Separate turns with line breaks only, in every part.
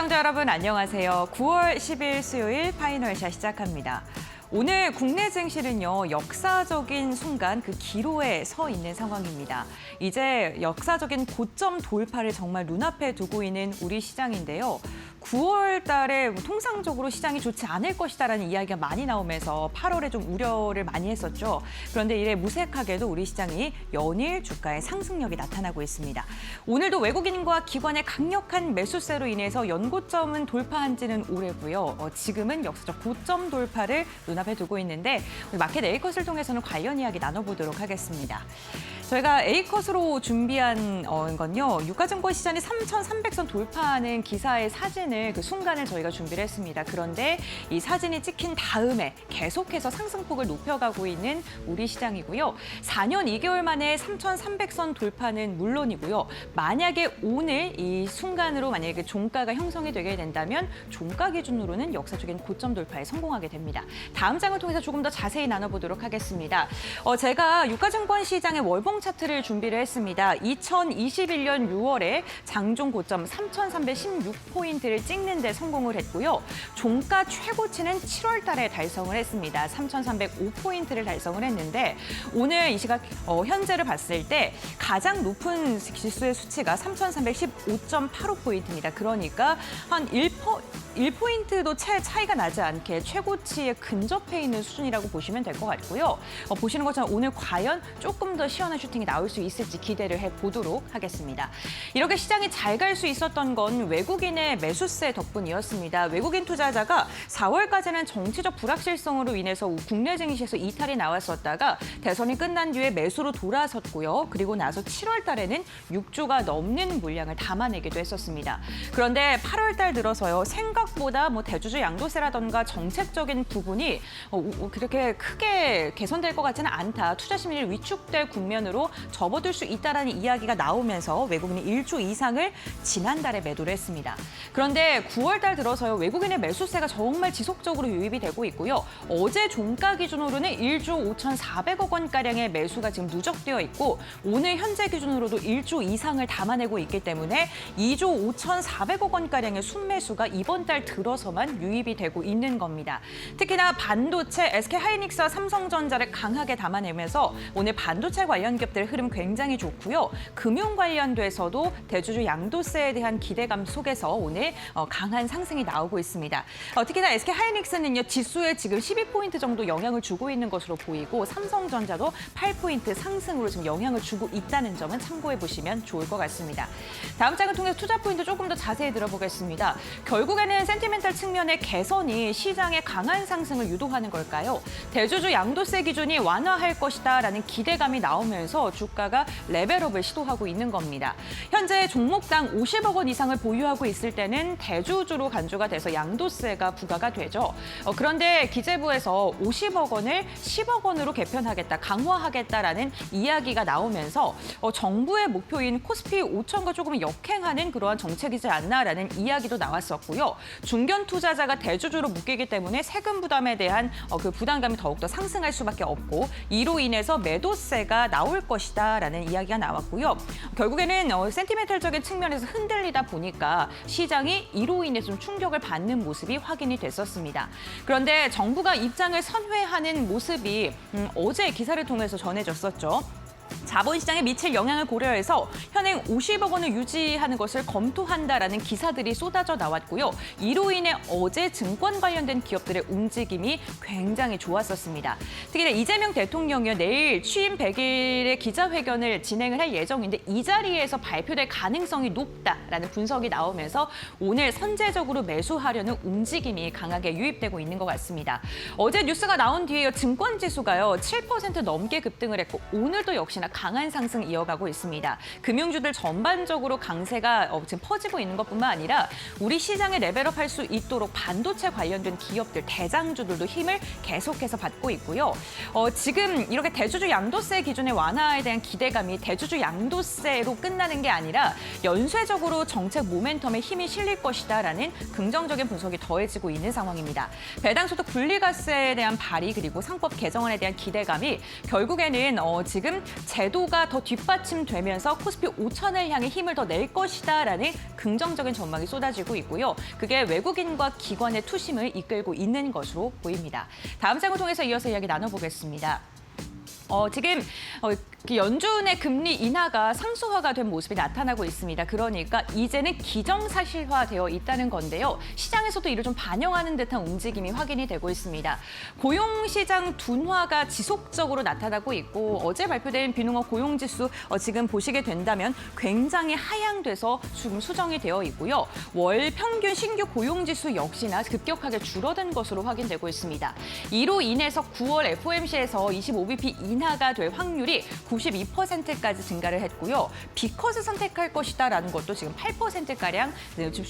시청자 여러분 안녕하세요. 9월 10일 수요일 파이널샷 시작합니다. 오늘 국내 증시는요, 역사적인 순간 그 기로에 서 있는 상황입니다. 이제 역사적인 고점 돌파를 정말 눈앞에 두고 있는 우리 시장인데요. 9월 달에 통상적으로 시장이 좋지 않을 것이다라는 이야기가 많이 나오면서 8월에 좀 우려를 많이 했었죠. 그런데 이래 무색하게도 우리 시장이 연일 주가의 상승력이 나타나고 있습니다. 오늘도 외국인과 기관의 강력한 매수세로 인해서 연고점은 돌파한 지는 오래고요. 지금은 역사적 고점 돌파를 눈앞에 두고 있는데 마켓 A컷을 통해서는 관련 이야기 나눠보도록 하겠습니다. 저희가 A컷으로 준비한 건요. 유가증권 시장이 3,300선 돌파하는 기사의 사진을 그 순간을 저희가 준비를 했습니다. 그런데 이 사진이 찍힌 다음에 계속해서 상승폭을 높여가고 있는 우리 시장이고요. 4년 2개월 만에 3,300선 돌파는 물론이고요. 만약에 오늘 이 순간으로 만약에 그 종가가 형성이 되게 된다면 종가 기준으로는 역사적인 고점 돌파에 성공하게 됩니다. 다음 장을 통해서 조금 더 자세히 나눠보도록 하겠습니다. 제가 유가증권 시장의 월봉 차트를 준비를 했습니다. 2021년 6월에 장중 고점 3,316포인트를 찍는 데 성공을 했고요. 종가 최고치는 7월 달에 달성을 했습니다. 3,305포인트를 달성을 했는데 오늘 이 시각 현재를 봤을 때 가장 높은 지수의 수치가 3,315.85포인트입니다. 그러니까 한 1포인트도 차이가 나지 않게 최고치에 근접해 있는 수준이라고 보시면 될 것 같고요. 보시는 것처럼 오늘 과연 조금 더 시원한 슈팅이 나올 수 있을지 기대를 해보도록 하겠습니다. 이렇게 시장이 잘 갈 수 있었던 건 외국인의 매수세 덕분이었습니다. 외국인 투자자가 4월까지는 정치적 불확실성으로 인해서 국내 증시에서 이탈이 나왔었다가 대선이 끝난 뒤에 매수로 돌아섰고요. 그리고 나서 7월 달에는 6조가 넘는 물량을 담아내기도 했었습니다. 그런데 8월 달 들어서요. 생각보다 대주주 양도세라던가 정책적인 부분이 그렇게 크게 개선될 것 같지는 않다. 투자 심리를 위축될 국면으로 접어들 수 있다는 이야기가 나오면서 외국인이 1조 이상을 지난달에 매도를 했습니다. 그런데 9월 달 들어서요. 외국인의 매수세가 정말 지속적으로 유입이 되고 있고요. 어제 종가 기준으로는 1조 5,400억 원가량의 매수가 지금 누적되어 있고 오늘 현재 기준으로도 1조 이상을 담아내고 있기 때문에 2조 5,400억 원가량의 순매수가 이번 달 들어서만 유입이 되고 있는 겁니다. 특히나 반도체, SK하이닉스와 삼성전자를 강하게 담아내면서 오늘 반도체 관련 기업들 흐름 굉장히 좋고요. 금융 관련돼서도 대주주 양도세에 대한 기대감 속에서 오늘 강한 상승이 나오고 있습니다. 특히나 SK하이닉스는요. 지수에 지금 12포인트 정도 영향을 주고 있는 것으로 보이고 삼성전자도 8포인트 상승으로 지금 영향을 주고 있다는 점은 참고해 보시면 좋을 것 같습니다. 다음 장을 통해서 투자 포인트 조금 더 자세히 들어보겠습니다. 결국에는 센티멘탈 측면의 개선이 시장의 강한 상승을 유도하는 걸까요? 대주주 양도세 기준이 완화할 것이다라는 기대감이 나오면서 주가가 레벨업을 시도하고 있는 겁니다. 현재 종목당 50억 원 이상을 보유하고 있을 때는 대주주로 간주가 돼서 양도세가 부과가 되죠. 그런데 기재부에서 50억 원을 10억 원으로 개편하겠다, 강화하겠다라는 이야기가 나오면서 정부의 목표인 코스피 5천과 조금 역행하는 그러한 정책이지 않나라는 이야기도 나왔었고요. 중견 투자자가 대주주로 묶이기 때문에 세금 부담에 대한 그 부담감이 더욱더 상승할 수밖에 없고 이로 인해서 매도세가 나올 것이다라는 이야기가 나왔고요. 결국에는 센티멘탈적인 측면에서 흔들리다 보니까 시장이 이로 인해서 좀 충격을 받는 모습이 확인이 됐었습니다. 그런데 정부가 입장을 선회하는 모습이 어제 기사를 통해서 전해졌었죠. 자본시장에 미칠 영향을 고려해서 현행 50억 원을 유지하는 것을 검토한다라는 기사들이 쏟아져 나왔고요. 이로 인해 어제 증권 관련된 기업들의 움직임이 굉장히 좋았었습니다. 특히 이재명 대통령이 내일 취임 100일의 기자회견을 진행을 할 예정인데 이 자리에서 발표될 가능성이 높다라는 분석이 나오면서 오늘 선제적으로 매수하려는 움직임이 강하게 유입되고 있는 것 같습니다. 어제 뉴스가 나온 뒤에 증권지수가요. 7% 넘게 급등을 했고 오늘도 역시나 강한 상승 이어가고 있습니다. 금융주들 전반적으로 강세가 지금 퍼지고 있는 것뿐만 아니라 우리 시장에 레벨업할 수 있도록 반도체 관련된 기업들, 대장주들도 힘을 계속해서 받고 있고요. 지금 이렇게 대주주 양도세 기준의 완화에 대한 기대감이 대주주 양도세로 끝나는 게 아니라 연쇄적으로 정책 모멘텀에 힘이 실릴 것이다라는 긍정적인 분석이 더해지고 있는 상황입니다. 배당소득 분리과세에 대한 발의 그리고 상법 개정안에 대한 기대감이 결국에는 지금 제도가 더 뒷받침되면서 코스피 5천을 향해 힘을 더 낼 것이다라는 긍정적인 전망이 쏟아지고 있고요. 그게 외국인과 기관의 투심을 이끌고 있는 것으로 보입니다. 다음 장을 통해서 이어서 이야기 나눠보겠습니다. 지금 연준의 금리 인하가 상수화가 된 모습이 나타나고 있습니다. 그러니까 이제는 기정사실화되어 있다는 건데요. 시장에서도 이를 좀 반영하는 듯한 움직임이 확인이 되고 있습니다. 고용시장 둔화가 지속적으로 나타나고 있고 어제 발표된 비농업 고용지수 지금 보시게 된다면 굉장히 하향돼서 지금 수정이 되어 있고요. 월 평균 신규 고용지수 역시나 급격하게 줄어든 것으로 확인되고 있습니다. 이로 인해서 9월 FOMC에서 25bp 인하가 될 확률이 92%까지 증가를 했고요. B컷을 선택할 것이다라는 것도 지금 8%가량 지금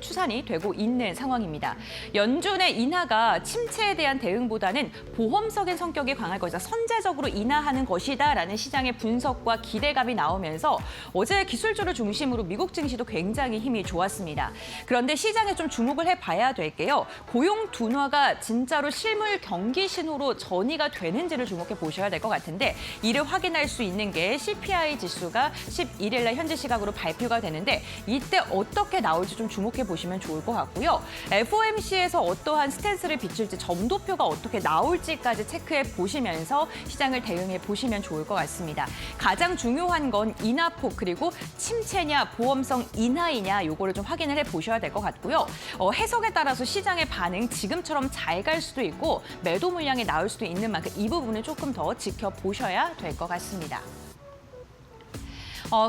추산이 되고 있는 상황입니다. 연준의 인하가 침체에 대한 대응보다는 보험적인 성격이 강할 것이다. 선제적으로 인하하는 것이다라는 시장의 분석과 기대감이 나오면서 어제 기술주를 중심으로 미국 증시도 굉장히 힘이 좋았습니다. 그런데 시장에 좀 주목을 해봐야 될 게요. 고용 둔화가 진짜로 실물 경기 신호로 전이가 되는지를 주목해 보셔야 될 것 같은데 이를 확인할 수 있는 게 CPI 지수가 11일 날 현지 시각으로 발표가 되는데 이때 어떻게 나올지 좀 주목해 보시면 좋을 것 같고요. FOMC에서 어떠한 스탠스를 비출지 점도표가 어떻게 나올지까지 체크해 보시면서 시장을 대응해 보시면 좋을 것 같습니다. 가장 중요한 건 인하폭 그리고 침체냐 보험성 인하이냐 요거를 좀 확인을 해 보셔야 될 것 같고요. 해석에 따라서 시장의 반응 지금처럼 잘 갈 수도 있고 매도 물량이 나올 수도 있는 만큼 이 부분을 조금 더 지켜보셔야 될 것 같습니다.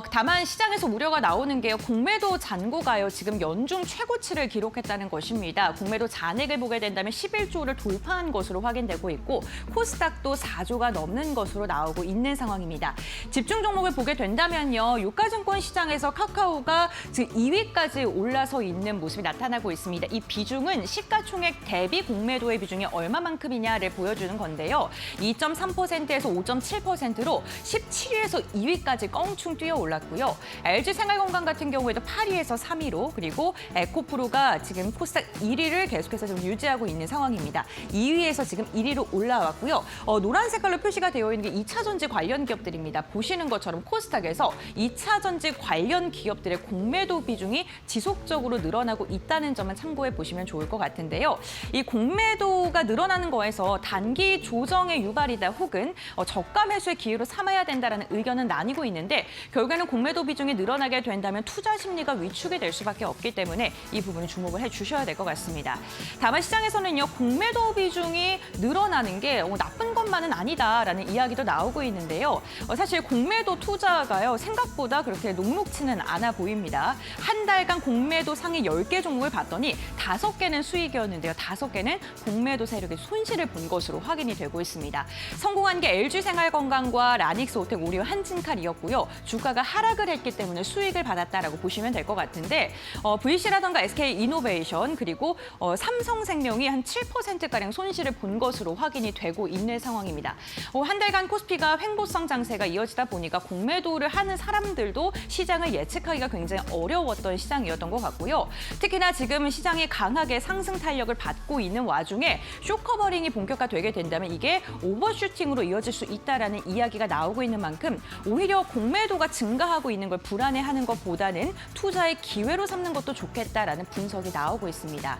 다만 시장에서 우려가 나오는 게요. 공매도 잔고가요. 지금 연중 최고치를 기록했다는 것입니다. 공매도 잔액을 보게 된다면 11조를 돌파한 것으로 확인되고 있고 코스닥도 4조가 넘는 것으로 나오고 있는 상황입니다. 집중 종목을 보게 된다면요. 유가증권 시장에서 카카오가 지금 2위까지 올라서 있는 모습이 나타나고 있습니다. 이 비중은 시가총액 대비 공매도의 비중이 얼마만큼이냐를 보여주는 건데요. 2.3%에서 5.7%로 17위에서 2위까지 껑충 뛰어 올랐고요. LG생활건강 같은 경우에도 8위에서 3위로 그리고 에코프로가 지금 코스닥 1위를 계속해서 좀 유지하고 있는 상황입니다. 2위에서 지금 1위로 올라왔고요. 노란 색깔로 표시가 되어 있는 게 2차 전지 관련 기업들입니다. 보시는 것처럼 코스닥에서 2차 전지 관련 기업들의 공매도 비중이 지속적으로 늘어나고 있다는 점을 참고해 보시면 좋을 것 같은데요. 이 공매도가 늘어나는 거에서 단기 조정의 유발이다 혹은 저가 매수의 기회로 삼아야 된다는 의견은 나뉘고 있는데 결국에는 공매도 비중이 늘어나게 된다면 투자 심리가 위축이 될 수밖에 없기 때문에 이 부분을 주목을 해주셔야 될 것 같습니다. 다만 시장에서는요. 공매도 비중이 늘어나는 게 나쁜 것만은 아니다라는 이야기도 나오고 있는데요. 사실 공매도 투자가요. 생각보다 그렇게 녹록치는 않아 보입니다. 한 달간 공매도 상위 10개 종목을 봤더니 5개는 수익이었는데요. 5개는 공매도 세력의 손실을 본 것으로 확인이 되고 있습니다. 성공한 게 LG생활건강과 라닉스호텔, 오리온, 한진칼이었고요. 주가가 하락을 했기 때문에 수익을 받았다라고 보시면 될 것 같은데 VC라던가 SK이노베이션 그리고 삼성생명이 한 7%가량 손실을 본 것으로 확인이 되고 있는 상황입니다. 한 달간 코스피가 횡보성 장세가 이어지다 보니까 공매도를 하는 사람들도 시장을 예측하기가 굉장히 어려웠던 시장이었던 것 같고요. 특히나 지금 시장이 강하게 상승 탄력을 받고 있는 와중에 쇼커버링이 본격화되게 된다면 이게 오버슈팅으로 이어질 수 있다라는 이야기가 나오고 있는 만큼 오히려 공매도가 증가하고 있는 걸 불안해하는 것보다는 투자의 기회로 삼는 것도 좋겠다라는 분석이 나오고 있습니다.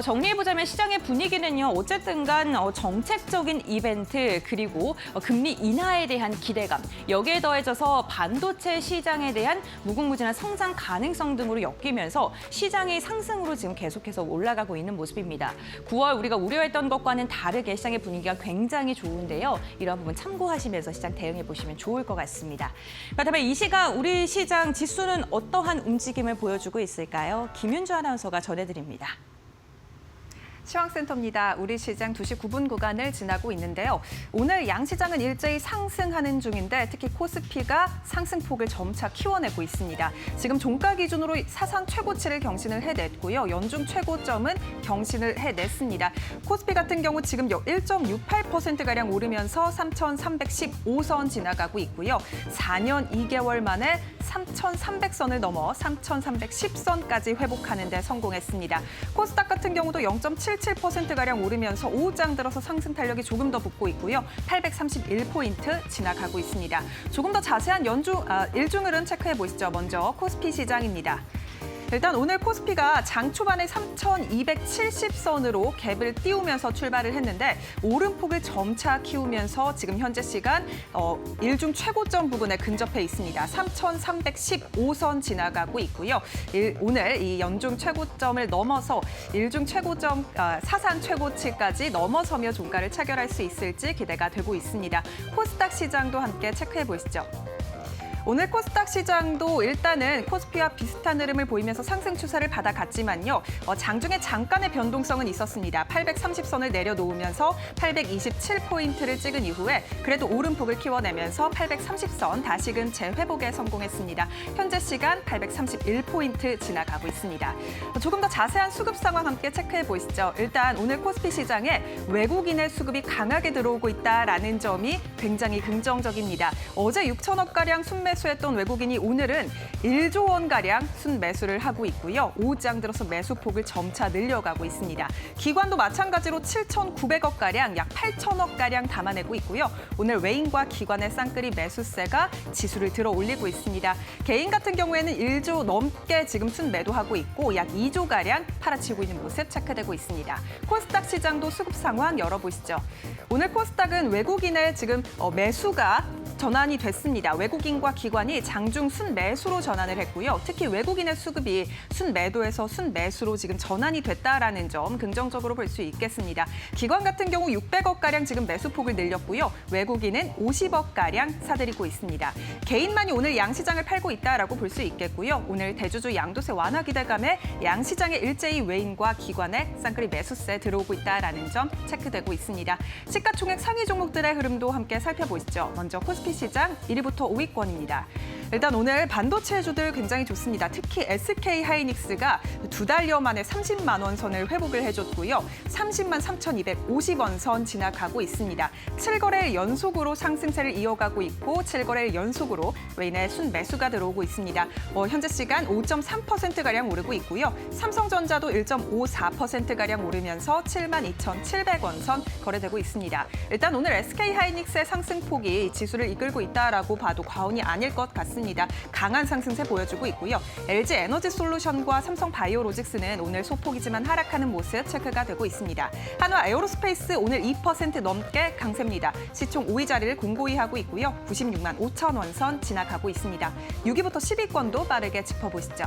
정리해보자면 시장의 분위기는요. 어쨌든 간 정책적인 이벤트 그리고 금리 인하에 대한 기대감 여기에 더해져서 반도체 시장에 대한 무궁무진한 성장 가능성 등으로 엮이면서 시장이 상승으로 지금 계속해서 올라가고 있는 모습입니다. 9월 우리가 우려했던 것과는 다르게 시장의 분위기가 굉장히 좋은데요. 이런 부분 참고하시면서 시장 대응해보시면 좋을 것 같습니다. 그렇다면 이 시각 우리 시장 지수는 어떠한 움직임을 보여주고 있을까요? 김윤주 아나운서가 전해드립니다.
시황센터입니다. 우리 시장 2시 9분 구간을 지나고 있는데요. 오늘 양시장은 일제히 상승하는 중인데 특히 코스피가 상승폭을 점차 키워내고 있습니다. 지금 종가 기준으로 사상 최고치를 경신을 해냈고요. 연중 최고점은 경신을 해냈습니다. 코스피 같은 경우 지금 1.68%가량 오르면서 3,315선 지나가고 있고요. 4년 2개월 만에 3,300선을 넘어 3,310선까지 회복하는 데 성공했습니다. 코스닥 같은 경우도 0.7 0.77%가량 오르면서 5장 들어서 상승 탄력이 조금 더 붙고 있고요. 831포인트 지나가고 있습니다. 조금 더 자세한 일중 흐름 체크해 보시죠. 먼저 코스피 시장입니다. 일단 오늘 코스피가 장 초반에 3,270선으로 갭을 띄우면서 출발을 했는데 오름폭을 점차 키우면서 지금 현재 시간 일중 최고점 부근에 근접해 있습니다. 3,315선 지나가고 있고요. 오늘 이 연중 최고점을 넘어서 일중 최고점 사상 최고치까지 넘어서며 종가를 체결할 수 있을지 기대가 되고 있습니다. 코스닥 시장도 함께 체크해 보시죠. 오늘 코스닥 시장도 일단은 코스피와 비슷한 흐름을 보이면서 상승 추세를 받아갔지만요. 장중에 잠깐의 변동성은 있었습니다. 830선을 내려놓으면서 827포인트를 찍은 이후에 그래도 오름폭을 키워내면서 830선 다시금 재회복에 성공했습니다. 현재 시간 831포인트 지나가고 있습니다. 조금 더 자세한 수급 상황 함께 체크해 보시죠. 일단 오늘 코스피 시장에 외국인의 수급이 강하게 들어오고 있다라는 점이 굉장히 긍정적입니다. 어제 6천억가량 순매수했던 외국인이 오늘은 1조 원가량 순매수를 하고 있고요. 5장 들어서 매수폭을 점차 늘려가고 있습니다. 기관도 마찬가지로 7,900억가량, 약 8천억가량 담아내고 있고요. 오늘 외인과 기관의 쌍끌이 매수세가 지수를 들어 올리고 있습니다. 개인 같은 경우에는 1조 넘게 지금 순매도하고 있고 약 2조가량 팔아치고 있는 모습 체크되고 있습니다. 코스닥 시장도 수급 상황 열어보시죠. 오늘 코스닥은 외국인의 지금 매수가 전환이 됐습니다. 외국인과 기관이 장중 순매수로 전환을 했고요. 특히 외국인의 수급이 순매도에서 순매수로 지금 전환이 됐다라는 점 긍정적으로 볼 수 있겠습니다. 기관 같은 경우 600억가량 지금 매수폭을 늘렸고요. 외국인은 50억가량 사들이고 있습니다. 개인만이 오늘 양시장을 팔고 있다라고 볼 수 있겠고요. 오늘 대주주 양도세 완화 기대감에 양시장에 일제히 외인과 기관의 쌍끌이 매수세 들어오고 있다라는 점 체크되고 있습니다. 시가총액 상위 종목들의 흐름도 함께 살펴보시죠. 먼저 코스피 시장 1위부터 5위권입니다. 일단 오늘 반도체주들 굉장히 좋습니다. 특히 SK 하이닉스가 2달여 만에 30만 원 선을 회복을 해줬고요. 30만 3,250원 선 지나가고 있습니다. 7거래일 연속으로 상승세를 이어가고 있고 7거래일 연속으로 외인의 순매수가 들어오고 있습니다. 현재 시간 5.3%가량 오르고 있고요. 삼성전자도 1.54%가량 오르면서 72,700원 선 거래되고 있습니다. 일단 오늘 SK 하이닉스의 상승폭이 지수를 이끌고 있다라고 봐도 과언이 아닐 것 같습니다. 강한 상승세 보여주고 있고요. LG 에너지 솔루션과 삼성 바이오로직스는 오늘 소폭이지만 하락하는 모습 체크가 되고 있습니다. 한화 에어로스페이스 오늘 2% 넘게 강세입니다. 시총 5위 자리를 공고히 하고 있고요. 96만 5천 원 선 지나가고 있습니다. 6위부터 10위권도 빠르게 짚어보시죠.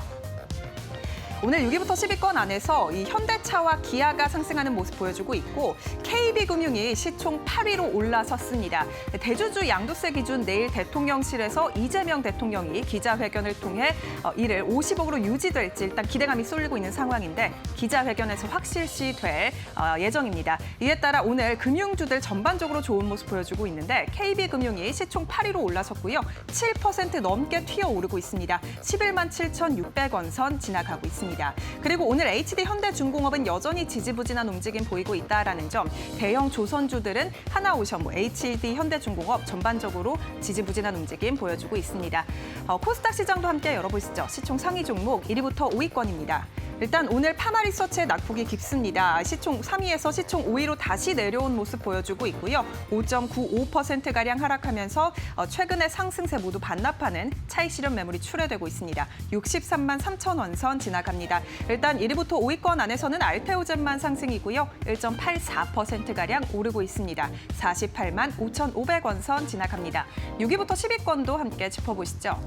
오늘 6위부터 10위권 안에서 이 현대차와 기아가 상승하는 모습 보여주고 있고 KB금융이 시총 8위로 올라섰습니다. 대주주 양도세 기준 내일 대통령실에서 이재명 대통령이 기자회견을 통해 이를 50억으로 유지될지 일단 기대감이 쏠리고 있는 상황인데 기자회견에서 확실시될 예정입니다. 이에 따라 오늘 금융주들 전반적으로 좋은 모습 보여주고 있는데 KB금융이 시총 8위로 올라섰고요. 7% 넘게 튀어오르고 있습니다. 11만 7,600원 선 지나가고 있습니다. 그리고 오늘 HD 현대중공업은 여전히 지지부진한 움직임 보이고 있다라는 점, 대형 조선주들은 하나오션, HD 현대중공업 전반적으로 지지부진한 움직임 보여주고 있습니다. 코스닥 시장도 함께 열어보시죠. 시총 상위 종목 1위부터 5위권입니다. 일단 오늘 파마리서치의 낙폭이 깊습니다. 시총 3위에서 시총 5위로 다시 내려온 모습 보여주고 있고요. 5.95%가량 하락하면서 최근의 상승세 모두 반납하는 차익 실현 매물이 출회되고 있습니다. 63만 3천 원 선 지나갑니다. 일단 1위부터 5위권 안에서는 알테오젠만 상승이고요. 1.84%가량 오르고 있습니다. 48만 5,500원 선 지나갑니다. 6위부터 10위권도 함께 짚어보시죠.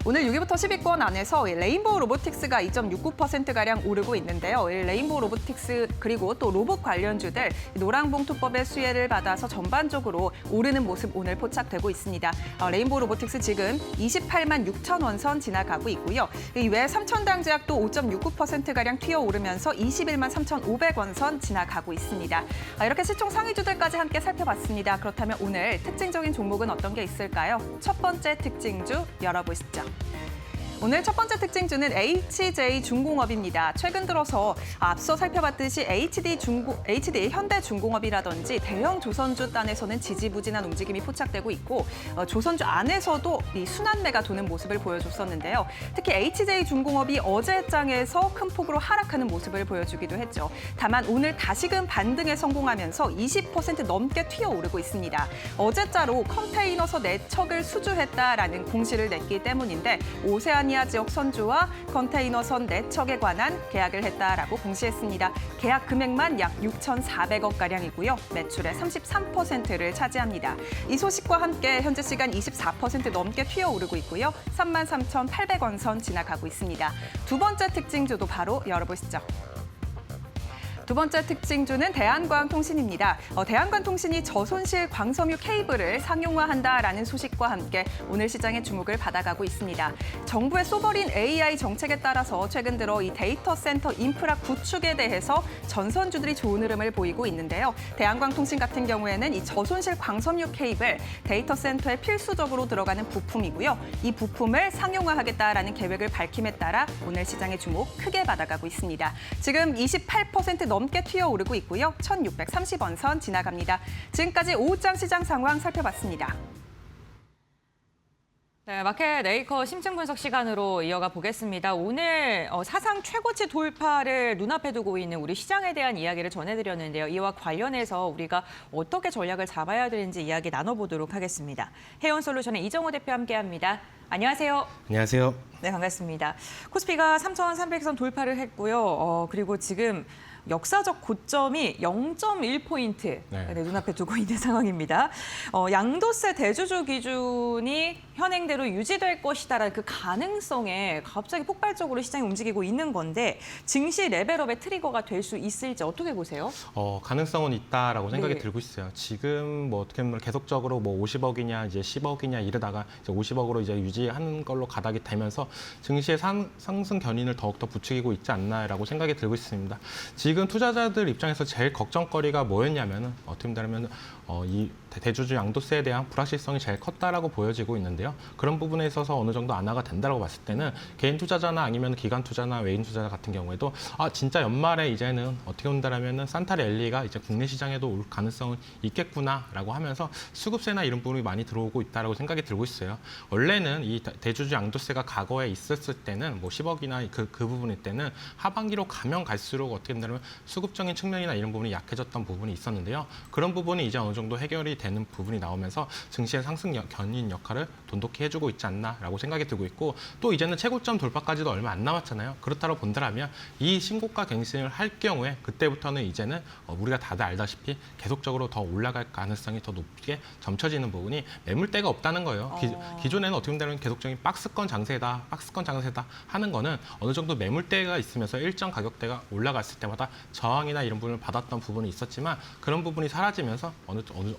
오늘 6위부터 10위권 안에서 레인보우 로보틱스가 2.69%가량 오르고 있는데요. 레인보우 로보틱스 그리고 또 로봇 관련주들 노랑봉투법의 수혜를 받아서 전반적으로 오르는 모습 오늘 포착되고 있습니다. 레인보우 로보틱스 지금 28만 6천 원 선 지나가고 있고요. 이외에 삼천당제약도 5.69%가량 튀어오르면서 21만 3,500원 선 지나가고 있습니다. 이렇게 시총 상위주들까지 함께 살펴봤습니다. 그렇다면 오늘 특징적인 종목은 어떤 게 있을까요? 첫 번째 특징주 열어보시죠. 오늘 첫 번째 특징주는 HJ중공업입니다. 최근 들어서 앞서 살펴봤듯이 HD 현대중공업이라든지 대형 조선주 단에서는 지지부진한 움직임이 포착되고 있고 조선주 안에서도 이 순환매가 도는 모습을 보여줬었는데요. 특히 HJ중공업이 어제 장에서 큰 폭으로 하락하는 모습을 보여주기도 했죠. 다만 오늘 다시금 반등에 성공하면서 20% 넘게 튀어오르고 있습니다. 어제자로 컨테이너서 4척을 수주했다라는 공시를 냈기 때문인데 오세아니아 지역 선주와 컨테이너선 4척에 관한 계약을 했다라고 공시했습니다. 계약 금액만 약 6,400억가량이고요. 매출의 33%를 차지합니다. 이 소식과 함께 현재 시간 24% 넘게 튀어오르고 있고요. 33,800원 선 지나가고 있습니다. 두 번째 특징주도 바로 열어보시죠. 두 번째 특징주는 대한광통신입니다. 대한광통신이 저손실 광섬유 케이블을 상용화한다라는 소식과 함께 오늘 시장의 주목을 받아가고 있습니다. 정부의 소버린 AI 정책에 따라서 최근 들어 이 데이터 센터 인프라 구축에 대해서 전선주들이 좋은 흐름을 보이고 있는데요. 대한광통신 같은 경우에는 이 저손실 광섬유 케이블 데이터 센터에 필수적으로 들어가는 부품이고요. 이 부품을 상용화하겠다라는 계획을 밝힘에 따라 오늘 시장의 주목 크게 받아가고 있습니다. 지금 28% 넘게 튀어오르고 있고요. 1,630원 선 지나갑니다. 지금까지 오후장 시장 상황 살펴봤습니다.
네, 마켓 네이커 심층 분석 시간으로 이어가 보겠습니다. 오늘 사상 최고치 돌파를 눈앞에 두고 있는 우리 시장에 대한 이야기를 전해드렸는데요. 이와 관련해서 우리가 어떻게 전략을 잡아야 되는지 이야기 나눠보도록 하겠습니다. 해온솔루션의 이정호 대표 함께합니다. 안녕하세요.
안녕하세요.
네, 반갑습니다. 코스피가 3,300선 돌파를 했고요. 그리고 지금 역사적 고점이 0.1포인트
네.
눈앞에 두고 있는 상황입니다. 양도세 대주주 기준이 현행대로 유지될 것이다라는 그 가능성에 갑자기 폭발적으로 시장이 움직이고 있는 건데 증시 레벨업의 트리거가 될 수 있을지 어떻게 보세요?
가능성은 있다라고 생각이
네.
들고 있어요. 지금 뭐 어떻게 보면 계속적으로 뭐 50억이냐 이제 10억이냐 이러다가 이제 50억으로 이제 유지하는 걸로 가닥이 되면서 증시의 상승 견인을 더욱더 부추기고 있지 않나라고 생각이 들고 있습니다. 지금 투자자들 입장에서 제일 걱정거리가 뭐였냐면은 어떻게 보면 이 대주주 양도세에 대한 불확실성이 제일 컸다라고 보여지고 있는데요. 그런 부분에 있어서 어느 정도 완화가 된다고 봤을 때는 개인 투자자나 아니면 기관 투자나 외인 투자자 같은 경우에도 진짜 연말에 이제는 어떻게 본다라면은 산타 랠리가 이제 국내 시장에도 올 가능성은 있겠구나라고 하면서 수급세나 이런 부분이 많이 들어오고 있다라고 생각이 들고 있어요. 원래는 이 대주주 양도세가 과거에 있었을 때는 뭐 10억이나 그 부분일 때는 하반기로 가면 갈수록 어떻게 된다면 수급적인 측면이나 이런 부분이 약해졌던 부분이 있었는데요. 그런 부분이 이제 어느 정도 해결이 되는 부분이 나오면서 증시의 상승 견인 역할을 돈독히 해주고 있지 않나라고 생각이 들고 있고 또 이제는 최고점 돌파까지도 얼마 안 남았잖아요. 그렇다고 본다면 이 신고가 갱신을 할 경우에 그때부터는 이제는 우리가 다들 알다시피 계속적으로 더 올라갈 가능성이 더 높게 점쳐지는 부분이 매물대가 없다는 거예요. 기존에는 어떻게 보면 계속적인 박스권 장세다 하는 거는 어느 정도 매물대가 있으면서 일정 가격대가 올라갔을 때마다 저항이나 이런 부분을 받았던 부분이 있었지만 그런 부분이 사라지면서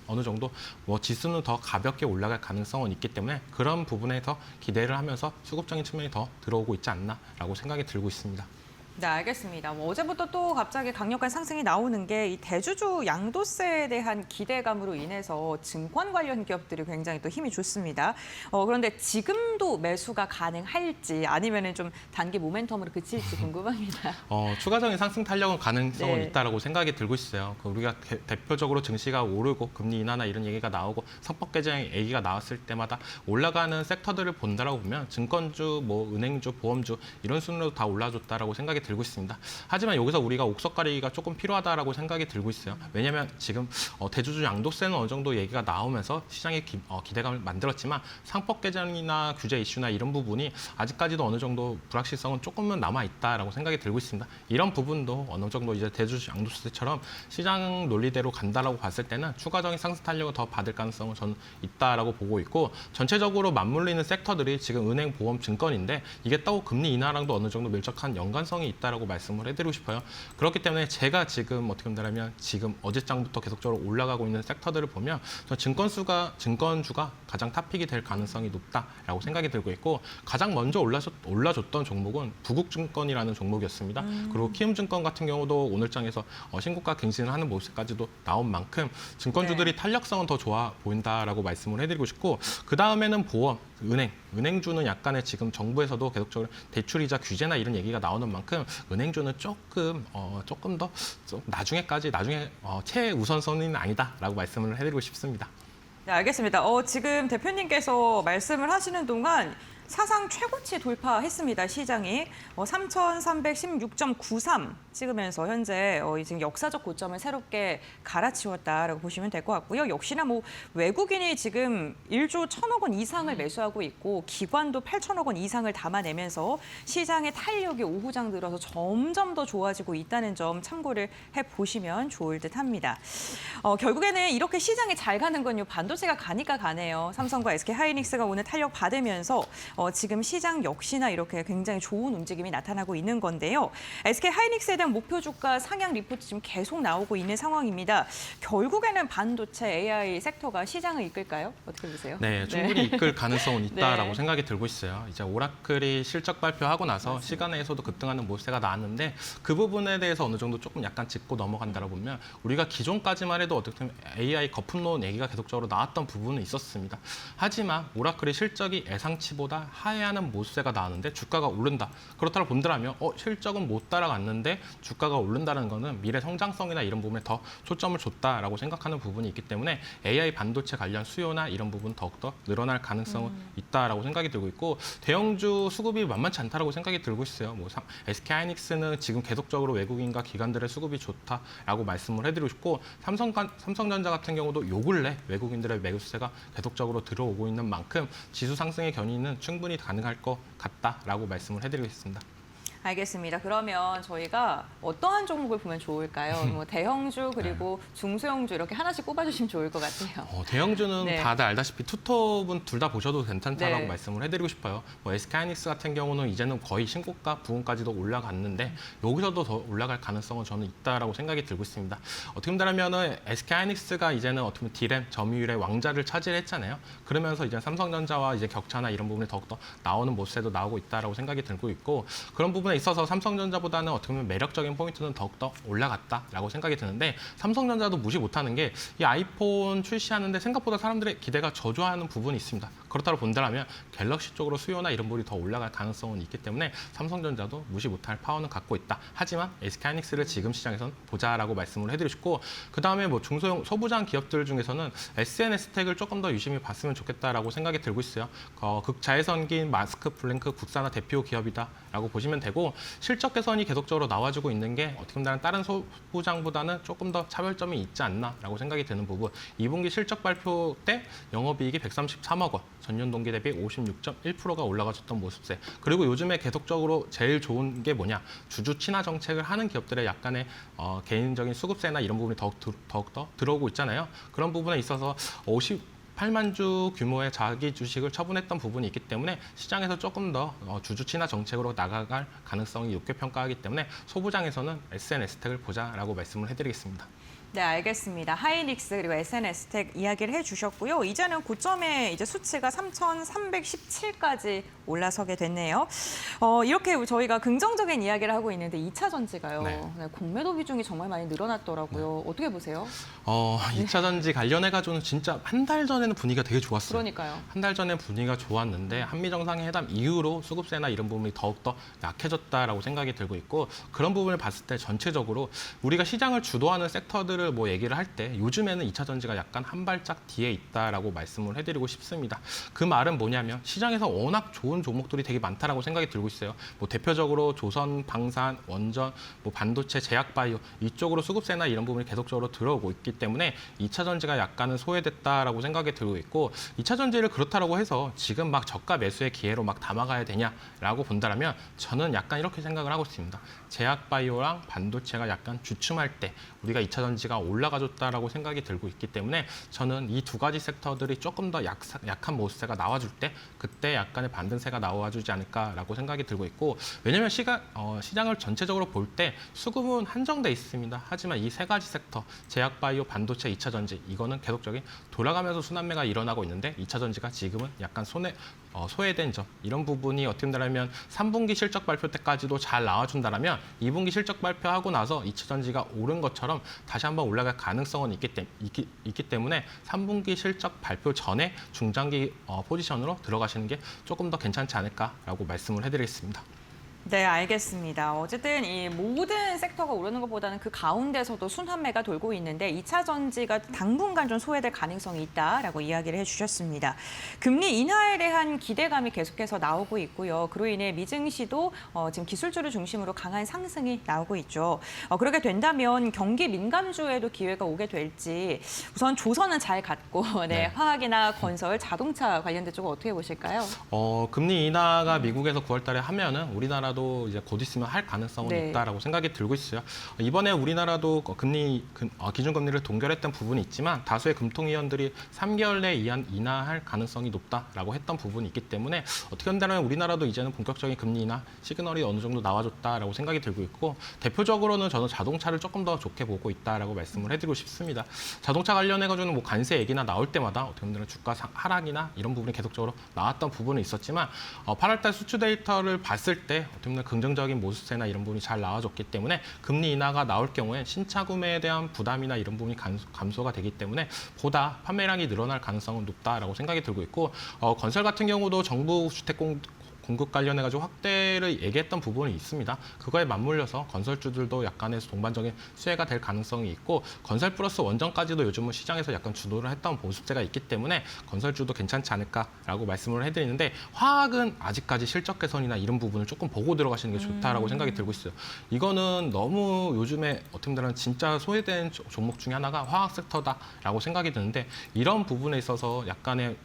어느 정도 뭐 지수는 더 가볍게 올라갈 가능성은 있기 때문에 그런 부분에서 기대를 하면서 수급적인 측면이 더 들어오고 있지 않나라고 생각이 들고 있습니다.
네, 알겠습니다. 어제부터 또 갑자기 강력한 상승이 나오는 게 이 대주주 양도세에 대한 기대감으로 인해서 증권 관련 기업들이 굉장히 또 힘이 좋습니다. 그런데 지금도 매수가 가능할지 아니면은 좀 단기 모멘텀으로 그칠지 궁금합니다.
추가적인 상승 탄력은 가능성은
네.
있다라고 생각이 들고 있어요. 우리가 대표적으로 증시가 오르고 금리 인하나 이런 얘기가 나오고 선법 개정 얘기가 나왔을 때마다 올라가는 섹터들을 본다라고 보면 증권주, 뭐 은행주, 보험주 이런 순으로 다 올라줬다라고 생각이 들고 있습니다. 하지만 여기서 우리가 옥석 가리기가 조금 필요하다라고 생각이 들고 있어요. 왜냐하면 지금 대주주 양도세는 어느 정도 얘기가 나오면서 시장에 기대감을 만들었지만 상법 개정이나 규제 이슈나 이런 부분이 아직까지도 어느 정도 불확실성은 조금은 남아 있다라고 생각이 들고 있습니다. 이런 부분도 어느 정도 이제 대주주 양도세처럼 시장 논리대로 간다라고 봤을 때는 추가적인 상승 탄력을 더 받을 가능성은 저는 있다라고 보고 있고 전체적으로 맞물리는 섹터들이 지금 은행, 보험, 증권인데 이게 또 금리 인하랑도 어느 정도 밀접한 연관성이 있다라고 말씀을 해드리고 싶어요. 그렇기 때문에 제가 지금 어떻게 본다면 지금 어제장부터 계속적으로 올라가고 있는 섹터들을 보면 증권주가 가장 탑픽이 될 가능성이 높다라고 생각이 들고 있고 가장 먼저 올라줬던 종목은 부국증권이라는 종목이었습니다. 그리고 키움증권 같은 경우도 오늘장에서 신고가 갱신을 하는 모습까지도 나온 만큼 증권주들이 탄력성은 더 좋아 보인다라고 말씀을 해드리고 싶고 그 다음에는 보험. 은행주는 약간의 지금 정부에서도 계속적으로 대출이자 규제나 이런 얘기가 나오는 만큼 은행주는 조금 더 나중에 최우선순위는 아니다라고 말씀을 해드리고 싶습니다.
네, 알겠습니다. 지금 대표님께서 말씀을 하시는 동안 사상 최고치 돌파했습니다. 시장이 3,316.93 찍으면서 현재 지금 역사적 고점을 새롭게 갈아치웠다라고 보시면 될 것 같고요. 역시나 뭐 외국인이 지금 1조 1,000억 원 이상을 매수하고 있고 기관도 8,000억 원 이상을 담아내면서 시장의 탄력이 오후장 들어서 점점 더 좋아지고 있다는 점 참고를 해보시면 좋을 듯합니다. 결국에는 이렇게 시장이 잘 가는 건요. 반도체가 가니까 가네요. 삼성과 SK하이닉스가 오늘 탄력 받으면서 지금 시장 역시나 이렇게 굉장히 좋은 움직임이 나타나고 있는 건데요. SK하이닉스에 대한 목표 주가 상향 리포트 지금 계속 나오고 있는 상황입니다. 결국에는 반도체 AI 섹터가 시장을 이끌까요? 어떻게 보세요?
네, 충분히 이끌 가능성은 있다라고
네.
생각이 들고 있어요. 이제 오라클이 실적 발표하고 나서 시간 내에서도 급등하는 모습세가 나왔는데 그 부분에 대해서 어느 정도 조금 약간 짚고 넘어간다고 보면 우리가 기존까지만 해도 어떻게 보면 AI 거품론 얘기가 계속적으로 나왔던 부분은 있었습니다. 하지만 오라클의 실적이 예상치보다 하회하는 모습세가 나왔는데 주가가 오른다. 그렇다고 본다면 실적은 못 따라갔는데 주가가 오른다는 거는 미래 성장성이나 이런 부분에 더 초점을 줬다라고 생각하는 부분이 있기 때문에 AI 반도체 관련 수요나 이런 부분 더욱더 늘어날 가능성은 있다라고 생각이 들고 있고 대형주 수급이 만만치 않다라고 생각이 들고 있어요. 뭐 SK하이닉스는 지금 계속적으로 외국인과 기관들의 수급이 좋다라고 말씀을 해드리고 싶고 삼성전자 같은 경우도 요 근래 외국인들의 매수세가 계속적으로 들어오고 있는 만큼 지수 상승의 견인은 충분히 가능할 것 같다라고 말씀을 해드리겠습니다.
알겠습니다. 그러면 저희가 어떠한 종목을 보면 좋을까요? 뭐 대형주 그리고 중소형주 이렇게 하나씩 꼽아주시면 좋을 것 같아요.
대형주는
네.
다들 알다시피 투톱은 둘 다 보셔도 괜찮다라고
네.
말씀을 해드리고 싶어요. 뭐 SK하이닉스 같은 경우는 이제는 거의 신고가 부근까지도 올라갔는데 여기서도 더 올라갈 가능성은 저는 있다라고 생각이 들고 있습니다. 어떻게 보면은 SK하이닉스가 이제는 어떻게 보면 D램 점유율의 왕자를 차지했잖아요. 그러면서 이제 삼성전자와 이제 격차나 이런 부분이 더욱더 나오는 모습도 나오고 있다라고 생각이 들고 있고 그런 부분에 있어서 삼성전자보다는 어떻게 보면 매력적인 포인트는 더욱더 올라갔다라고 생각이 드는데 삼성전자도 무시 못하는 게 이 아이폰 출시하는데 생각보다 사람들의 기대가 저조하는 부분이 있습니다. 그렇다고 본다면 갤럭시 쪽으로 수요나 이런 부분이 더 올라갈 가능성은 있기 때문에 삼성전자도 무시 못할 파워는 갖고 있다. 하지만 SK하이닉스를 지금 시장에서는 보자라고 말씀을 해드리고 싶고 그다음에 뭐 중소형 소부장 기업들 중에서는 SNS텍을 조금 더 유심히 봤으면 좋겠다라고 생각이 들고 있어요. 극자외선기인 마스크 플랭크 국산화 대표 기업이다라고 보시면 되고 실적 개선이 계속적으로 나와주고 있는 게 어떻게 보면 다른 소부장보다는 조금 더 차별점이 있지 않나라고 생각이 드는 부분. 2분기 실적 발표 때 영업이익이 133억 원, 전년 동기 대비 56.1%가 올라가졌던 모습세. 그리고 요즘에 계속적으로 제일 좋은 게 뭐냐? 주주 친화 정책을 하는 기업들의 약간의 개인적인 수급세나 이런 부분이 더욱더 들어오고 있잖아요. 그런 부분에 있어서 8만 주 규모의 자기 주식을 처분했던 부분이 있기 때문에 시장에서 조금 더 주주 친화 정책으로 나아갈 가능성이 높게 평가하기 때문에 소부장에서는 SNS텍을 보자라고 말씀을 해드리겠습니다.
네, 알겠습니다. 하이닉스 그리고 SNS텍 이야기를 해주셨고요. 이제는 고점에 이제 수치가 3,317까지 올라서게 됐네요. 이렇게 저희가 긍정적인 이야기를 하고 있는데 2차 전지가요.
네.
네, 공매도 비중이 정말 많이 늘어났더라고요. 어떻게 보세요?
2차 전지 관련해가지고는 진짜 한 달 전에는 분위기가 되게 좋았어요.
그러니까요.
한 달 전에 분위기가 좋았는데 한미 정상회담 이후로 수급세나 이런 부분이 더욱더 약해졌다라고 생각이 들고 있고 그런 부분을 봤을 때 전체적으로 우리가 시장을 주도하는 섹터들을 뭐 얘기를 할 때 요즘에는 2차 전지가 약간 한 발짝 뒤에 있다라고 말씀을 해드리고 싶습니다. 그 말은 뭐냐면 시장에서 워낙 좋은 종목들이 되게 많다라고 생각이 들고 있어요. 뭐 대표적으로 조선, 방산, 원전, 뭐 반도체, 제약바이오 이쪽으로 수급세나 이런 부분이 계속적으로 들어오고 있기 때문에 2차 전지가 약간은 소외됐다라고 생각이 들고 있고 2차 전지를 그렇다라고 해서 지금 막 저가 매수의 기회로 막 담아가야 되냐라고 본다면 저는 약간 이렇게 생각을 하고 있습니다. 제약바이오랑 반도체가 약간 주춤할 때 우리가 2차 전지가 올라가줬다라고 생각이 들고 있기 때문에 저는 이 두 가지 섹터들이 조금 더 약한 모습세가 나와줄 때 그때 약간의 반등세가 나와주지 않을까라고 생각이 들고 있고 왜냐하면 시장을 전체적으로 볼 때 수급은 한정돼 있습니다. 하지만 이 세 가지 섹터 제약바이오, 반도체, 2차 전지 이거는 계속적인 돌아가면서 순환매가 일어나고 있는데 2차 전지가 지금은 약간 소외된 점 이런 부분이 어떻게 된다면 3분기 실적 발표 때까지도 잘 나와준다면 2분기 실적 발표하고 나서 2차전지가 오른 것처럼 다시 한번 올라갈 가능성은 있기 때문에 3분기 실적 발표 전에 중장기 포지션으로 들어가시는 게 조금 더 괜찮지 않을까라고 말씀을 해드리겠습니다.
네, 알겠습니다. 어쨌든 이 모든 섹터가 오르는 것보다는 그 가운데서도 순환매가 돌고 있는데 2차 전지가 당분간 좀 소외될 가능성이 있다라고 이야기를 해주셨습니다. 금리 인하에 대한 기대감이 계속해서 나오고 있고요. 그로 인해 미증시도 지금 기술주를 중심으로 강한 상승이 나오고 있죠. 그렇게 된다면 경기 민감주에도 기회가 오게 될지 우선 조선은 잘 갔고 네, 화학이나 건설, 자동차 관련된 쪽은 어떻게 보실까요?
금리 인하가 미국에서 9월 달에 하면은 우리나라도 이제 곧 있으면 할 가능성은
네.
있다라고 생각이 들고 있어요. 이번에 우리나라도 기준금리를 동결했던 부분이 있지만 다수의 금통위원들이 3개월 내에 인하할 가능성이 높다라고 했던 부분이 있기 때문에 어떻게 한다면 우리나라도 이제는 본격적인 금리 인하 시그널이 어느 정도 나와줬다라고 생각이 들고 있고 대표적으로는 저는 자동차를 조금 더 좋게 보고 있다라고 말씀을 해드리고 싶습니다. 자동차 관련해가지고는 뭐 관세 얘기나 나올 때마다 어떻게 보면 주가 하락이나 이런 부분이 계속적으로 나왔던 부분은 있었지만 8월달 수출 데이터를 봤을 때 어떻게 보면 긍정적인 모습세나 이런 부분이 잘 나와줬기 때문에 금리 인하가 나올 경우에 신차 구매에 대한 부담이나 이런 부분이 감소가 되기 때문에 보다 판매량이 늘어날 가능성은 높다라고 생각이 들고 있고 건설 같은 경우도 정부 주택 공급 관련해가지고 확대를 얘기했던 부분이 있습니다. 그거에 맞물려서 건설주들도 약간의 동반적인 수혜가 될 가능성이 있고 건설 플러스 원전까지도 요즘은 시장에서 약간 주도를 했던 모습세가 있기 때문에 건설주도 괜찮지 않을까라고 말씀을 해드리는데 화학은 아직까지 실적 개선이나 이런 부분을 조금 보고 들어가시는 게 좋다라고 생각이 들고 있어요. 이거는 너무 요즘에 어떻게 보면 진짜 소외된 종목 중에 하나가 화학 섹터다라고 생각이 드는데 이런 부분에 있어서 약간의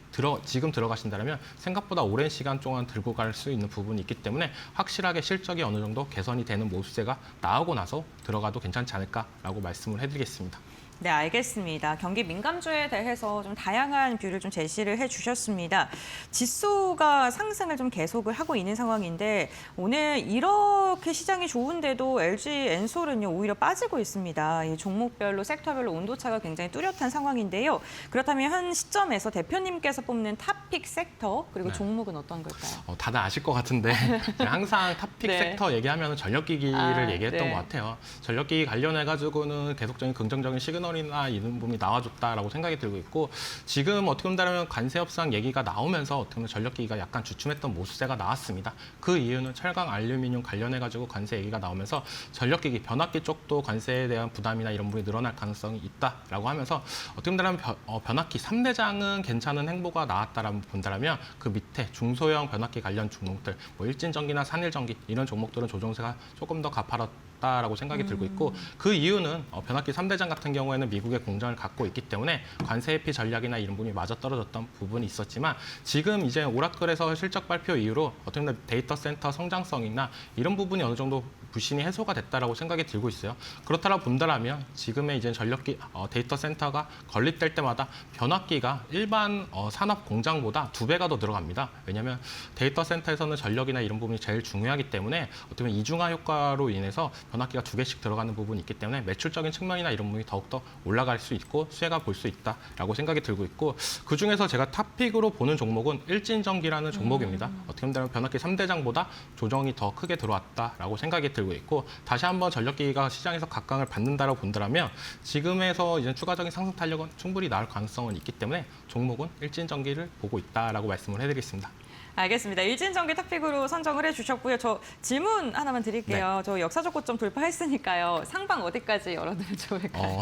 지금 들어가신다면 생각보다 오랜 시간 동안 들고 갈 수 있는 부분이 있기 때문에 확실하게 실적이 어느 정도 개선이 되는 모습세가 나오고 나서 들어가도 괜찮지 않을까라고 말씀을 해드리겠습니다.
네, 알겠습니다. 경기 민감주에 대해서 좀 다양한 뷰를 좀 제시를 해주셨습니다. 지수가 상승을 좀 계속을 하고 있는 상황인데 오늘 이렇게 시장이 좋은데도 LG 엔솔은요 오히려 빠지고 있습니다. 이 종목별로 섹터별로 온도차가 굉장히 뚜렷한 상황인데요. 그렇다면 한 시점에서 대표님께서 뽑는 탑픽 섹터 그리고 종목은 어떤 걸까요?
다들 아실 것 같은데 항상 탑픽
네.
섹터 얘기하면 전력기기를 얘기했던
네.
것 같아요. 전력기기 관련해가지고는 계속적인 긍정적인 시그널이나 이런 부분이 나와줬다라고 생각이 들고 있고 지금 어떻게 본다면 관세 협상 얘기가 나오면서 어떻게 보면 전력기기가 약간 주춤했던 모습세가 나왔습니다. 그 이유는 철강, 알루미늄 관련해가지고 관세 얘기가 나오면서 전력기기, 변압기 쪽도 관세에 대한 부담이나 이런 부분이 늘어날 가능성이 있다라고 하면서 어떻게 본다면 변압기 3대장은 괜찮은 행보가 나왔다라고 본다면 그 밑에 중소형 변압기 관련 종목들, 뭐 일진전기나 산일전기 이런 종목들은 조정세가 조금 더 가파랐다라고 생각이 들고 있고 그 이유는 변압기 3대장 같은 경우에는 미국의 공장을 갖고 있기 때문에 관세 회피 전략이나 이런 부분이 맞아떨어졌던 부분이 있었지만 지금 이제 오라클에서 실적 발표 이후로 어떻게 보면 데이터 센터 성장성이나 이런 부분이 어느 정도 불신이 해소가 됐다라고 생각이 들고 있어요. 그렇다고 본다면 지금의 이제 전력기 데이터 센터가 건립될 때마다 변압기가 일반 산업 공장보다 2배가 더 들어갑니다. 왜냐하면 데이터 센터에서는 전력이나 이런 부분이 제일 중요하기 때문에 어떻게 보면 이중화 효과로 인해서 변압기가 2개씩 들어가는 부분이 있기 때문에 매출적인 측면이나 이런 부분이 더욱더 올라갈 수 있고 수혜가 볼 수 있다라고 생각이 들고 있고 그중에서 제가 탑픽으로 보는 종목은 일진전기라는 종목입니다. 어떻게 보면 변압기 3대장보다 조정이 더 크게 들어왔다라고 생각이 들고 있고 다시 한번 전력기기가 시장에서 각광을 받는다라고 본다면 지금에서 이제 추가적인 상승 탄력은 충분히 나올 가능성은 있기 때문에 종목은 일진전기를 보고 있다라고 말씀을 해드리겠습니다.
알겠습니다. 일진전기 탑픽으로 선정을 해주셨고요. 저 질문 하나만 드릴게요. 저 역사적 고점 돌파했으니까요. 상방 어디까지 열어두면 좋을까요?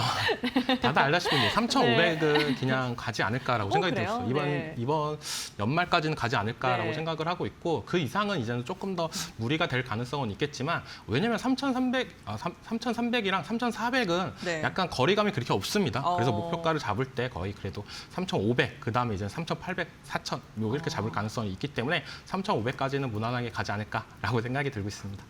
다들 알다시피 3,500은 그냥 가지 않을까라고 생각이
그래요?
들었어요.
네.
이번 연말까지는 가지 않을까라고
네.
생각을 하고 있고 그 이상은 이제는 조금 더 무리가 될 가능성은 있겠지만 왜냐하면 3,300이랑 3,400은
네.
약간 거리감이 그렇게 없습니다. 그래서 목표가를 잡을 때 거의 그래도 3,500 그다음에 이제 3,800, 4,000 이렇게 잡을 가능성이 있기 때문에 3,500까지는 무난하게 가지 않을까라고 생각이 들고 있습니다.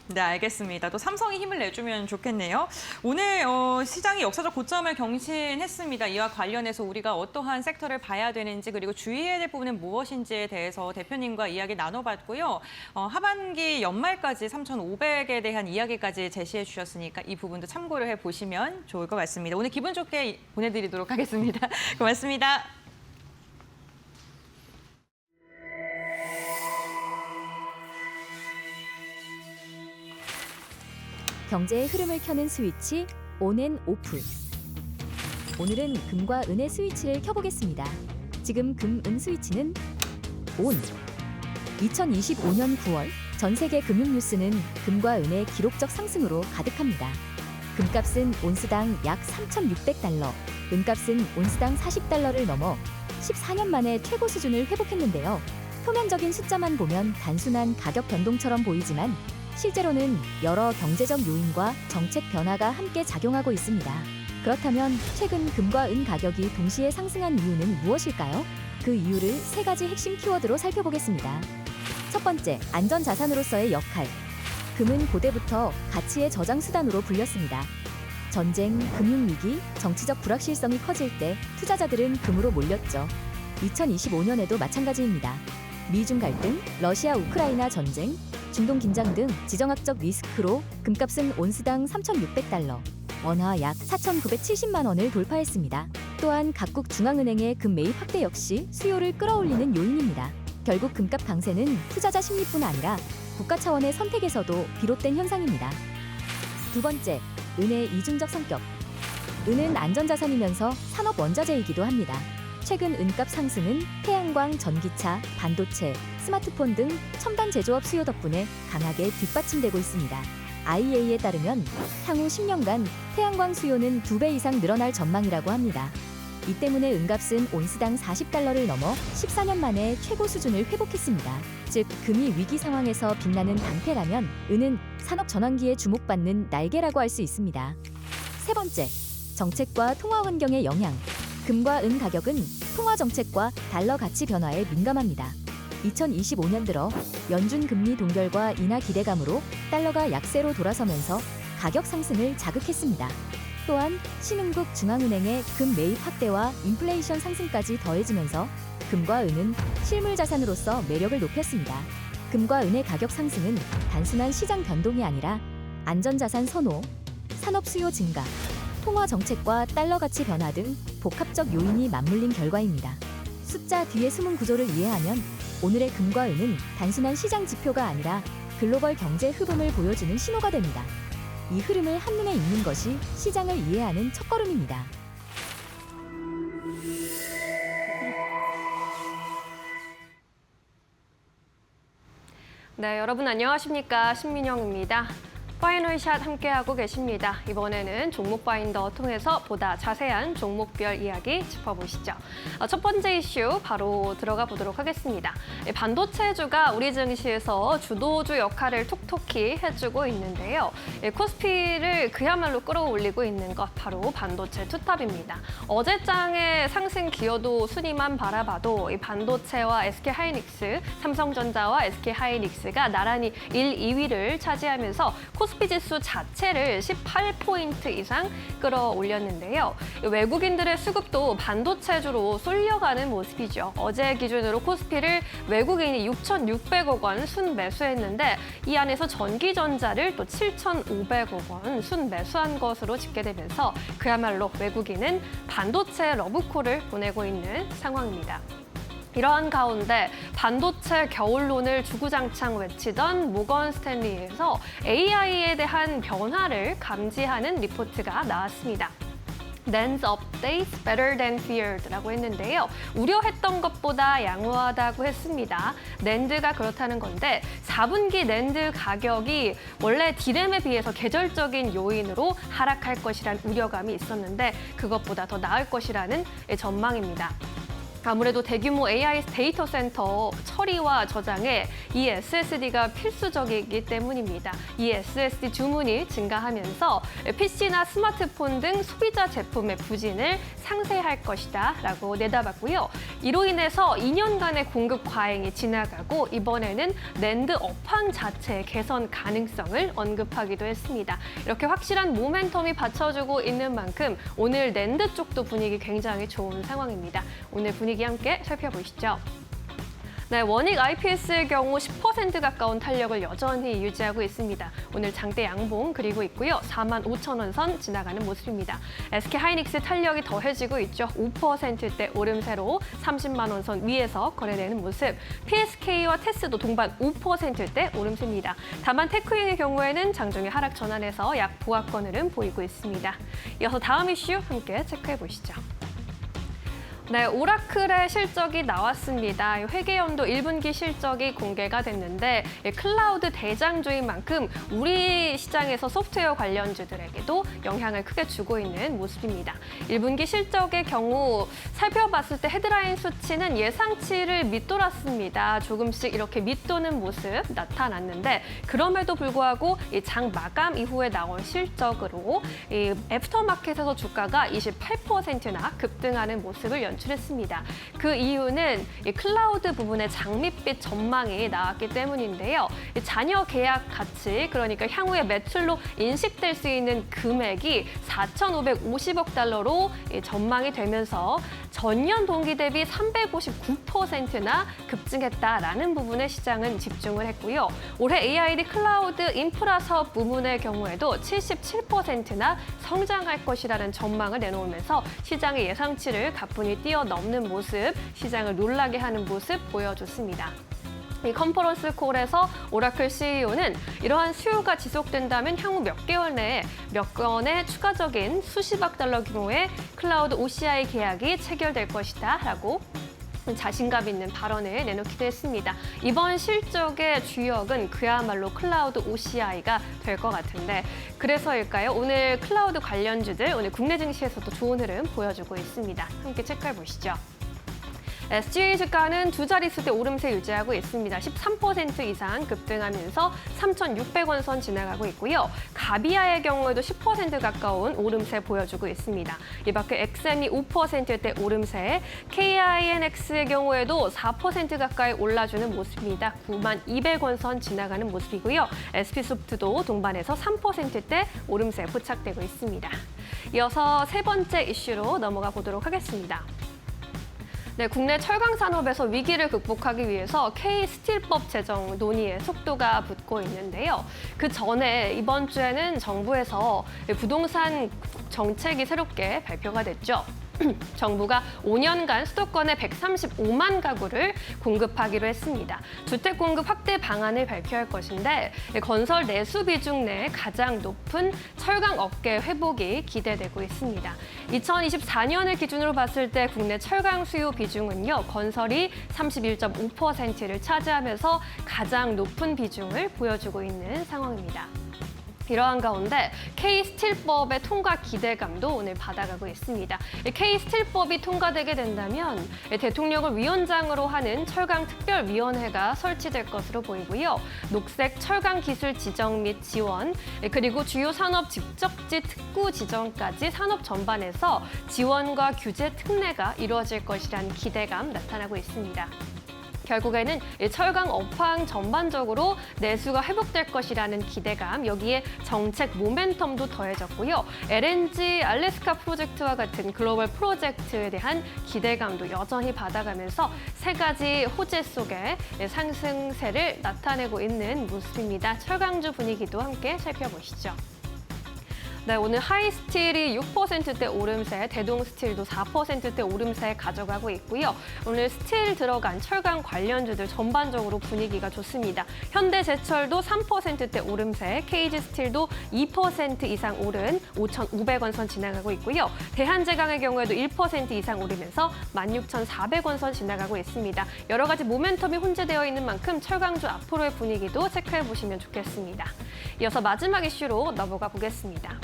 네, 알겠습니다. 또 삼성이 힘을 내주면 좋겠네요. 오늘 시장이 역사적 고점을 경신했습니다. 이와 관련해서 우리가 어떠한 섹터를 봐야 되는지 그리고 주의해야 될 부분은 무엇인지에 대해서 대표님과 이야기 나눠봤고요. 하반기 연말까지 3,500에 대한 이야기까지 제시해 주셨으니까 이 부분도 참고를 해보시면 좋을 것 같습니다. 오늘 기분 좋게 보내드리도록 하겠습니다. 고맙습니다.
경제의 흐름을 켜는 스위치 온 앤 오프. 오늘은 금과 은의 스위치를 켜보겠습니다. 지금 금, 은 스위치는 온. 2025년 9월 전 세계 금융 뉴스는 금과 은의 기록적 상승으로 가득합니다. 금값은 온스당 약 3,600달러, 은값은 온스당 40달러를 넘어 14년 만에 최고 수준을 회복했는데요. 표면적인 숫자만 보면 단순한 가격 변동처럼 보이지만 실제로는 여러 경제적 요인과 정책 변화가 함께 작용하고 있습니다. 그렇다면 최근 금과 은 가격이 동시에 상승한 이유는 무엇일까요? 그 이유를 세 가지 핵심 키워드로 살펴보겠습니다. 첫 번째, 안전자산으로서의 역할. 금은 고대부터 가치의 저장 수단으로 불렸습니다. 전쟁, 금융위기, 정치적 불확실성이 커질 때 투자자들은 금으로 몰렸죠. 2025년에도 마찬가지입니다. 미중 갈등, 러시아 우크라이나 전쟁, 중동 긴장 등 지정학적 리스크로 금값은 온스당 3,600달러, 원화 약 4,970만 원을 돌파했습니다. 또한 각국 중앙은행의 금 매입 확대 역시 수요를 끌어올리는 요인입니다. 결국 금값 강세는 투자자 심리뿐 아니라 국가 차원의 선택에서도 비롯된 현상입니다. 두 번째, 은의 이중적 성격. 은은 안전자산이면서 산업 원자재이기도 합니다. 최근 은값 상승은 태양광, 전기차, 반도체, 스마트폰 등 첨단 제조업 수요 덕분에 강하게 뒷받침되고 있습니다. IEA에 따르면 향후 10년간 태양광 수요는 2배 이상 늘어날 전망이라고 합니다. 이 때문에 은값은 온스당 40달러를 넘어 14년 만에 최고 수준을 회복했습니다. 즉, 금이 위기 상황에서 빛나는 방패라면 은은 산업 전환기에 주목받는 날개라고 할 수 있습니다. 세 번째, 정책과 통화 환경의 영향. 금과 은 가격은 통화 정책과 달러 가치 변화에 민감합니다. 2025년 들어 연준 금리 동결과 인하 기대감으로 달러가 약세로 돌아서면서 가격 상승을 자극했습니다. 또한 신흥국 중앙은행의 금 매입 확대와 인플레이션 상승까지 더해지면서 금과 은은 실물 자산으로서 매력을 높였습니다. 금과 은의 가격 상승은 단순한 시장 변동이 아니라 안전자산 선호, 산업 수요 증가, 통화 정책과 달러 가치 변화 등 복합적 요인이 맞물린 결과입니다. 숫자 뒤의 숨은 구조를 이해하면 오늘의 금과 은은 단순한 시장 지표가 아니라 글로벌 경제 흐름을 보여주는 신호가 됩니다. 이 흐름을 한눈에 읽는 것이 시장을 이해하는 첫걸음입니다.
네, 여러분 안녕하십니까? 신민영입니다. 파이널샷 함께하고 계십니다. 이번에는 종목 파인더 통해서 보다 자세한 종목별 이야기 짚어보시죠. 첫 번째 이슈 바로 들어가 보도록 하겠습니다. 반도체주가 우리 증시에서 주도주 역할을 톡톡히 해주고 있는데요. 코스피를 그야말로 끌어올리고 있는 것 바로 반도체 투탑입니다. 어제장의 상승 기여도 순위만 바라봐도 이 반도체와 SK하이닉스, 삼성전자와 SK하이닉스가 나란히 1, 2위를 차지하면서 코스피 지수 자체를 18포인트 이상 끌어올렸는데요. 외국인들의 수급도 반도체주로 쏠려가는 모습이죠. 어제 기준으로 코스피를 외국인이 6,600억 원 순매수했는데 이 안에서 전기전자를 또 7,500억 원 순매수한 것으로 집계되면서 그야말로 외국인은 반도체 러브콜을 보내고 있는 상황입니다. 이러한 가운데 반도체 겨울론을 주구장창 외치던 모건 스탠리에서 AI에 대한 변화를 감지하는 리포트가 나왔습니다. NAND updates better than feared라고 했는데요. 우려했던 것보다 양호하다고 했습니다. NAND가 그렇다는 건데 4분기 NAND 가격이 원래 D램에 비해서 계절적인 요인으로 하락할 것이란 우려감이 있었는데 그것보다 더 나을 것이라는 전망입니다. 아무래도 대규모 AI 데이터 센터 처리와 저장에 이 SSD가 필수적이기 때문입니다. 이 SSD 주문이 증가하면서 PC나 스마트폰 등 소비자 제품의 부진을 상쇄할 것이다 라고 내다봤고요. 이로 인해서 2년간의 공급 과잉이 지나가고 이번에는 낸드 업황 자체의 개선 가능성을 언급하기도 했습니다. 이렇게 확실한 모멘텀이 받쳐주고 있는 만큼 오늘 낸드 쪽도 분위기 굉장히 좋은 상황입니다. 오늘 분위기 함께 살펴보시죠. 네, 원익 IPS의 경우 10% 가까운 탄력을 여전히 유지하고 있습니다. 오늘 장대 양봉 그리고 있고요. 45,000원 선 지나가는 모습입니다. SK하이닉스 탄력이 더해지고 있죠. 5%대 오름세로 30만 원 선 위에서 거래되는 모습. PSK와 테스도 동반 5%대 오름세입니다. 다만 테크윙의 경우에는 장중에 하락 전환해서 약 보합권 흐름 보이고 있습니다. 이어서 다음 이슈 함께 체크해 보시죠. 네, 오라클의 실적이 나왔습니다. 회계연도 1분기 실적이 공개가 됐는데 클라우드 대장주인 만큼 우리 시장에서 소프트웨어 관련주들에게도 영향을 크게 주고 있는 모습입니다. 1분기 실적의 경우 살펴봤을 때 헤드라인 수치는 예상치를 밑돌았습니다. 조금씩 이렇게 밑도는 모습 나타났는데 그럼에도 불구하고 장 마감 이후에 나온 실적으로 애프터마켓에서 주가가 28%나 급등하는 모습을 연출했습니다. 그 이유는 클라우드 부분의 장밋빛 전망이 나왔기 때문인데요. 잔여 계약 가치, 그러니까 향후에 매출로 인식될 수 있는 금액이 4,550억 달러로 전망이 되면서 전년 동기 대비 359%나 급증했다라는 부분에 시장은 집중을 했고요. 올해 AID 클라우드 인프라 사업 부문의 경우에도 77%나 성장할 것이라는 전망을 내놓으면서 시장의 예상치를 가뿐히 뛰어넘는 모습, 시장을 놀라게 하는 모습 보여줬습니다. 이 컨퍼런스 콜에서 오라클 CEO는 이러한 수요가 지속된다면 향후 몇 개월 내에 몇 건의 추가적인 수십억 달러 규모의 클라우드 OCI 계약이 체결될 것이다 라고 자신감 있는 발언을 내놓기도 했습니다. 이번 실적의 주역은 그야말로 클라우드 OCI가 될 것 같은데 그래서일까요? 오늘 클라우드 관련주들 오늘 국내 증시에서도 좋은 흐름 보여주고 있습니다. 함께 체크해 보시죠. SGA 주가는 두 자릿수대 오름세 유지하고 있습니다. 13% 이상 급등하면서 3,600원 선 지나가고 있고요. 가비아의 경우에도 10% 가까운 오름세 보여주고 있습니다. 이 밖에 XM이 5%대 오름세, KINX의 경우에도 4% 가까이 올라주는 모습입니다. 9200원 선 지나가는 모습이고요. SP소프트도 동반해서 3%대 오름세 포착되고 있습니다. 이어서 세 번째 이슈로 넘어가 보도록 하겠습니다. 네, 국내 철강 산업에서 위기를 극복하기 위해서 K스틸법 제정 논의에 속도가 붙고 있는데요. 그 전에 이번 주에는 정부에서 부동산 정책이 새롭게 발표가 됐죠. 정부가 5년간 수도권에 135만 가구를 공급하기로 했습니다. 주택 공급 확대 방안을 발표할 것인데 건설 내수 비중 내 가장 높은 철강 업계 회복이 기대되고 있습니다. 2024년을 기준으로 봤을 때 국내 철강 수요 비중은요. 건설이 31.5%를 차지하면서 가장 높은 비중을 보여주고 있는 상황입니다. 이러한 가운데 K스틸법의 통과 기대감도 오늘 받아가고 있습니다. K스틸법이 통과되게 된다면 대통령을 위원장으로 하는 철강특별위원회가 설치될 것으로 보이고요. 녹색 철강 기술 지정 및 지원, 그리고 주요 산업 직접지 특구 지정까지 산업 전반에서 지원과 규제 특례가 이루어질 것이라는 기대감 나타나고 있습니다. 결국에는 철강 업황 전반적으로 내수가 회복될 것이라는 기대감, 여기에 정책 모멘텀도 더해졌고요. LNG 알래스카 프로젝트와 같은 글로벌 프로젝트에 대한 기대감도 여전히 받아가면서 세 가지 호재 속에 상승세를 나타내고 있는 모습입니다. 철강주 분위기도 함께 살펴보시죠. 네, 오늘 하이스틸이 6%대 오름세, 대동스틸도 4%대 오름세 가져가고 있고요. 오늘 스틸 들어간 철강 관련주들 전반적으로 분위기가 좋습니다. 현대제철도 3%대 오름세, KG스틸도 2% 이상 오른 5,500원 선 지나가고 있고요. 대한제강의 경우에도 1% 이상 오르면서 16,400원 선 지나가고 있습니다. 여러 가지 모멘텀이 혼재되어 있는 만큼 철강주 앞으로의 분위기도 체크해 보시면 좋겠습니다. 이어서 마지막 이슈로 넘어가 보겠습니다.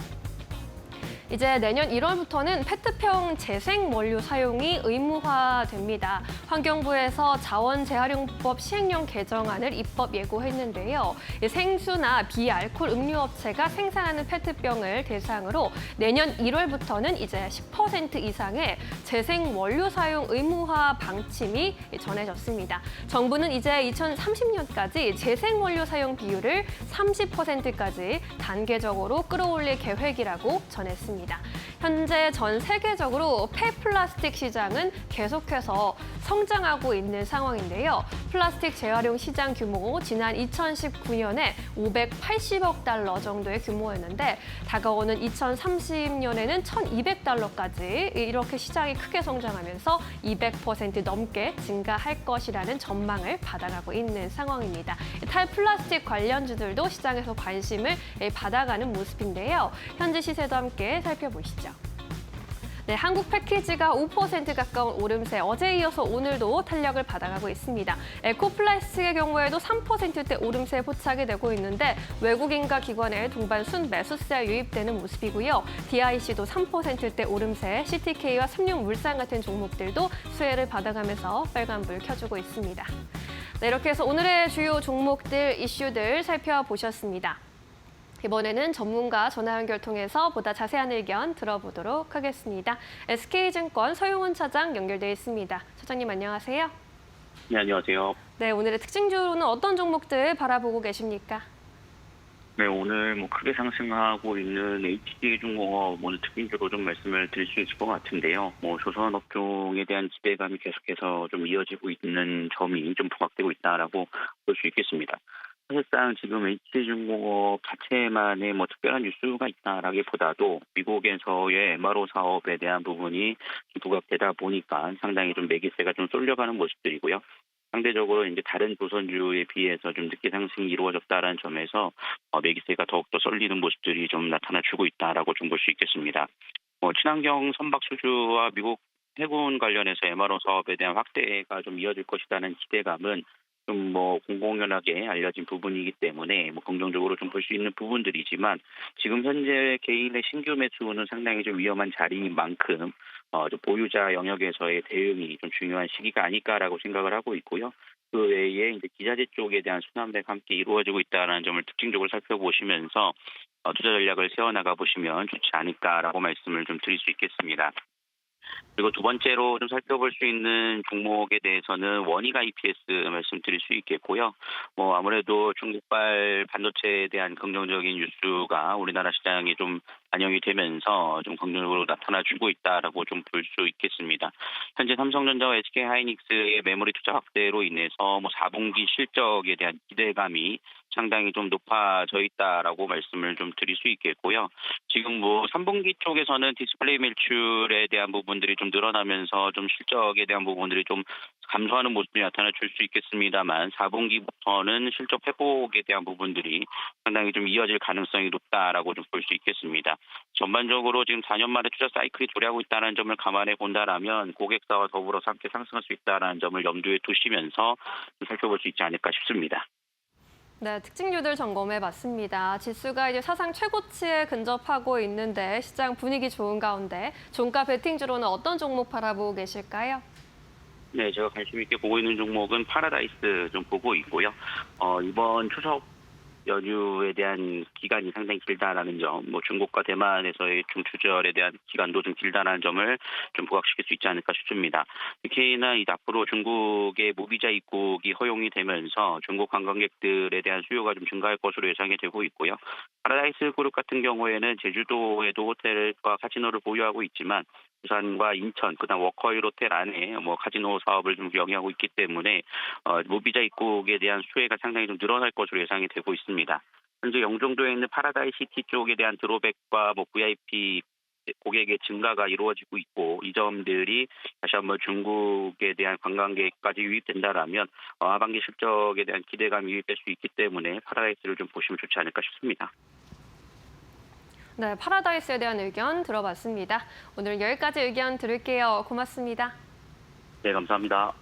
이제 내년 1월부터는 페트병 재생 원료 사용이 의무화됩니다. 환경부에서 자원재활용법 시행령 개정안을 입법 예고했는데요. 생수나 비알코올 음료업체가 생산하는 페트병을 대상으로 내년 1월부터는 이제 10% 이상의 재생 원료 사용 의무화 방침이 전해졌습니다. 정부는 이제 2030년까지 재생 원료 사용 비율을 30%까지 단계적으로 끌어올릴 계획이라고 전했습니다. 현재 전 세계적으로 폐플라스틱 시장은 계속해서 성장하고 있는 상황인데요. 플라스틱 재활용 시장 규모 지난 2019년에 580억 달러 정도의 규모였는데 다가오는 2030년에는 1,200달러까지 이렇게 시장이 크게 성장하면서 200% 넘게 증가할 것이라는 전망을 받아가고 있는 상황입니다. 탈플라스틱 관련주들도 시장에서 관심을 받아가는 모습인데요. 현지 시세도 함께 살펴보시죠. 네, 한국 패키지가 5% 가까운 오름세, 어제에 이어서 오늘도 탄력을 받아가고 있습니다. 에코플라스틱의 경우에도 3%대 오름세에 포착이 되고 있는데 외국인과 기관의 동반 순매수세 유입되는 모습이고요. DIC도 3%대 오름세, CTK와 삼육물산 같은 종목들도 수혜를 받아가면서 빨간불 켜주고 있습니다. 네, 이렇게 해서 오늘의 주요 종목들, 이슈들 살펴보셨습니다. 이번에는 전문가 전화 연결 통해서 보다 자세한 의견 들어보도록 하겠습니다. SK증권 서용훈 차장 연결돼 있습니다. 차장님 안녕하세요.
네, 안녕하세요.
네, 오늘의 특징주로는 어떤 종목들 바라보고 계십니까?
네, 오늘 크게 상승하고 있는 HD중공업 오늘 특징주로 좀 말씀을 드릴 수 있을 것 같은데요. 조선업종에 대한 기대감이 계속해서 좀 이어지고 있는 점이 좀 부각되고 있다라고 볼 수 있겠습니다. 사실상 지금 HD중공업 자체만의 특별한 뉴스가 있다라기보다도 미국에서의 MRO 사업에 대한 부분이 부각되다 보니까 상당히 좀 매기세가 좀 쏠려가는 모습들이고요. 상대적으로 이제 다른 조선주에 비해서 좀 늦게 상승이 이루어졌다는 점에서 매기세가 더욱더 쏠리는 모습들이 좀 나타나주고 있다라고 좀 볼 수 있겠습니다. 친환경 선박 수주와 미국 해군 관련해서 MRO 사업에 대한 확대가 좀 이어질 것이라는 기대감은 좀 공공연하게 알려진 부분이기 때문에 긍정적으로 좀 볼 수 있는 부분들이지만 지금 현재 개인의 신규 매수는 상당히 좀 위험한 자리인 만큼 보유자 영역에서의 대응이 좀 중요한 시기가 아닐까라고 생각을 하고 있고요. 그 외에 이제 기자재 쪽에 대한 순환매가 함께 이루어지고 있다는 점을 특징적으로 살펴보시면서 투자 전략을 세워나가 보시면 좋지 않을까라고 말씀을 좀 드릴 수 있겠습니다. 그리고 두 번째로 좀 살펴볼 수 있는 종목에 대해서는 원익 IPS 말씀드릴 수 있겠고요. 아무래도 중국발 반도체에 대한 긍정적인 뉴스가 우리나라 시장에 좀 반영이 되면서 좀 긍정적으로 나타나주고 있다라고 좀 볼 수 있겠습니다. 현재 삼성전자와 SK하이닉스의 메모리 투자 확대로 인해서 4분기 실적에 대한 기대감이 상당히 좀 높아져 있다라고 말씀을 좀 드릴 수 있겠고요. 지금 3분기 쪽에서는 디스플레이 매출에 대한 부분들이 좀 늘어나면서 좀 실적에 대한 부분들이 좀 감소하는 모습이 나타나 줄 수 있겠습니다만 4분기부터는 실적 회복에 대한 부분들이 상당히 좀 이어질 가능성이 높다라고 좀 볼 수 있겠습니다. 전반적으로 지금 4년 만에 투자 사이클이 도래하고 있다는 점을 감안해 본다라면 고객사와 더불어서 함께 상승할 수 있다는 점을 염두에 두시면서 살펴볼 수 있지 않을까 싶습니다.
네, 특징주들 점검해봤습니다. 지수가 이제 사상 최고치에 근접하고 있는데 시장 분위기 좋은 가운데 종가 베팅주로는 어떤 종목 바라보고 계실까요?
네, 제가 관심 있게 보고 있는 종목은 파라다이스 좀 보고 있고요. 이번 추석 연휴에 대한 기간이 상당히 길다라는 점, 중국과 대만에서의 중추절에 대한 기간도 좀 길다라는 점을 좀 부각시킬 수 있지 않을까 싶습니다. 특히나 앞으로 중국의 무비자 입국이 허용이 되면서 중국 관광객들에 대한 수요가 좀 증가할 것으로 예상이 되고 있고요. 파라다이스 그룹 같은 경우에는 제주도에도 호텔과 카지노를 보유하고 있지만 부산과 인천, 그다음 워커힐 호텔 안에 카지노 사업을 좀 영위하고 있기 때문에 무비자 입국에 대한 수혜가 상당히 좀 늘어날 것으로 예상이 되고 있습니다. 현재 영종도에 있는 파라다이스 시티 쪽에 대한 드로백과 VIP 고객의 증가가 이루어지고 있고 이 점들이 다시 한번 중국에 대한 관광객까지 유입된다라면 하반기 실적에 대한 기대감이 유입될 수 있기 때문에 파라다이스를 좀 보시면 좋지 않을까 싶습니다.
네, 파라다이스에 대한 의견 들어봤습니다. 오늘 여기까지 의견 들을게요. 고맙습니다.
네, 감사합니다.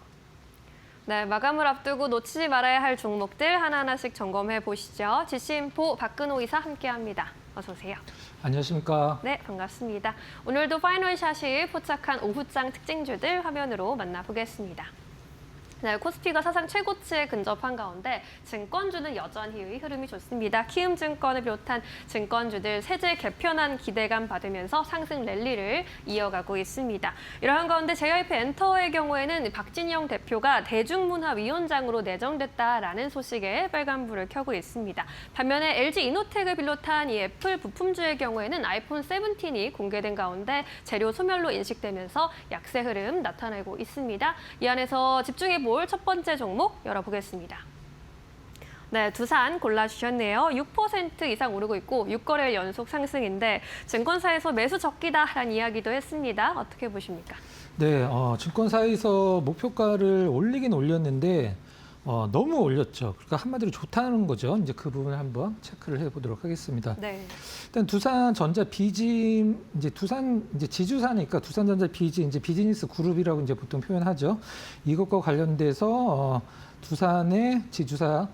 네, 마감을 앞두고 놓치지 말아야 할 종목들 하나하나씩 점검해 보시죠. 지시인포 박근호 이사 함께합니다. 어서 오세요.
안녕하십니까.
네, 반갑습니다. 오늘도 파이널 샷이 포착한 오후장 특징주들 화면으로 만나보겠습니다. 네, 코스피가 사상 최고치에 근접한 가운데 증권주는 여전히 흐름이 좋습니다. 키움증권을 비롯한 증권주들 세제 개편안 기대감 받으면서 상승 랠리를 이어가고 있습니다. 이러한 가운데 JYP 엔터의 경우에는 박진영 대표가 대중문화위원장으로 내정됐다라는 소식에 빨간불을 켜고 있습니다. 반면에 LG 이노텍을 비롯한 이 애플 부품주의 경우에는 아이폰 17이 공개된 가운데 재료 소멸로 인식되면서 약세 흐름 나타내고 있습니다. 이 안에서 집중해 볼 첫 번째 종목 열어보겠습니다. 네, 두산 골라주셨네요. 6% 이상 오르고 있고 6거래일 연속 상승인데 증권사에서 매수 적기다라는 이야기도 했습니다. 어떻게 보십니까?
네, 증권사에서 목표가를 올리긴 올렸는데 너무 올렸죠. 그러니까 한마디로 좋다는 거죠. 이제 그 부분을 한번 체크를 해보도록 하겠습니다.
네.
일단 두산전자 비즈 이제 두산 이제 지주사니까 두산전자 비즈 이제 비즈니스 그룹이라고 이제 보통 표현하죠. 이것과 관련돼서 두산의 지주사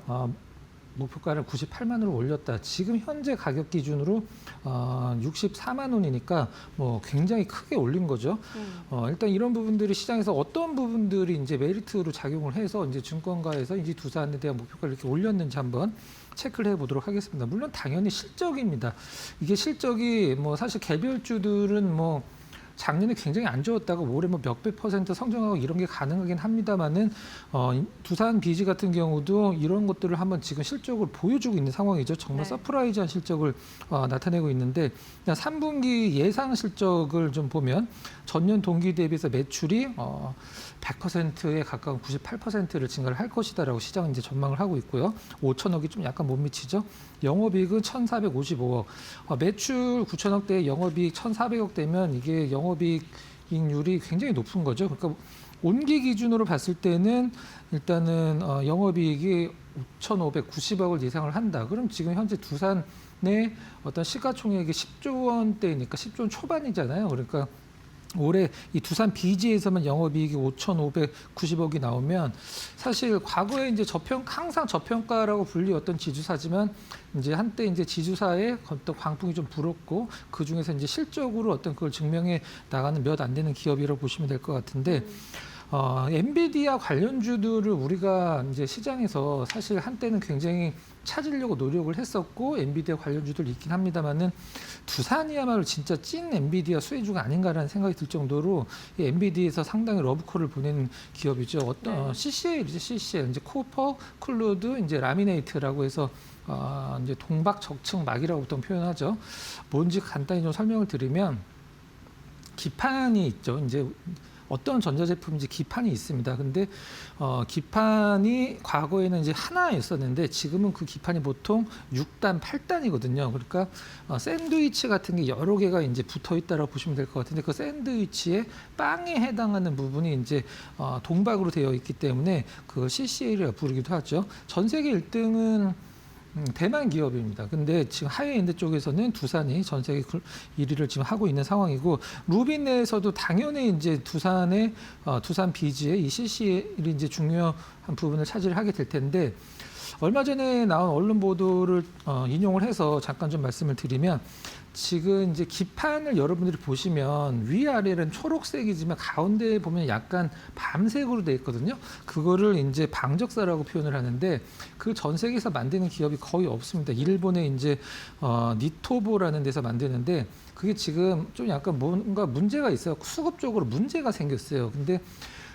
목표가를 98만 원으로 올렸다. 지금 현재 가격 기준으로 64만 원이니까 뭐 굉장히 크게 올린 거죠. 일단 이런 부분들이 시장에서 어떤 부분들이 이제 메리트로 작용을 해서 이제 증권가에서 이제 두산에 대한 목표가를 이렇게 올렸는지 한번 체크를 해보도록 하겠습니다. 물론 당연히 실적입니다. 이게 실적이 뭐 사실 개별주들은 뭐 작년에 굉장히 안 좋았다가 올해 뭐 몇백 % 성장하고 이런 게 가능하긴 합니다만은 두산 비즈 같은 경우도 이런 것들을 한번 지금 실적을 보여주고 있는 상황이죠. 정말
네.
서프라이즈한 실적을 나타내고 있는데 3분기 예상 실적을 좀 보면 전년 동기 대비해서 매출이 100%에 가까운 98%를 증가를 할 것이다라고 시장은 이제 전망을 하고 있고요. 5천억이 좀 약간 못 미치죠. 영업이익은 1,455억. 매출 9천억대에 영업이익 1,400억 되면 이게 영업이익률이 굉장히 높은 거죠. 그러니까 온기 기준으로 봤을 때는 일단은 영업이익이 5,590억을 예상을 한다. 그럼 지금 현재 두산의 어떤 시가총액이 10조 원대니까 10조 원 초반이잖아요. 그러니까 올해 이 두산 비즈에서만 영업이익이 5,590억이 나오면 사실 과거에 이제 항상 저평가라고 불리웠던 지주사지만 이제 한때 이제 지주사의 어떤 광풍이 좀 불었고 그 중에서 이제 실적으로 어떤 그걸 증명해 나가는 몇 안 되는 기업이라고 보시면 될 것 같은데. 엔비디아 관련주들을 우리가 이제 시장에서 사실 한때는 굉장히 찾으려고 노력을 했었고 엔비디아 관련주들 있긴 합니다만은 두산이야말로 진짜 찐 엔비디아 수혜주가 아닌가라는 생각이 들 정도로 이 엔비디아에서 상당히 러브콜을 보낸 기업이죠. 어떤 CCL이죠, CCL 이제 코퍼 클로드 이제 라미네이트라고 해서 이제 동박적층막이라고 보통 표현하죠. 뭔지 간단히 좀 설명을 드리면 기판이 있죠. 이제 어떤 전자제품인지 기판이 있습니다. 근데 기판이 과거에는 이제 하나였었는데 지금은 그 기판이 보통 6단, 8단이거든요. 그러니까 샌드위치 같은 게 여러 개가 이제 붙어 있다라고 보시면 될 것 같은데 그 샌드위치에 빵에 해당하는 부분이 이제 동박으로 되어 있기 때문에 그걸 CCL이라고 부르기도 하죠. 전 세계 1등은 대만 기업입니다. 근데 지금 하이엔드 쪽에서는 두산이 전 세계 1위를 지금 하고 있는 상황이고 루빈 내에서도 당연히 이제 두산의 두산 비즈의 이 CCL이 이제 중요한 부분을 차지를 하게 될 텐데 얼마 전에 나온 언론 보도를 인용을 해서 잠깐 좀 말씀을 드리면 지금 이제 기판을 여러분들이 보시면 위아래는 초록색이지만 가운데에 보면 약간 밤색으로 되어 있거든요. 그거를 이제 방적사라고 표현을 하는데 그 전 세계에서 만드는 기업이 거의 없습니다. 일본의 이제 니토보라는 데서 만드는데 그게 지금 좀 약간 뭔가 문제가 있어요. 수급적으로 문제가 생겼어요. 근데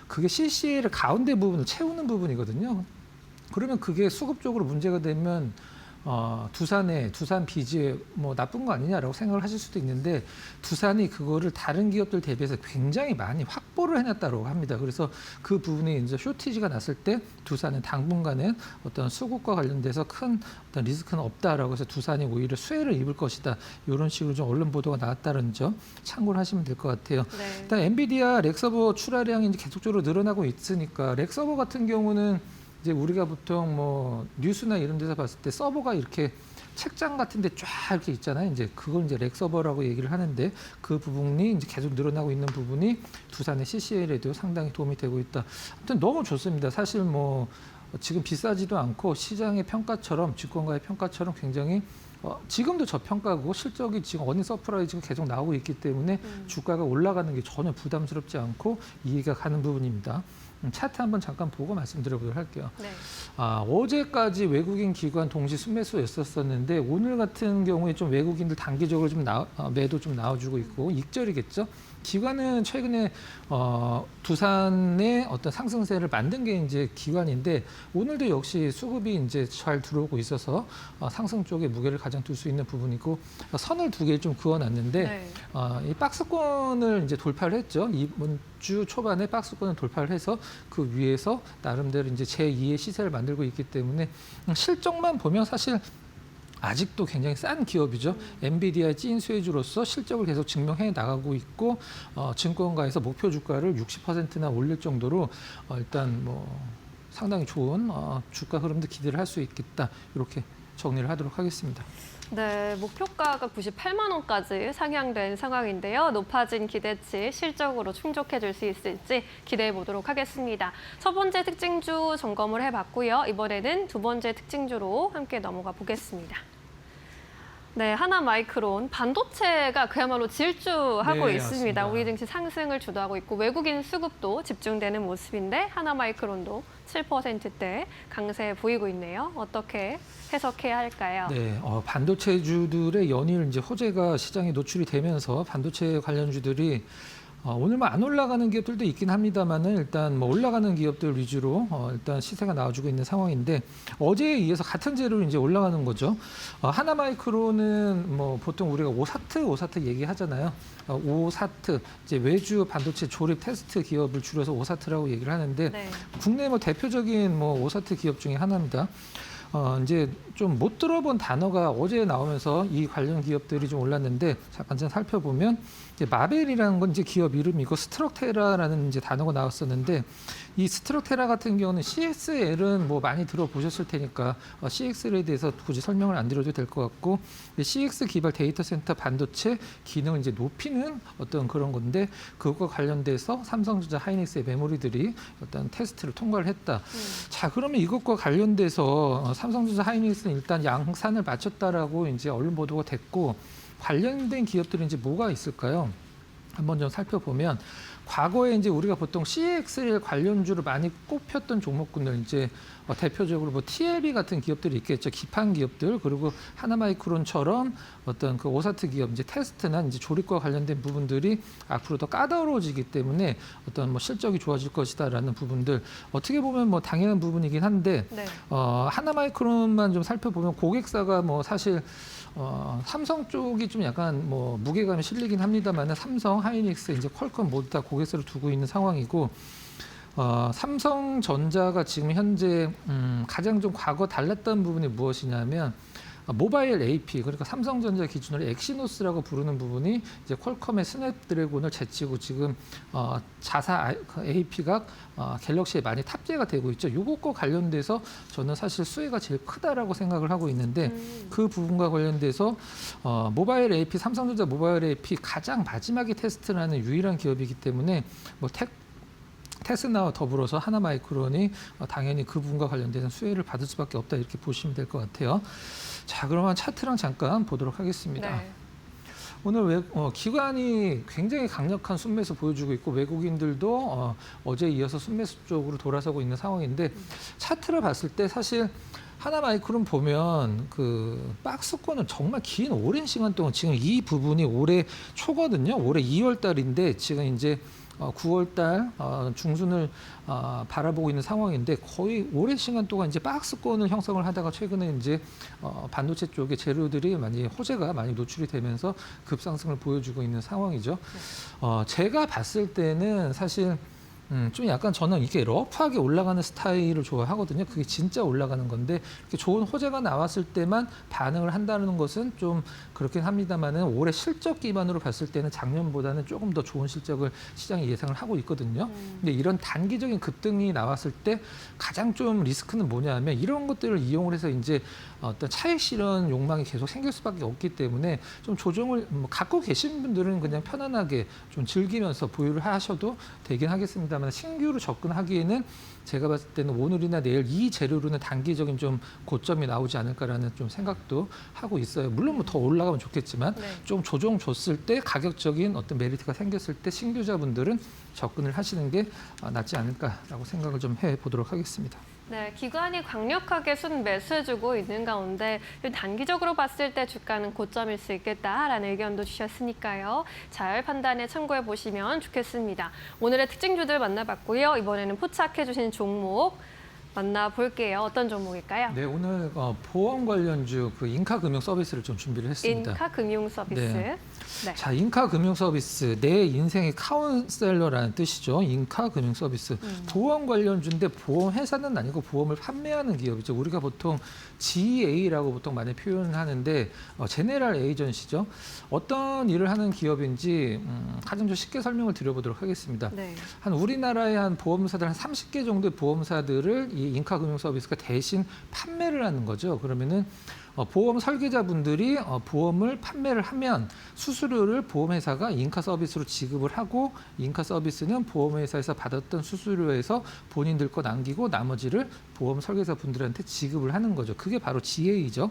그게 CCL을 가운데 부분을 채우는 부분이거든요. 그러면 그게 수급적으로 문제가 되면 두산 비즈에 뭐 나쁜 거 아니냐라고 생각을 하실 수도 있는데 두산이 그거를 다른 기업들 대비해서 굉장히 많이 확보를 해놨다고 합니다. 그래서 그 부분이 이제 쇼티지가 났을 때 두산은 당분간은 어떤 수급과 관련돼서 큰 어떤 리스크는 없다라고 해서 두산이 오히려 수혜를 입을 것이다. 이런 식으로 좀 언론 보도가 나왔다는 점 참고를 하시면 될 것 같아요.
네.
일단 엔비디아 렉서버 출하량이 이제 계속적으로 늘어나고 있으니까 렉서버 같은 경우는 이제 우리가 보통 뭐 뉴스나 이런 데서 봤을 때 서버가 이렇게 책장 같은 데 쫙 이렇게 있잖아요. 이제 그걸 이제 렉서버라고 얘기를 하는데 그 부분이 이제 계속 늘어나고 있는 부분이 두산의 CCL에도 상당히 도움이 되고 있다. 아무튼 너무 좋습니다. 사실 뭐 지금 비싸지도 않고 시장의 평가처럼 증권가의 평가처럼 굉장히 지금도 저평가고 실적이 지금 어닝 서프라이즈가 계속 나오고 있기 때문에 주가가 올라가는 게 전혀 부담스럽지 않고 이해가 가는 부분입니다. 차트 한번 잠깐 보고 말씀드려보도록 할게요.
네.
어제까지 외국인 기관 동시 순매수였었는데 오늘 같은 경우에 좀 외국인들 단기적으로 좀 매도 좀 나와주고 있고 익절이겠죠. 기관은 최근에 두산의 어떤 상승세를 만든 게 이제 기관인데 오늘도 역시 수급이 이제 잘 들어오고 있어서 상승 쪽에 무게를 가장 둘 수 있는 부분이고 선을 두 개 좀 그어놨는데
네.
이 박스권을 이제 돌파를 했죠. 이번 주 초반에 박스권을 돌파를 해서 그 위에서 나름대로 이제 제2의 시세를 만들고 있기 때문에 실적만 보면 사실 아직도 굉장히 싼 기업이죠. 엔비디아 찐 수혜주로서 실적을 계속 증명해 나가고 있고 증권가에서 목표 주가를 60%나 올릴 정도로 일단 뭐 상당히 좋은 주가 흐름도 기대를 할 수 있겠다. 이렇게 정리를 하도록 하겠습니다.
네, 목표가가 98만 원까지 상향된 상황인데요. 높아진 기대치 실적으로 충족해 줄 수 있을지 기대해 보도록 하겠습니다. 첫 번째 특징주 점검을 해봤고요. 이번에는 두 번째 특징주로 함께 넘어가 보겠습니다. 네, 하나마이크론 반도체가 그야말로 질주하고
네,
있습니다.
맞습니다.
우리 증시 상승을 주도하고 있고 외국인 수급도 집중되는 모습인데 하나마이크론도 7%대 강세 보이고 있네요. 어떻게 해석해야 할까요?
네, 반도체주들의 연일 이제 호재가 시장에 노출이 되면서 반도체 관련주들이 오늘만 안 올라가는 기업들도 있긴 합니다만은 일단 뭐 올라가는 기업들 위주로 일단 시세가 나와주고 있는 상황인데 어제에 이어서 같은 재료로 이제 올라가는 거죠. 하나마이크론은 뭐 보통 우리가 오사트 얘기하잖아요. 오사트 이제 외주 반도체 조립 테스트 기업을 줄여서 오사트라고 얘기를 하는데
네.
국내 뭐 대표적인 뭐 오사트 기업 중에 하나입니다. 이제 좀 못 들어본 단어가 어제 나오면서 이 관련 기업들이 좀 올랐는데 잠깐 좀 살펴보면 이제 마벨이라는 건 이제 기업 이름이고 스트럭테라라는 이제 단어가 나왔었는데 이 스트럭테라 같은 경우는 CXL은 뭐 많이 들어보셨을 테니까 CXL에 대해서 굳이 설명을 안 드려도 될 것 같고 CX 기반 데이터 센터 반도체 기능을 이제 높이는 어떤 그런 건데 그것과 관련돼서 삼성전자 하이닉스의 메모리들이 어떤 테스트를 통과를 했다. 자, 그러면 이것과 관련돼서 삼성전자 하이닉스는 일단 양산을 마쳤다라고 이제 언론 보도가 됐고 관련된 기업들은 이제 뭐가 있을까요? 한번 좀 살펴보면 과거에 이제 우리가 보통 CXL 관련주로 많이 꼽혔던 종목군들 이제 대표적으로 뭐 TLB 같은 기업들이 있겠죠. 기판 기업들 그리고 하나마이크론처럼 어떤 그 오사트 기업 이제 테스트나 이제 조립과 관련된 부분들이 앞으로 더 까다로워지기 때문에 어떤 뭐 실적이 좋아질 것이다라는 부분들 어떻게 보면 뭐 당연한 부분이긴 한데
네.
하나마이크론만 좀 살펴보면 고객사가 뭐 사실 삼성 쪽이 좀 약간 뭐 무게감이 실리긴 합니다만 삼성, 하이닉스, 이제 퀄컴 모두 다 고객사를 두고 있는 상황이고 삼성전자가 지금 현재 가장 좀 과거 달랐던 부분이 무엇이냐면 모바일 AP 그러니까 삼성전자 기준으로 엑시노스라고 부르는 부분이 이제 퀄컴의 스냅드래곤을 제치고 지금 자사 AP가 갤럭시에 많이 탑재가 되고 있죠. 이것과 관련돼서 저는 사실 수혜가 제일 크다라고 생각을 하고 있는데 그 부분과 관련돼서 모바일 AP 삼성전자 모바일 AP 가장 마지막에 테스트를 하는 유일한 기업이기 때문에 뭐 테스나와 더불어서 하나마이크론이 당연히 그 부분과 관련돼서 수혜를 받을 수밖에 없다 이렇게 보시면 될 것 같아요. 자, 그러면 차트랑 잠깐 보도록 하겠습니다.
네.
오늘 기관이 굉장히 강력한 순매수 보여주고 있고 외국인들도 어제에 이어서 순매수 쪽으로 돌아서고 있는 상황인데 차트를 봤을 때 사실 하나마이크론 보면 그 박스권은 정말 긴 오랜 시간 동안 지금 이 부분이 올해 초거든요. 올해 2월 달인데 지금 이제 9월 달 중순을 바라보고 있는 상황인데 거의 오랜 시간 동안 이제 박스권을 형성을 하다가 최근에 이제 반도체 쪽의 재료들이 많이 호재가 많이 노출이 되면서 급상승을 보여주고 있는 상황이죠. 제가 봤을 때는 사실 좀 약간 저는 이게 러프하게 올라가는 스타일을 좋아하거든요. 그게 진짜 올라가는 건데 이렇게 좋은 호재가 나왔을 때만 반응을 한다는 것은 좀 그렇긴 합니다만은 올해 실적 기반으로 봤을 때는 작년보다는 조금 더 좋은 실적을 시장이 예상을 하고 있거든요. 근데 이런 단기적인 급등이 나왔을 때 가장 좀 리스크는 뭐냐면 이런 것들을 이용을 해서 이제 어떤 차익 실현 욕망이 계속 생길 수밖에 없기 때문에 좀 조정을 갖고 계신 분들은 그냥 편안하게 좀 즐기면서 보유를 하셔도 되긴 하겠습니다. 합니다만 신규로 접근하기에는 제가 봤을 때는 오늘이나 내일 이 재료로는 단기적인 좀 고점이 나오지 않을까라는 좀 생각도 하고 있어요. 물론 뭐 더 올라가면 좋겠지만
네.
좀 조정 줬을 때 가격적인 어떤 메리트가 생겼을 때 신규자분들은 접근을 하시는 게 낫지 않을까라고 생각을 좀 해보도록 하겠습니다.
네, 기관이 강력하게 순매수해주고 있는 가운데 단기적으로 봤을 때 주가는 고점일 수 있겠다라는 의견도 주셨으니까요. 잘 판단에 참고해 보시면 좋겠습니다. 오늘의 특징주들 만나봤고요. 이번에는 포착해 주신 종목 만나볼게요. 어떤 종목일까요?
네, 오늘 보험 관련주 그 인카금융 서비스를 좀 준비를 했습니다.
인카금융서비스.
네.
네.
자, 인카금융서비스, 내 인생의 카운셀러라는 뜻이죠. 인카금융서비스. 보험 관련주인데 보험 회사는 아니고 보험을 판매하는 기업이죠. 우리가 보통 GA라고 보통 많이 표현을 하는데 제네럴 에이전시죠. 어떤 일을 하는 기업인지 가장 좀 쉽게 설명을 드려보도록 하겠습니다.
네.
한 우리나라의 한 보험사들 한 30개 정도의 보험사들을 이 인카금융서비스가 대신 판매를 하는 거죠. 그러면은 보험 설계자분들이 보험을 판매를 하면 수수료를 보험회사가 인카 서비스로 지급을 하고 인카 서비스는 보험회사에서 받았던 수수료에서 본인들 거 남기고 나머지를 보험 설계자분들한테 지급을 하는 거죠. 그게 바로 GA죠.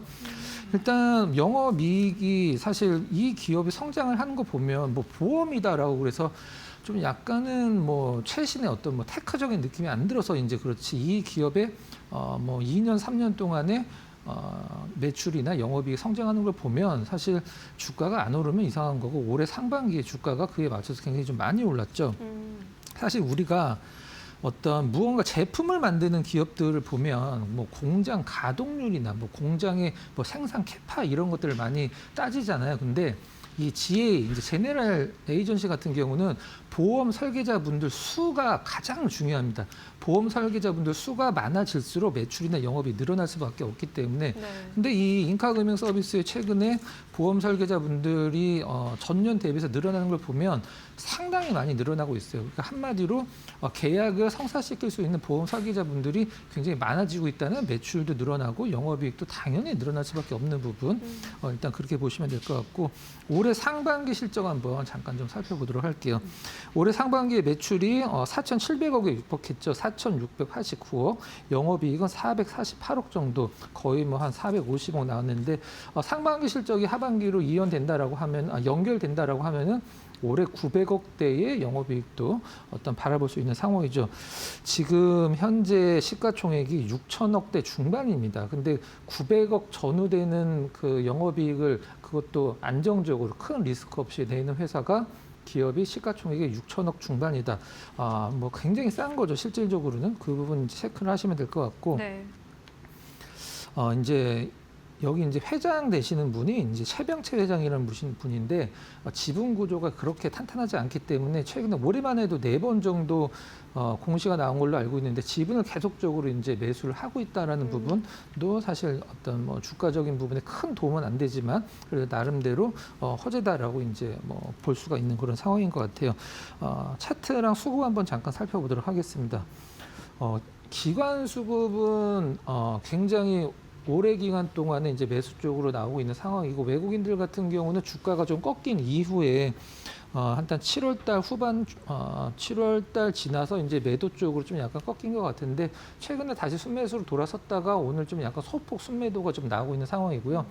일단 영업이익이 사실 이 기업이 성장을 하는 거 보면 뭐 보험이다라고 그래서 좀 약간은 뭐 최신의 어떤 뭐 테크적인 느낌이 안 들어서 이제 그렇지 이 기업의 뭐 2년, 3년 동안에 매출이나 영업이익이 성장하는 걸 보면 사실 주가가 안 오르면 이상한 거고 올해 상반기에 주가가 그에 맞춰서 굉장히 좀 많이 올랐죠. 사실 우리가 어떤 무언가 제품을 만드는 기업들을 보면 뭐 공장 가동률이나 뭐 공장의 뭐 생산 캐파 이런 것들을 많이 따지잖아요. 근데 이 GA, 이제 제네럴 에이전시 같은 경우는 보험 설계자분들 수가 가장 중요합니다. 보험 설계자분들 수가 많아질수록 매출이나 영업이 늘어날 수밖에 없기 때문에
네.
근데 이 인카금융 서비스의 최근에 보험 설계자분들이 전년 대비해서 늘어나는 걸 보면 상당히 많이 늘어나고 있어요. 그러니까 한마디로 계약을 성사시킬 수 있는 보험 설계자분들이 굉장히 많아지고 있다는 매출도 늘어나고 영업이익도 당연히 늘어날 수밖에 없는 부분 일단 그렇게 보시면 될 것 같고 올해 상반기 실적 한번 잠깐 좀 살펴보도록 할게요. 올해 상반기에 매출이 4,700억에 육박했죠. 4,689억. 영업이익은 448억 정도, 거의 뭐 한 450억 나왔는데 상반기 실적이 하반기로 이연된다라고 하면 연결된다라고 하면은 올해 900억대의 영업이익도 어떤 바라볼 수 있는 상황이죠. 지금 현재 시가총액이 6천억대 중반입니다. 근데 900억 전후되는 그 영업이익을 그것도 안정적으로 큰 리스크 없이 내는 회사가 기업이 시가총액이 6천억 중반이다. 뭐 굉장히 싼 거죠. 실질적으로는 그 부분 체크를 하시면 될 것 같고.
네.
이제 여기 이제 회장 되시는 분이 이제 최병채 회장이라는 분인데 지분 구조가 그렇게 탄탄하지 않기 때문에 최근에 올해만 해도 4번 정도 공시가 나온 걸로 알고 있는데 지분을 계속적으로 이제 매수를 하고 있다라는 부분도 사실 어떤 뭐 주가적인 부분에 큰 도움은 안 되지만 그래도 나름대로 허재다라고 이제 뭐 볼 수가 있는 그런 상황인 것 같아요. 차트랑 수급 한번 잠깐 살펴보도록 하겠습니다. 기관 수급은 굉장히 오래 기간 동안에 이제 매수 쪽으로 나오고 있는 상황이고 외국인들 같은 경우는 주가가 좀 꺾인 이후에 한단 7월달 후반 7월달 지나서 이제 매도 쪽으로 좀 약간 꺾인 것 같은데 최근에 다시 순매수로 돌아섰다가 오늘 좀 약간 소폭 순매도가 좀 나오고 있는 상황이고요.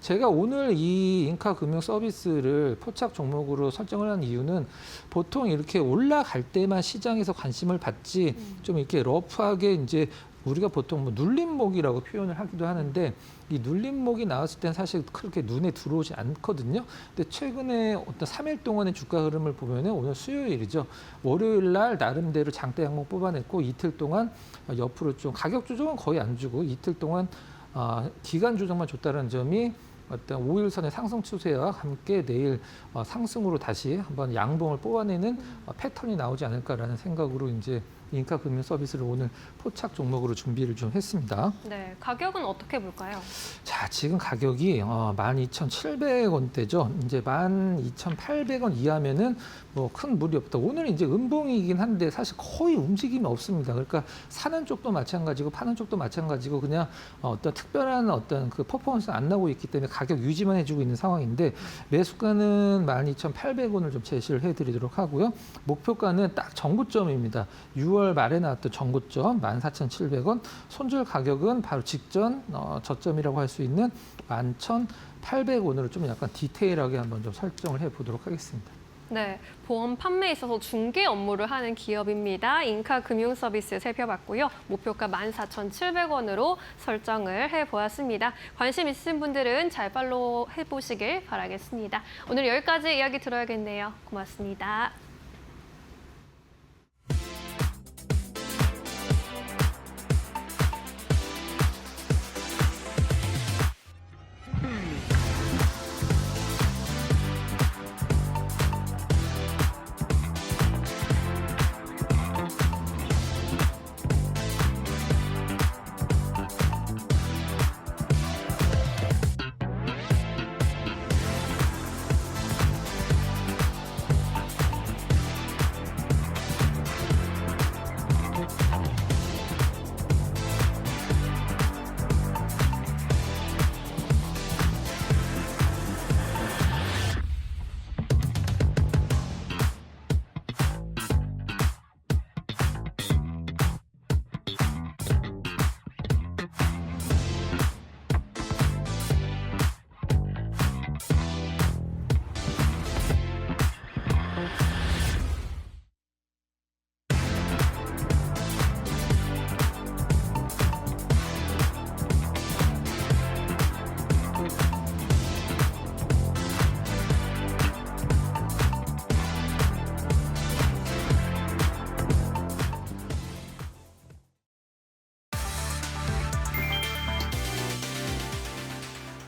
제가 오늘 이 인카금융 서비스를 포착 종목으로 설정을 한 이유는 보통 이렇게 올라갈 때만 시장에서 관심을 받지 좀 이렇게 러프하게 이제 우리가 보통 뭐 눌림목이라고 표현을 하기도 하는데 이 눌림목이 나왔을 때는 사실 그렇게 눈에 들어오지 않거든요. 근데 최근에 어떤 3일 동안의 주가 흐름을 보면은 오늘 수요일이죠. 월요일 날 나름대로 장대 항목 뽑아냈고 이틀 동안 옆으로 좀 가격 조정은 거의 안 주고 이틀 동안 기간 조정만 줬다는 점이 어떤 5일선의 상승 추세와 함께 내일 상승으로 다시 한번 양봉을 뽑아내는 패턴이 나오지 않을까라는 생각으로 이제 인카금융서비스를 오늘 포착 종목으로 준비를 좀 했습니다.
네, 가격은 어떻게 볼까요?
자, 지금 가격이 12,700원대죠. 이제 12,800원 이하면은 뭐 큰 무리 없다. 오늘 이제 음봉이긴 한데 사실 거의 움직임이 없습니다. 그러니까 사는 쪽도 마찬가지고 파는 쪽도 마찬가지고 그냥 어떤 특별한 어떤 그 퍼포먼스가 안 나오고 있기 때문에 가격 유지만 해주고 있는 상황인데 매수가는 12,800원을 좀 제시를 해드리도록 하고요. 목표가는 딱 정고점입니다. 6월 말에 나왔던 정고점 14,700원. 손절 가격은 바로 직전 저점이라고 할 수 있는 11,800원으로 좀 약간 디테일하게 한번 좀 설정을 해보도록 하겠습니다.
네, 보험 판매에 있어서 중개 업무를 하는 기업입니다. 인카금융서비스 살펴봤고요. 목표가 14,700원으로 설정을 해보았습니다. 관심 있으신 분들은 잘 팔로우 해보시길 바라겠습니다. 오늘 여기까지 이야기 들어야겠네요. 고맙습니다.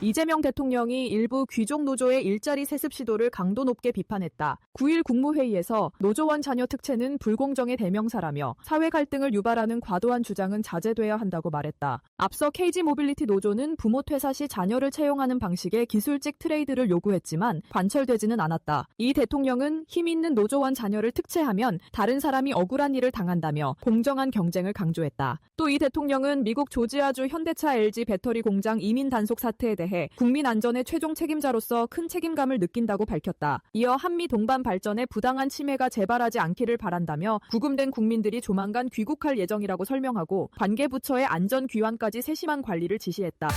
이재명 대통령이 일부 귀족 노조의 일자리 세습 시도를 강도 높게 비판했다. 9일 국무회의에서 노조원 자녀 특채는 불공정의 대명사라며 사회 갈등을 유발하는 과도한 주장은 자제돼야 한다고 말했다. 앞서 KG모빌리티 노조는 부모 퇴사 시 자녀를 채용하는 방식의 기술직 트레이드를 요구했지만 관철되지는 않았다. 이 대통령은 힘 있는 노조원 자녀를 특채하면 다른 사람이 억울한 일을 당한다며 공정한 경쟁을 강조했다. 또 이 대통령은 미국 조지아주 현대차 LG 배터리 공장 이민 단속 사태에 대해 국민 안전의 최종 책임자로서 큰 책임감을 느낀다고 밝혔다. 이어 한미 동반 발전에 부당한 침해가 재발하지 않기를 바란다며 구금된 국민들이 조만간 귀국할 예정이라고 설명하고 관계 부처의 안전 귀환까지 세심한 관리를 지시했다.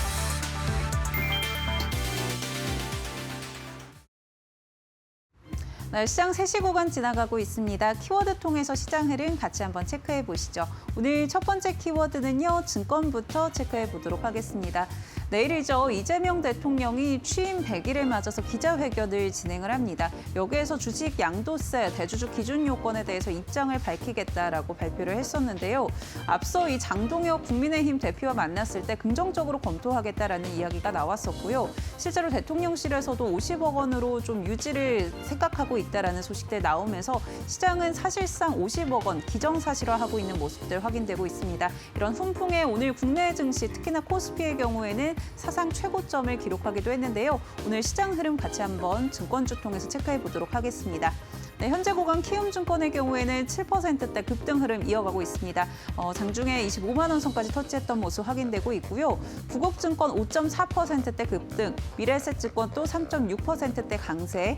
네, 시장 3시 구간 지나가고 있습니다. 키워드 통해서 시장 흐름 같이 한번 체크해 보시죠. 오늘 첫 번째 키워드는요, 증권부터 체크해 보도록 하겠습니다. 내일이죠. 이재명 대통령이 취임 100일을 맞아서 기자회견을 진행을 합니다. 여기에서 주식 양도세, 대주주 기준 요건에 대해서 입장을 밝히겠다라고 발표를 했었는데요. 앞서 이 장동혁 국민의힘 대표와 만났을 때 긍정적으로 검토하겠다라는 이야기가 나왔었고요. 실제로 대통령실에서도 50억 원으로 좀 유지를 생각하고 있다라는 소식들 나오면서 시장은 사실상 50억 원 기정사실화하고 있는 모습들 확인되고 있습니다. 이런 훈풍에 오늘 국내 증시, 특히나 코스피의 경우에는 사상 최고점을 기록하기도 했는데요. 오늘 시장 흐름 같이 한번 증권주 통해서 체크해 보도록 하겠습니다. 네, 현재 구간 키움증권의 경우에는 7%대 급등 흐름 이어가고 있습니다. 장중에 25만 원 선까지 터치했던 모습 확인되고 있고요. 구국증권 5.4%대 급등, 미래에셋증권 또 3.6%대 강세,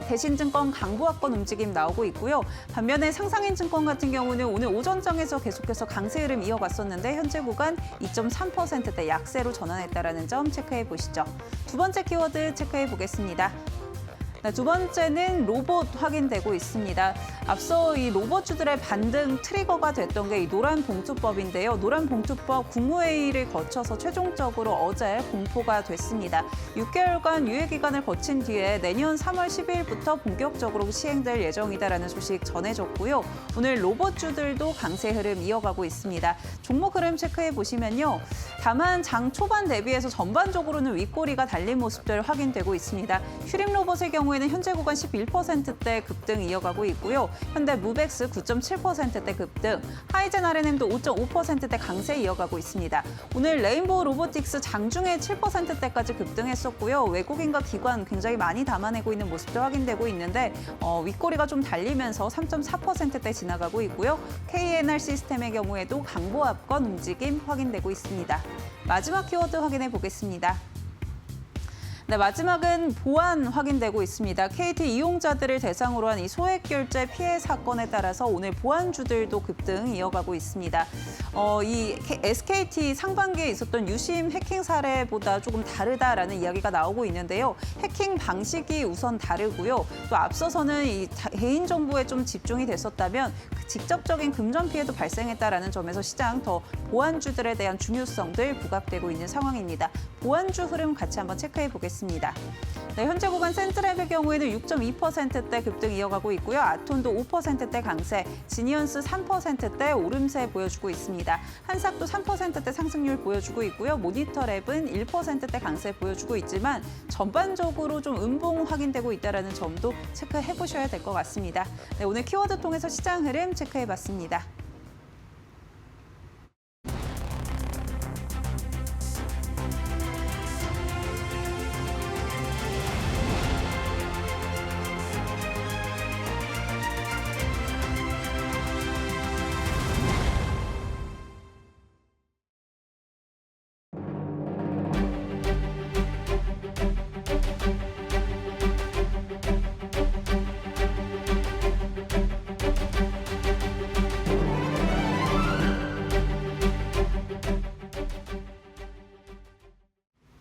대신증권 강보합권 움직임 나오고 있고요. 반면에 상상인증권 같은 경우는 오늘 오전장에서 계속해서 강세 흐름 이어갔었는데 현재 구간 2.3%대 약세로 전환했다라는 점 체크해 보시죠. 두 번째 키워드 체크해 보겠습니다. 네, 두 번째는 로봇 확인되고 있습니다. 앞서 이 로봇주들의 반등 트리거가 됐던 게 이 노란봉투법인데요. 노란봉투법 국무회의를 거쳐서 최종적으로 어제 공포가 됐습니다. 6개월간 유예기간을 거친 뒤에 내년 3월 10일부터 본격적으로 시행될 예정이다라는 소식 전해졌고요. 오늘 로봇주들도 강세 흐름 이어가고 있습니다. 종목 흐름 체크해 보시면요. 다만 장 초반 대비해서 전반적으로는 윗꼬리가 달린 모습들 확인되고 있습니다. 슈림 로봇의 경우에는 현재 구간 11%대 급등 이어가고 있고요. 현대 무벡스 9.7%대 급등, 하이젠 RNM도 5.5%대 강세 이어가고 있습니다. 오늘 레인보우 로보틱스 장중에 7%대까지 급등했었고요. 외국인과 기관 굉장히 많이 담아내고 있는 모습도 확인되고 있는데 윗꼬리가 좀 달리면서 3.4%대 지나가고 있고요. KNR 시스템의 경우에도 강보합권 움직임 확인되고 있습니다. 마지막 키워드 확인해 보겠습니다. 네, 마지막은 보안 확인되고 있습니다. KT 이용자들을 대상으로 한 이 소액 결제 피해 사건에 따라서 오늘 보안주들도 급등 이어가고 있습니다. 이 SKT 상반기에 있었던 유심 해킹 사례보다 조금 다르다라는 이야기가 나오고 있는데요. 해킹 방식이 우선 다르고요. 또 앞서서는 이 개인정보에 좀 집중이 됐었다면 직접적인 금전 피해도 발생했다라는 점에서 시장 더 보안주들에 대한 중요성들 부각되고 있는 상황입니다. 보안주 흐름 같이 한번 체크해 보겠습니다. 네, 현재 구간 센트랙의 경우에는 6.2%대 급등 이어가고 있고요. 아톤도 5%대 강세, 지니언스 3%대 오름세 보여주고 있습니다. 한삭도 3%대 상승률 보여주고 있고요. 모니터랩은 1%대 강세 보여주고 있지만 전반적으로 좀 음봉 확인되고 있다는 점도 체크해 보셔야 될 것 같습니다. 네, 오늘 키워드 통해서 시장 흐름 체크해 봤습니다.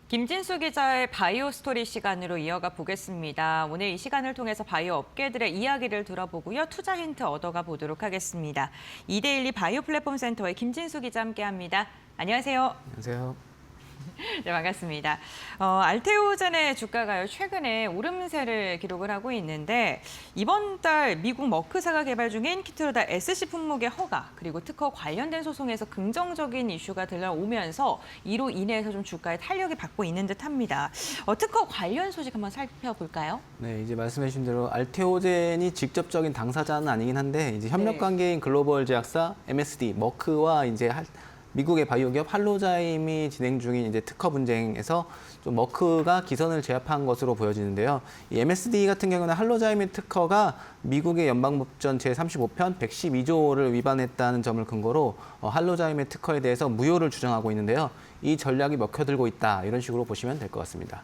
김진수 기자의 바이오 스토리 시간으로 이어가 보겠습니다. 오늘 이 시간을 통해서 바이오 업계들의 이야기를 들어보고요. 투자 힌트 얻어가 보도록 하겠습니다. 이데일리 바이오 플랫폼 센터의 김진수 기자 함께합니다. 안녕하세요.
안녕하세요.
네, 반갑습니다. 알테오젠의 주가가 최근에 오름세를 기록을 하고 있는데 이번 달 미국 머크사가 개발 중인 키트로다 SC 품목의 허가 그리고 특허 관련된 소송에서 긍정적인 이슈가 들려오면서 이로 인해서 좀 주가에 탄력이 받고 있는 듯합니다. 특허 관련 소식 한번 살펴볼까요?
네, 이제 말씀해 주신 대로 알테오젠이 직접적인 당사자는 아니긴 한데 이제 협력 관계인 글로벌 제약사 MSD 머크와 이제 미국의 바이오 기업 할로자임이 진행 중인 이제 특허 분쟁에서 좀 머크가 기선을 제압한 것으로 보여지는데요. 이 MSD 같은 경우는 할로자임의 특허가 미국의 연방법전 제35편 112조를 위반했다는 점을 근거로 할로자임의 특허에 대해서 무효를 주장하고 있는데요. 이 전략이 먹혀들고 있다 이런 식으로 보시면 될 것 같습니다.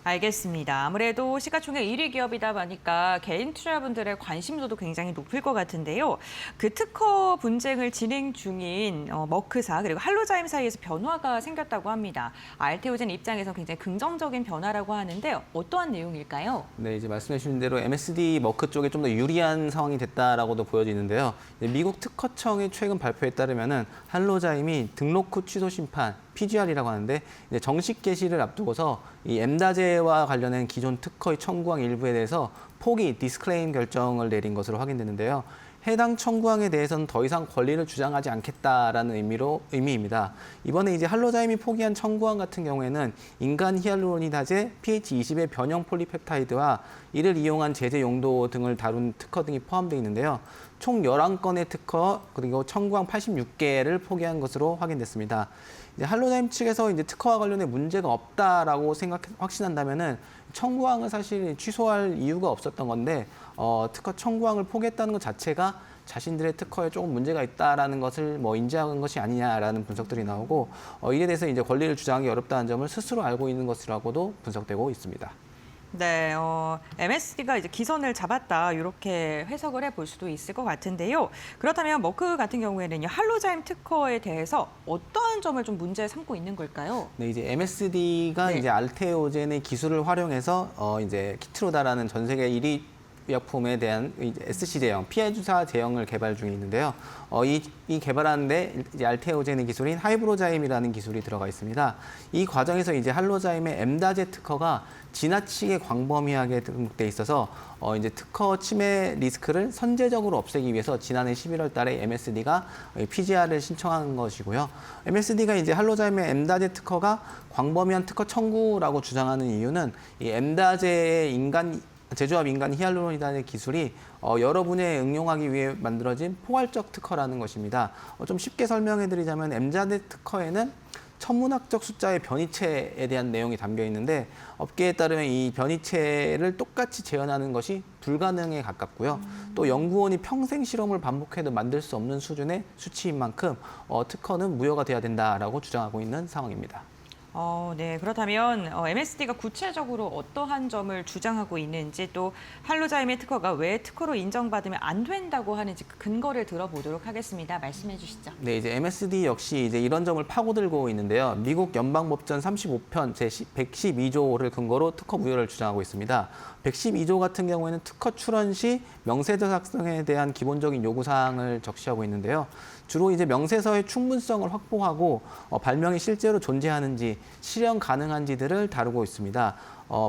알겠습니다. 아무래도 시가총액 1위 기업이다 보니까 개인 투자분들의 관심도도 굉장히 높을 것 같은데요. 그 특허 분쟁을 진행 중인 머크사 그리고 할로자임 사이에서 변화가 생겼다고 합니다. 알테오젠 입장에서 굉장히 긍정적인 변화라고 하는데 어떠한 내용일까요?
네, 이제 말씀해 주신 대로 MSD 머크 쪽에 좀 더 유리한 상황이 됐다라고도 보여지는데요. 미국 특허청의 최근 발표에 따르면은 할로자임이 등록 후 취소 심판 PGR이라고 하는데 이제 정식 개시를 앞두고서 이 엠다제와 관련된 기존 특허의 청구항 일부에 대해서 포기 디스클레임 결정을 내린 것으로 확인되는데요. 해당 청구항에 대해서는 더 이상 권리를 주장하지 않겠다라는 의미입니다. 이번에 이제 할로자임이 포기한 청구항 같은 경우에는 인간 히알루로니다제 pH 20의 변형 폴리펩타이드와 이를 이용한 제제 용도 등을 다룬 특허 등이 포함되어 있는데요. 총 11건의 특허 그리고 청구항 86개를 포기한 것으로 확인됐습니다. 이제 할로자임 측에서 이제 특허와 관련해 문제가 없다라고 확신한다면은 청구항을 사실 취소할 이유가 없었던 건데 특허 청구항을 포기했다는 것 자체가 자신들의 특허에 조금 문제가 있다라는 것을 인지한 것이 아니냐라는 분석들이 나오고 이에 대해서 이제 권리를 주장하기 어렵다는 점을 스스로 알고 있는 것이라고도 분석되고 있습니다.
네, MSD가 이제 기선을 잡았다 이렇게 해석을 해볼 수도 있을 것 같은데요. 그렇다면 머크 같은 경우에는요, 할로자임 특허에 대해서 어떠한 점을 좀 문제 삼고 있는 걸까요?
네, 이제 MSD가
네.
이제 알테오젠의 기술을 활용해서 이제 키트로다라는 전 세계 1위 의약품에 대한 SC 제형, 피해 주사 제형을 개발 중에 있는데요. 이 개발하는데 이제 알테오제는 기술인 하이브로자임이라는 기술이 들어가 있습니다. 이 과정에서 이제 할로자임의 엠다제 특허가 지나치게 광범위하게 등록돼 있어서 이제 특허 침해 리스크를 선제적으로 없애기 위해서 지난해 11월 달에 MSD가 PGR을 신청한 것이고요. MSD가 이제 할로자임의 엠다제 특허가 광범위한 특허 청구라고 주장하는 이유는 이 엠다제의 제조합 인간 히알루로니단의 기술이 여러 분야에 응용하기 위해 만들어진 포괄적 특허라는 것입니다. 좀 쉽게 설명해 드리자면 엠다제 특허에는 천문학적 숫자의 변이체에 대한 내용이 담겨 있는데 업계에 따르면 이 변이체를 똑같이 재현하는 것이 불가능에 가깝고요. 또 연구원이 평생 실험을 반복해도 만들 수 없는 수준의 수치인 만큼 특허는 무효가 돼야 된다라고 주장하고 있는 상황입니다.
네. 그렇다면 MSD가 구체적으로 어떠한 점을 주장하고 있는지 또 할로자임의 특허가 왜 특허로 인정받으면 안 된다고 하는지 그 근거를 들어보도록 하겠습니다. 말씀해 주시죠.
네, 이제 MSD 역시 이제 이런 점을 파고들고 있는데요. 미국 연방법전 35편 제 112조를 근거로 특허 무효를 주장하고 있습니다. 112조 같은 경우에는 특허 출원 시 명세서 작성에 대한 기본적인 요구사항을 적시하고 있는데요. 주로 이제 명세서의 충분성을 확보하고 발명이 실제로 존재하는지, 실현 가능한지들을 다루고 있습니다.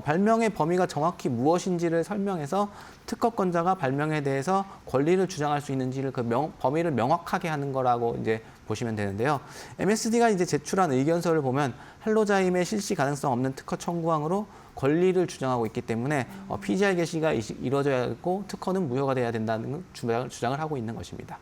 발명의 범위가 정확히 무엇인지를 설명해서 특허권자가 발명에 대해서 권리를 주장할 수 있는지를 범위를 명확하게 하는 거라고 이제 보시면 되는데요. MSD가 이제 제출한 의견서를 보면 할로자임의 실시 가능성 없는 특허 청구항으로 권리를 주장하고 있기 때문에 PGR 개시가 이루어져야 하고 특허는 무효가 돼야 된다는 주장을 하고 있는 것입니다.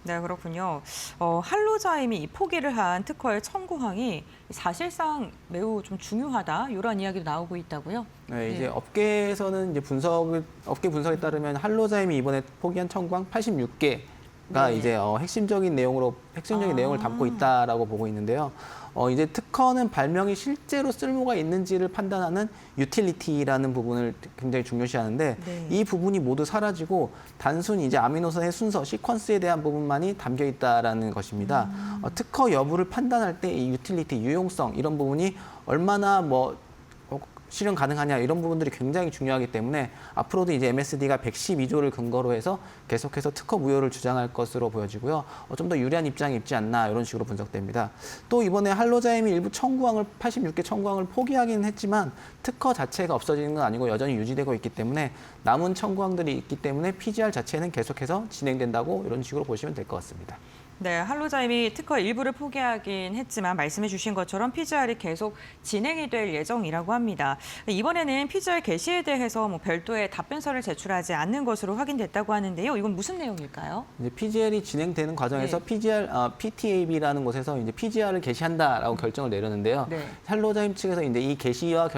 네, 그렇군요. 할로자임이 포기를 한 특허의 청구항이 사실상 매우 좀 중요하다 이런 이야기도 나오고 있다고요?
네, 이제 업계에서는 이제 업계 분석에 따르면 할로자임이 이번에 포기한 청구항 86개가 이제 핵심적인 내용을 담고 있다라고 보고 있는데요. 이제 특허는 발명이 실제로 쓸모가 있는지를 판단하는 유틸리티라는 부분을 굉장히 중요시하는데 이 부분이 모두 사라지고 단순히 이제 아미노산의 순서, 시퀀스에 대한 부분만이 담겨 있다라는 것입니다. 특허 여부를 판단할 때 이 유틸리티, 유용성 이런 부분이 얼마나 실현 가능하냐 이런 부분들이 굉장히 중요하기 때문에 앞으로도 이제 MSD가 112조를 근거로 해서 계속해서 특허 무효를 주장할 것으로 보여지고요. 좀 더 유리한 입장이 있지 않나 이런 식으로 분석됩니다. 또 이번에 할로자임이 일부 86개 청구항을 포기하기는 했지만 특허 자체가 없어지는 건 아니고 여전히 유지되고 있기 때문에 남은 청구항들이 있기 때문에 PGR 자체는 계속해서 진행된다고 이런 식으로 보시면 될 것 같습니다.
네, 할로자임이 특허 일부를 포기하긴 했지만 말씀해 주신 것처럼 PGR이 계속 진행이 될 예정이라고 합니다. 이번에는 PGR 개시에 대해서 별도의 답변서를 제출하지 않는 것으로 확인됐다고 하는데요. 이건 무슨 내용일까요?
이제 PGR이 진행되는 과정에서 PTAB라는 곳에서 이제 PGR을 개시한다라고 결정을 내렸는데요. 할로자임 측에서 이제 이 개시와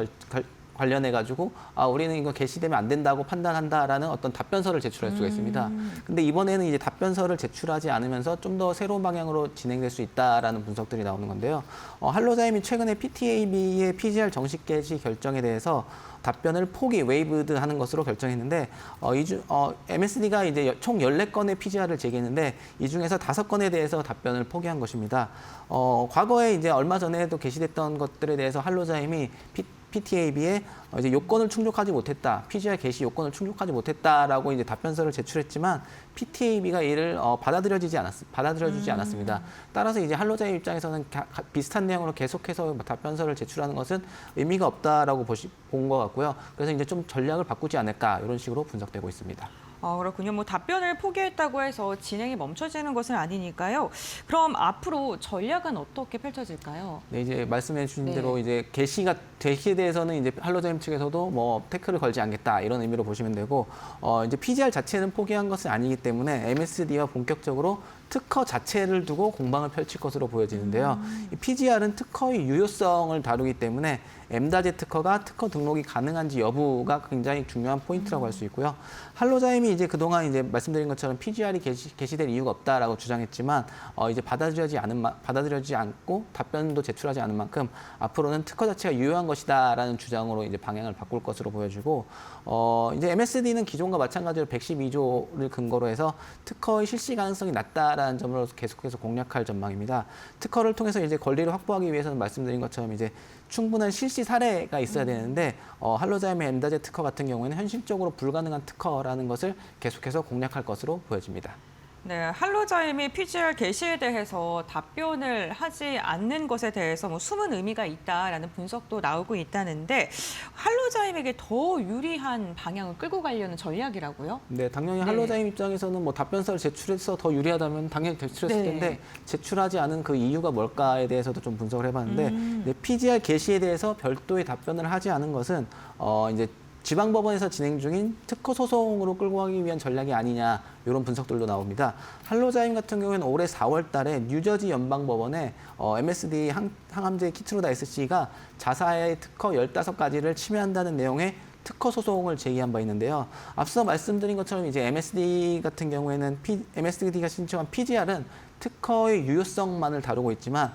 관련해가지고 우리는 이거 개시되면 안 된다고 판단한다라는 어떤 답변서를 제출할 수가 있습니다. 근데 이번에는 이제 답변서를 제출하지 않으면서 좀 더 새로운 방향으로 진행될 수 있다라는 분석들이 나오는 건데요. 할로자임이 최근에 PTAB의 PGR 정식 개시 결정에 대해서 답변을 웨이브드하는 것으로 결정했는데 MSD가 이제 총 14건의 PGR을 제기했는데 이 중에서 5건에 대해서 답변을 포기한 것입니다. 과거에 이제 얼마 전에도 게시됐던 것들에 대해서 할로자임이 PTAB에 이제 요건을 충족하지 못했다, PGR 개시 요건을 충족하지 못했다라고 이제 답변서를 제출했지만 PTAB가 이를 받아들여주지 않았습니다. 따라서 이제 할로자임 입장에서는 비슷한 내용으로 계속해서 답변서를 제출하는 것은 의미가 없다라고 본 것 같고요. 그래서 이제 좀 전략을 바꾸지 않을까 이런 식으로 분석되고 있습니다.
그렇군요. 답변을 포기했다고 해서 진행이 멈춰지는 것은 아니니까요. 그럼 앞으로 전략은 어떻게 펼쳐질까요?
네, 이제 말씀해 주신 대로 이제 개시에 대해서는 이제 할로자임 측에서도 태클을 걸지 않겠다 이런 의미로 보시면 되고 이제 PGR 자체는 포기한 것은 아니기 때문에 MSD와 본격적으로 특허 자체를 두고 공방을 펼칠 것으로 보여지는데요. 이 PGR은 특허의 유효성을 다루기 때문에 엠다제 특허가 특허 등록이 가능한지 여부가 굉장히 중요한 포인트라고 할 수 있고요. 할로자임이 이제 그동안 이제 말씀드린 것처럼 PGR이 개시될 이유가 없다라고 주장했지만 이제 받아들여지지 않고 답변도 제출하지 않은 만큼 앞으로는 특허 자체가 유효한 것이다라는 주장으로 이제 방향을 바꿀 것으로 보여지고 이제 MSD는 기존과 마찬가지로 112조를 근거로 해서 특허의 실시 가능성이 낮다. 있다라는 점을 계속해서 공략할 전망입니다. 특허를 통해서 이제 권리를 확보하기 위해서는 말씀드린 것처럼 이제 충분한 실시 사례가 있어야 되는데 할로자임의 엠다제 특허 같은 경우에는 현실적으로 불가능한 특허라는 것을 계속해서 공략할 것으로 보여집니다.
네, 할로자임이 PGR 개시에 대해서 답변을 하지 않는 것에 대해서 뭐 숨은 의미가 있다라는 분석도 나오고 있다는데 할로자임에게 더 유리한 방향을 끌고 가려는 전략이라고요?
네, 당연히
네.
할로자임 입장에서는 뭐 답변서를 제출해서 더 유리하다면 당연히 제출했을
네.
텐데 제출하지 않은 그 이유가 뭘까에 대해서도 좀 분석을 해봤는데 네, PGR 개시에 대해서 별도의 답변을 하지 않은 것은 이제 지방법원에서 진행 중인 특허 소송으로 끌고 가기 위한 전략이 아니냐 이런 분석들도 나옵니다. 할로자임 같은 경우에는 올해 4월 달에 뉴저지 연방법원에 MSD 항암제 키트로다 SC가 자사의 특허 15가지를 침해한다는 내용의 특허 소송을 제기한 바 있는데요. 앞서 말씀드린 것처럼 이제 MSD 같은 경우에는 MSD가 신청한 PGR은 특허의 유효성만을 다루고 있지만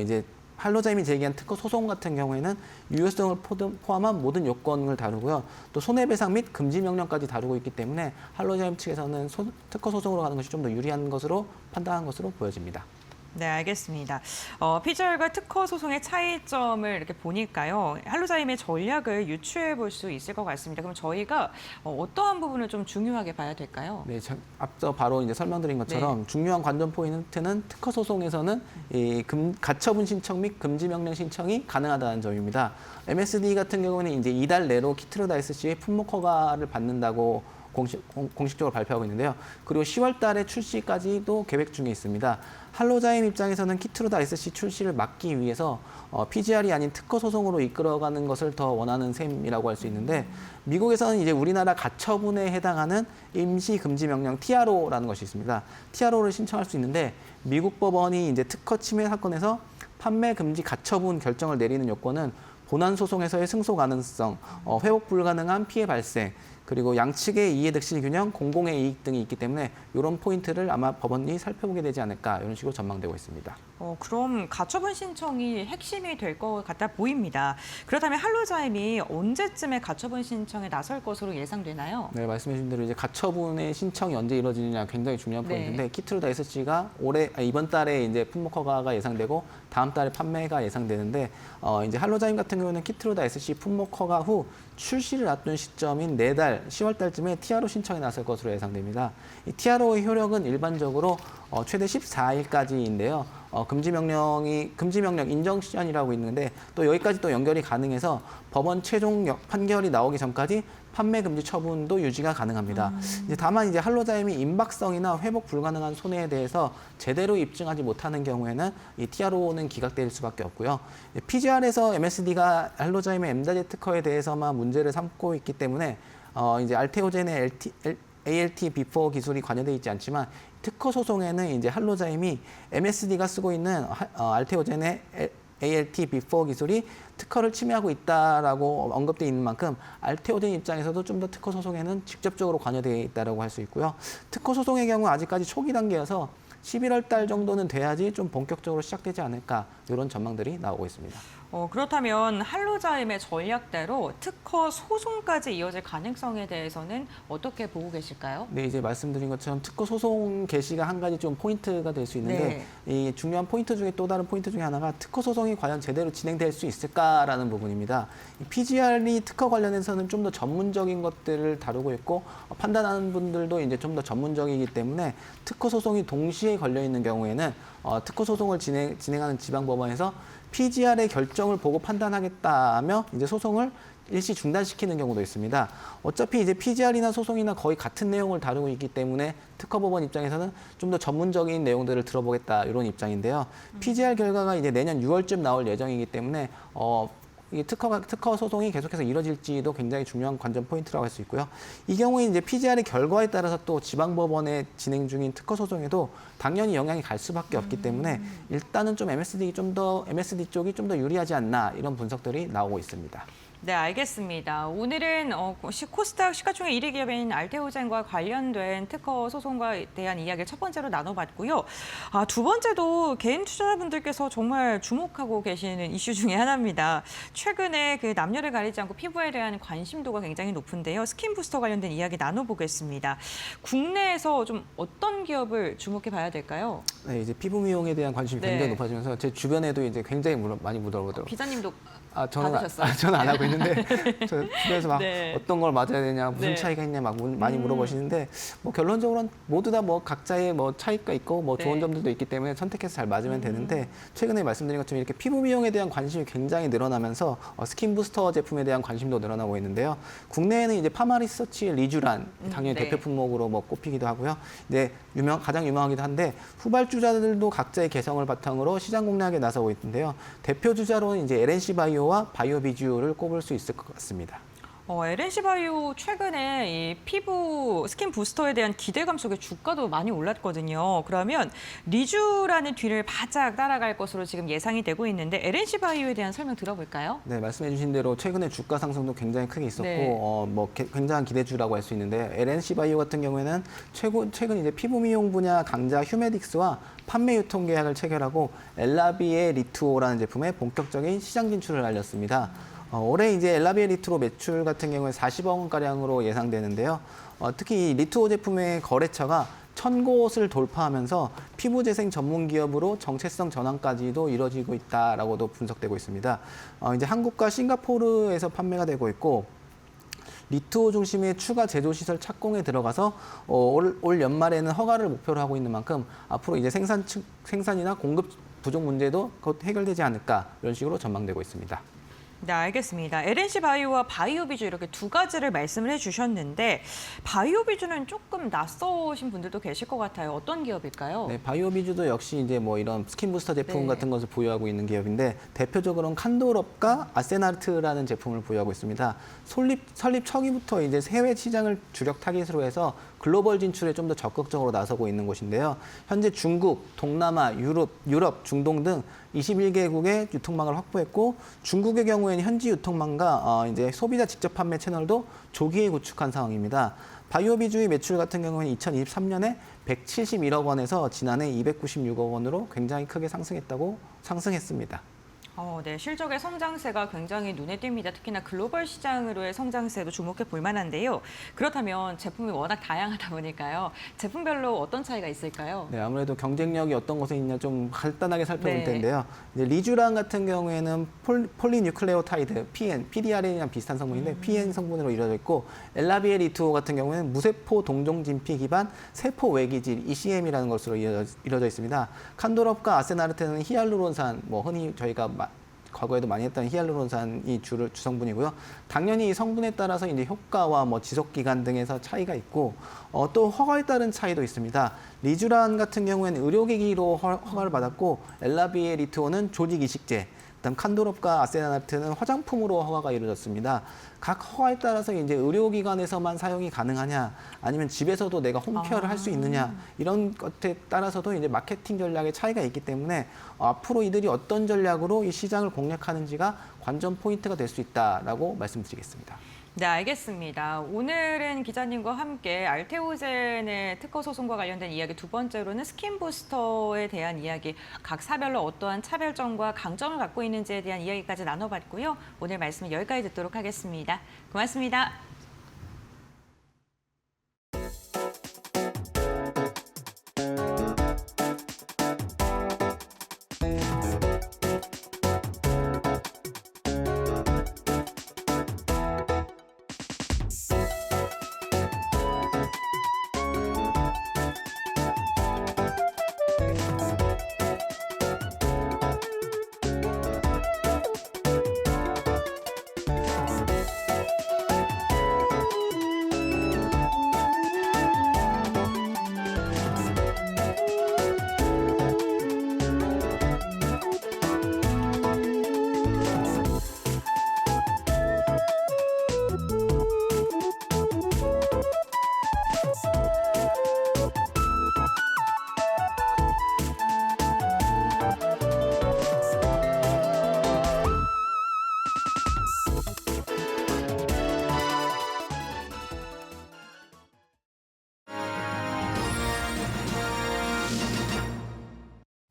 이제 할로자임이 제기한 특허 소송 같은 경우에는 유효성을 포함한 모든 요건을 다루고요. 또 손해배상 및 금지 명령까지 다루고 있기 때문에 할로자임 측에서는 특허 소송으로 가는 것이 좀 더 유리한 것으로 판단한 것으로 보여집니다.
네, 알겠습니다. PGR과 특허 소송의 차이점을 이렇게 보니까요. 할로자임의 전략을 유추해 볼 수 있을 것 같습니다. 그럼 저희가 어떠한 부분을 좀 중요하게 봐야 될까요?
네, 앞서 바로 이제 설명드린 것처럼 중요한 관전 포인트는 특허 소송에서는 이 가처분 신청 및 금지 명령 신청이 가능하다는 점입니다. MSD 같은 경우는 이제 이달 내로 키트로다 SC의 품목 허가를 받는다고 공식적으로 발표하고 있는데요. 그리고 10월 달에 출시까지도 계획 중에 있습니다. 할로자임 입장에서는 키트로다 SC 출시를 막기 위해서 PGR이 아닌 특허 소송으로 이끌어가는 것을 더 원하는 셈이라고 할 수 있는데 미국에서는 이제 우리나라 가처분에 해당하는 임시 금지 명령 TRO라는 것이 있습니다. TRO를 신청할 수 있는데 미국 법원이 이제 특허 침해 사건에서 판매 금지 가처분 결정을 내리는 요건은 본안 소송에서의 승소 가능성, 회복 불가능한 피해 발생, 그리고 양측의 이해득실 균형, 공공의 이익 등이 있기 때문에 이런 포인트를 아마 법원이 살펴보게 되지 않을까 이런 식으로 전망되고 있습니다.
그럼 가처분 신청이 핵심이 될 것 같아 보입니다. 그렇다면 할로자임이 언제쯤에 가처분 신청에 나설 것으로 예상되나요?
네, 말씀해 주신 대로 이제 가처분의 신청이 언제 이루어지느냐 굉장히 중요한 포인트인데 키트로다 SC가 이번 달에 이제 품목 허가가 예상되고 다음 달에 판매가 예상되는데 이제 할로자임 같은 경우는 키트로다 SC 품목 허가 후 출시를 앞둔 시점인 내달 10월 달쯤에 TRO 신청에 나설 것으로 예상됩니다. 이 TRO의 효력은 일반적으로 최대 14일까지인데요. 금지 명령 인정 시한이라고 있는데 또 여기까지 또 연결이 가능해서 법원 최종 판결이 나오기 전까지 판매 금지 처분도 유지가 가능합니다. 이제 다만 이제 할로자임이 임박성이나 회복 불가능한 손해에 대해서 제대로 입증하지 못하는 경우에는 이 TRO는 기각될 수밖에 없고요. PGR에서 MSD가 할로자임의 엠다제 특허에 대해서만 문제를 삼고 있기 때문에 이제 알테오젠의 ALT-B4 기술이 관여되어 있지 않지만 특허 소송에는 이제 할로자임이 MSD가 쓰고 있는 알테오젠의 ALT-B4 기술이 특허를 침해하고 있다라고 언급되어 있는 만큼 알테오젠 입장에서도 좀 더 특허 소송에는 직접적으로 관여되어 있다라고 할 수 있고요. 특허 소송의 경우 아직까지 초기 단계여서 11월 달 정도는 돼야지 좀 본격적으로 시작되지 않을까 이런 전망들이 나오고 있습니다.
그렇다면 할로자임의 전략대로 특허 소송까지 이어질 가능성에 대해서는 어떻게 보고 계실까요?
네, 이제 말씀드린 것처럼 특허 소송 개시가 한 가지 좀 포인트가 될 수 있는데 이 중요한 포인트 중에 또 다른 포인트 중에 하나가 특허 소송이 과연 제대로 진행될 수 있을까라는 부분입니다. PGR이 특허 관련해서는 좀 더 전문적인 것들을 다루고 있고 판단하는 분들도 이제 좀 더 전문적이기 때문에 특허 소송이 동시에 걸려 있는 경우에는 특허 소송을 진행하는 지방법원에서 PGR의 결정을 보고 판단하겠다며 이제 소송을 일시 중단시키는 경우도 있습니다. 어차피 이제 PGR이나 소송이나 거의 같은 내용을 다루고 있기 때문에 특허법원 입장에서는 좀 더 전문적인 내용들을 들어보겠다 이런 입장인데요. PGR 결과가 이제 내년 6월쯤 나올 예정이기 때문에 이 특허 소송이 계속해서 이뤄질지도 굉장히 중요한 관전 포인트라고 할 수 있고요. 이 경우에 이제 PGR의 결과에 따라서 또 지방법원에 진행 중인 특허 소송에도 당연히 영향이 갈 수밖에 없기 때문에 일단은 좀 MSD 쪽이 좀 더 유리하지 않나 이런 분석들이 나오고 있습니다.
네, 알겠습니다. 오늘은 코스닥 시가총액 1위 기업인 알테오젠과 관련된 특허 소송과 대한 이야기를 첫 번째로 나눠봤고요. 두 번째도 개인 투자자분들께서 정말 주목하고 계시는 이슈 중에 하나입니다. 최근에 그 남녀를 가리지 않고 피부에 대한 관심도가 굉장히 높은데요. 스킨 부스터 관련된 이야기 나눠보겠습니다. 국내에서 좀 어떤 기업을 주목해 봐야 될까요?
네, 이제 피부 미용에 대한 관심이
네.
굉장히 높아지면서 제 주변에도 이제 굉장히 많이 물어보더라고요.
기자님도
저는
받으셨어요?
저는 안 하고 있는데 저 주변에서 막
네.
어떤 걸 맞아야 되냐, 무슨
네.
차이가 있냐 막 많이 물어보시는데 뭐 결론적으로는 모두 다 뭐 각자의 뭐 차이가 있고 뭐 좋은
네.
점들도 있기 때문에 선택해서 잘 맞으면 되는데 최근에 말씀드린 것처럼 이렇게 피부 미용에 대한 관심이 굉장히 늘어나면서 스킨 부스터 제품에 대한 관심도 늘어나고 있는데요. 국내에는 이제 파마리서치의 리쥬란 당연히
네.
대표 품목으로 뭐 꼽히기도 하고요. 이제 가장 유명하기도 한데 후발주자들도 각자의 개성을 바탕으로 시장 공략에 나서고 있는데요. 대표 주자로는 이제 LNC 바이오와 바이오비주를 꼽을 수 있을 것 같습니다.
LNC 바이오 최근에 이 피부 스킨 부스터에 대한 기대감 속에 주가도 많이 올랐거든요. 그러면 리쥬라는 뒤를 바짝 따라갈 것으로 지금 예상이 되고 있는데 LNC 바이오에 대한 설명 들어볼까요?
네, 말씀해주신 대로 최근에 주가 상승도 굉장히 크게 있었고,
네.
굉장한 기대주라고 할 수 있는데 LNC 바이오 같은 경우에는 최근 이제 피부 미용 분야 강자 휴메딕스와 판매 유통 계약을 체결하고 엘라비에 리투오라는 제품의 본격적인 시장 진출을 알렸습니다. 올해 이제 엘라비에 리투오 매출 같은 경우에 40억 원가량으로 예상되는데요. 특히 이 리투오 제품의 거래처가 1,000곳을 돌파하면서 피부 재생 전문 기업으로 정체성 전환까지도 이뤄지고 있다라고도 분석되고 있습니다. 이제 한국과 싱가포르에서 판매가 되고 있고 리투오 중심의 추가 제조시설 착공에 들어가서 올 연말에는 허가를 목표로 하고 있는 만큼 앞으로 이제 생산이나 공급 부족 문제도 곧 해결되지 않을까 이런 식으로 전망되고 있습니다.
네, 알겠습니다. LNC 바이오와 바이오비주 이렇게 두 가지를 말씀을 해주셨는데 바이오비주는 조금 낯서신 분들도 계실 것 같아요. 어떤 기업일까요?
네, 바이오비주도 역시 이제 뭐 이런 스킨 부스터 제품
네.
같은 것을 보유하고 있는 기업인데 대표적으로는 칸도럽과 아세나르트라는 제품을 보유하고 있습니다. 설립 초기부터 이제 해외 시장을 주력 타깃으로 해서 글로벌 진출에 좀 더 적극적으로 나서고 있는 곳인데요. 현재 중국, 동남아, 유럽, 중동 등 21개국의 유통망을 확보했고 중국의 경우에는 현지 유통망과 이제 소비자 직접 판매 채널도 조기에 구축한 상황입니다. 바이오비주의 매출 같은 경우는 2023년에 171억 원에서 지난해 296억 원으로 굉장히 크게 상승했습니다.
네, 실적의 성장세가 굉장히 눈에 띕니다. 특히나 글로벌 시장으로의 성장세도 주목해 볼 만한데요. 그렇다면 제품이 워낙 다양하다 보니까요. 제품별로 어떤 차이가 있을까요?
네, 아무래도 경쟁력이 어떤 곳에 있냐 좀 간단하게 살펴볼
네.
텐데요. 이제 리쥬란 같은 경우에는 폴리뉴클레오타이드, PDRN이랑 비슷한 성분인데 PN 성분으로 이루어져 있고 엘라비에 리투오 같은 경우에는 무세포 동종 진피 기반 세포 외기질 ECM이라는 것으로 이루어져 있습니다. 칸도럽과 아세나르테는 히알루론산, 뭐 흔히 저희가 과거에도 많이 했던 히알루론산이 주성분이고요. 당연히 이 성분에 따라서 이제 효과와 뭐 지속 기간 등에서 차이가 있고 또 허가에 따른 차이도 있습니다. 리쥬란 같은 경우에는 의료기기로 허가를 받았고 엘라비에 리투오는 조직 이식제, 그다음 칸도롭과 아세나르트는 화장품으로 허가가 이루어졌습니다. 각 허가에 따라서 이제 의료기관에서만 사용이 가능하냐, 아니면 집에서도 내가 홈케어를 할 수 있느냐 이런 것에 따라서도 이제 마케팅 전략의 차이가 있기 때문에 앞으로 이들이 어떤 전략으로 이 시장을 공략하는지가 관전 포인트가 될 수 있다라고 말씀드리겠습니다.
네, 알겠습니다. 오늘은 기자님과 함께 알테오젠의 특허 소송과 관련된 이야기, 두 번째로는 스킨 부스터에 대한 이야기, 각 사별로 어떠한 차별점과 강점을 갖고 있는지에 대한 이야기까지 나눠봤고요. 오늘 말씀은 여기까지 듣도록 하겠습니다. 고맙습니다.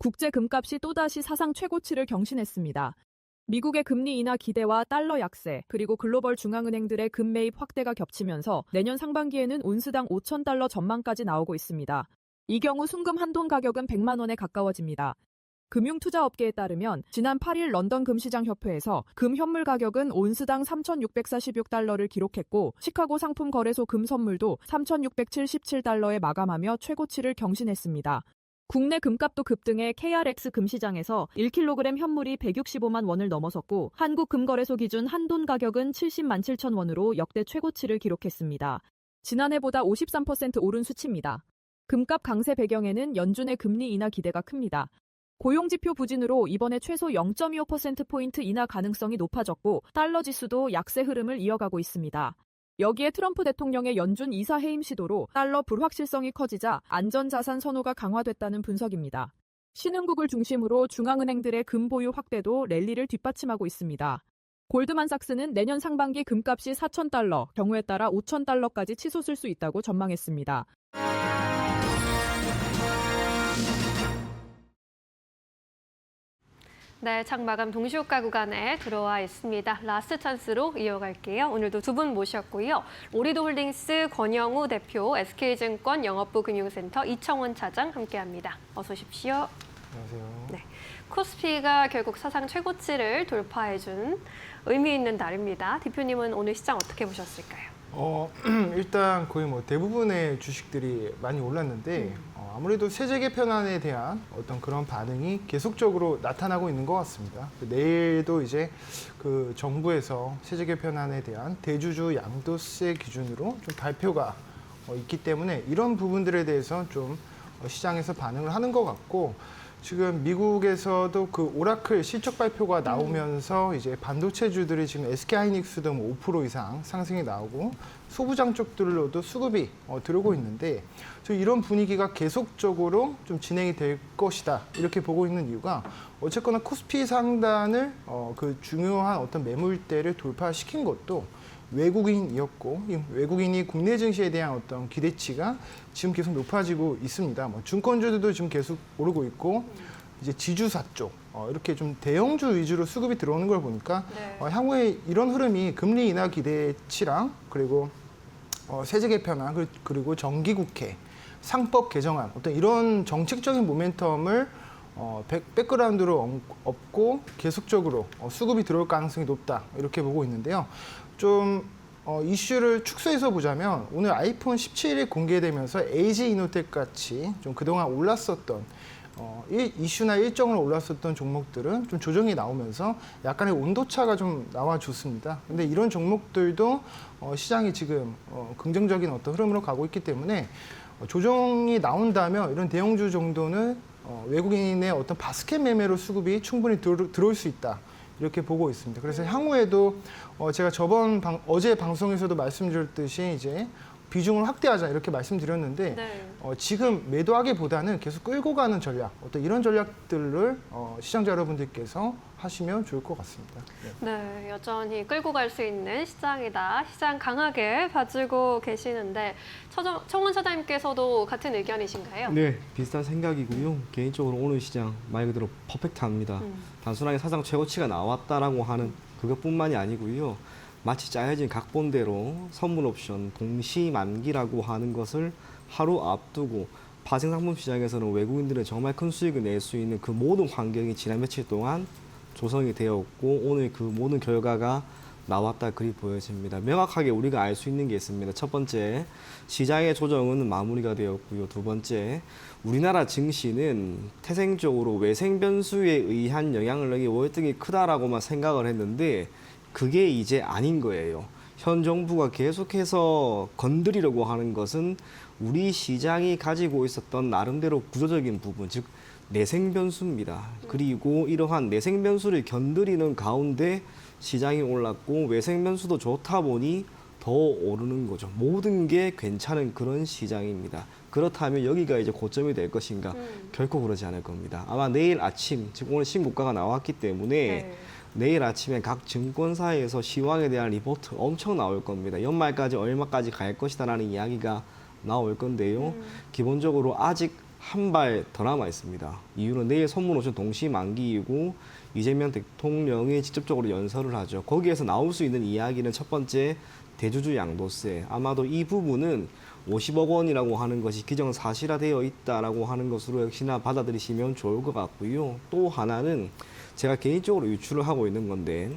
국제 금값이 또다시 사상 최고치를 경신했습니다. 미국의 금리 인하 기대와 달러 약세, 그리고 글로벌 중앙은행들의 금 매입 확대가 겹치면서 내년 상반기에는 온스당 5,000달러 전망까지 나오고 있습니다. 이 경우 순금 한돈 가격은 100만 원에 가까워집니다. 금융투자업계에 따르면 지난 8일 런던 금시장협회에서 금 현물 가격은 온스당 3,646달러를 기록했고 시카고 상품거래소 금 선물도 3,677달러에 마감하며 최고치를 경신했습니다. 국내 금값도 급등해 KRX 금시장에서 1kg 현물이 165만 원을 넘어섰고 한국금거래소 기준 한돈 가격은 70만 7천 원으로 역대 최고치를 기록했습니다. 지난해보다 53% 오른 수치입니다. 금값 강세 배경에는 연준의 금리 인하 기대가 큽니다. 고용지표 부진으로 이번에 최소 0.25%포인트 인하 가능성이 높아졌고 달러 지수도 약세 흐름을 이어가고 있습니다. 여기에 트럼프 대통령의 연준 이사 해임 시도로 달러 불확실성이 커지자 안전자산 선호가 강화됐다는 분석입니다. 신흥국을 중심으로 중앙은행들의 금 보유 확대도 랠리를 뒷받침하고 있습니다. 골드만삭스는 내년 상반기 금값이 4,000달러, 경우에 따라 5,000달러까지 치솟을 수 있다고 전망했습니다.
네, 장마감 동시효과 구간에 들어와 있습니다. 라스트 찬스로 이어갈게요. 오늘도 두 분 모셨고요. 오리도홀딩스 권영우 대표, SK증권 영업부 금융센터 이청원 차장 함께합니다. 어서 오십시오.
안녕하세요.
네, 코스피가 결국 사상 최고치를 돌파해준 의미 있는 날입니다. 대표님은 오늘 시장 어떻게 보셨을까요?
일단 거의 뭐 대부분의 주식들이 많이 올랐는데 아무래도 세제 개편안에 대한 어떤 그런 반응이 계속적으로 나타나고 있는 것 같습니다. 내일도 이제 그 정부에서 세제 개편안에 대한 대주주 양도세 기준으로 좀 발표가 있기 때문에 이런 부분들에 대해서 좀 시장에서 반응을 하는 것 같고 지금 미국에서도 그 오라클 실적 발표가 나오면서 이제 반도체주들이 지금 SK하이닉스도 뭐 5% 이상 상승이 나오고 소부장 쪽들로도 수급이 들어오고 있는데 저 이런 분위기가 계속적으로 좀 진행이 될 것이다 이렇게 보고 있는 이유가 어쨌거나 코스피 상단을 그 중요한 어떤 매물대를 돌파시킨 것도 외국인이었고 이 외국인이 국내 증시에 대한 어떤 기대치가 지금 계속 높아지고 있습니다. 뭐 증권주들도 지금 계속 오르고 있고 이제 지주사 쪽 이렇게 좀 대형주 위주로 수급이 들어오는 걸 보니까 향후에 이런 흐름이 금리 인하 기대치랑 그리고 세제 개편안 그리고 정기국회 상법 개정안 어떤 이런 정책적인 모멘텀을 백그라운드로 업고 계속적으로 수급이 들어올 가능성이 높다 이렇게 보고 있는데요. 좀 이슈를 축소해서 보자면 오늘 아이폰 17이 공개되면서 LG 이노텍 같이 좀 그동안 올랐었던 이슈나 일정으로 올랐었던 종목들은 좀 조정이 나오면서 약간의 온도차가 좀 나와줬습니다. 근데 이런 종목들도 시장이 지금 긍정적인 어떤 흐름으로 가고 있기 때문에 조정이 나온다면 이런 대형주 정도는 외국인의 어떤 바스켓 매매로 수급이 충분히 들어올 수 있다. 이렇게 보고 있습니다. 그래서 향후에도 제가 어제 방송에서도 말씀드렸듯이 이제 비중을 확대하자 이렇게 말씀드렸는데 지금 매도하기보다는 계속 끌고 가는 전략, 어떤 이런 전략들을 시청자 여러분들께서 하시면 좋을 것 같습니다.
네, 여전히 끌고 갈 수 있는 시장이다. 시장 강하게 봐주고 계시는데 청원 차장님께서도 같은 의견이신가요?
네, 비슷한 생각이고요. 개인적으로 오늘 시장 말 그대로 퍼펙트합니다. 단순하게 사상 최고치가 나왔다라고 하는 그것뿐만이 아니고요. 마치 짜여진 각본대로 선물 옵션 동시 만기라고 하는 것을 하루 앞두고 파생상품 시장에서는 외국인들은 정말 큰 수익을 낼 수 있는 그 모든 환경이 지난 며칠 동안 조성이 되었고 오늘 그 모든 결과가 나왔다 그리 보여집니다. 명확하게 우리가 알 수 있는 게 있습니다. 첫 번째, 시장의 조정은 마무리가 되었고요. 두 번째, 우리나라 증시는 태생적으로 외생 변수에 의한 영향력이 월등히 크다라고만 생각을 했는데 그게 이제 아닌 거예요. 현 정부가 계속해서 건드리려고 하는 것은 우리 시장이 가지고 있었던 나름대로 구조적인 부분, 즉 내생 변수입니다. 그리고 이러한 내생 변수를 건드리는 가운데 시장이 올랐고 외생 변수도 좋다 보니 더 오르는 거죠. 모든 게 괜찮은 그런 시장입니다. 그렇다면 여기가 이제 고점이 될 것인가? 결코 그러지 않을 겁니다. 아마 내일 아침, 즉 오늘 신고가가 나왔기 때문에 내일 아침에 각 증권사에서 시황에 대한 리포트 엄청 나올 겁니다. 연말까지 얼마까지 갈 것이다라는 이야기가 나올 건데요. 기본적으로 아직 한 발 더 남아 있습니다. 이유는 내일 선물오션 동시 만기이고 이재명 대통령이 직접적으로 연설을 하죠. 거기에서 나올 수 있는 이야기는 첫 번째 대주주 양도세. 아마도 이 부분은 50억 원이라고 하는 것이 기정사실화되어 있다라고 하는 것으로 역시나 받아들이시면 좋을 것 같고요. 또 하나는 제가 개인적으로 유추를 하고 있는 건데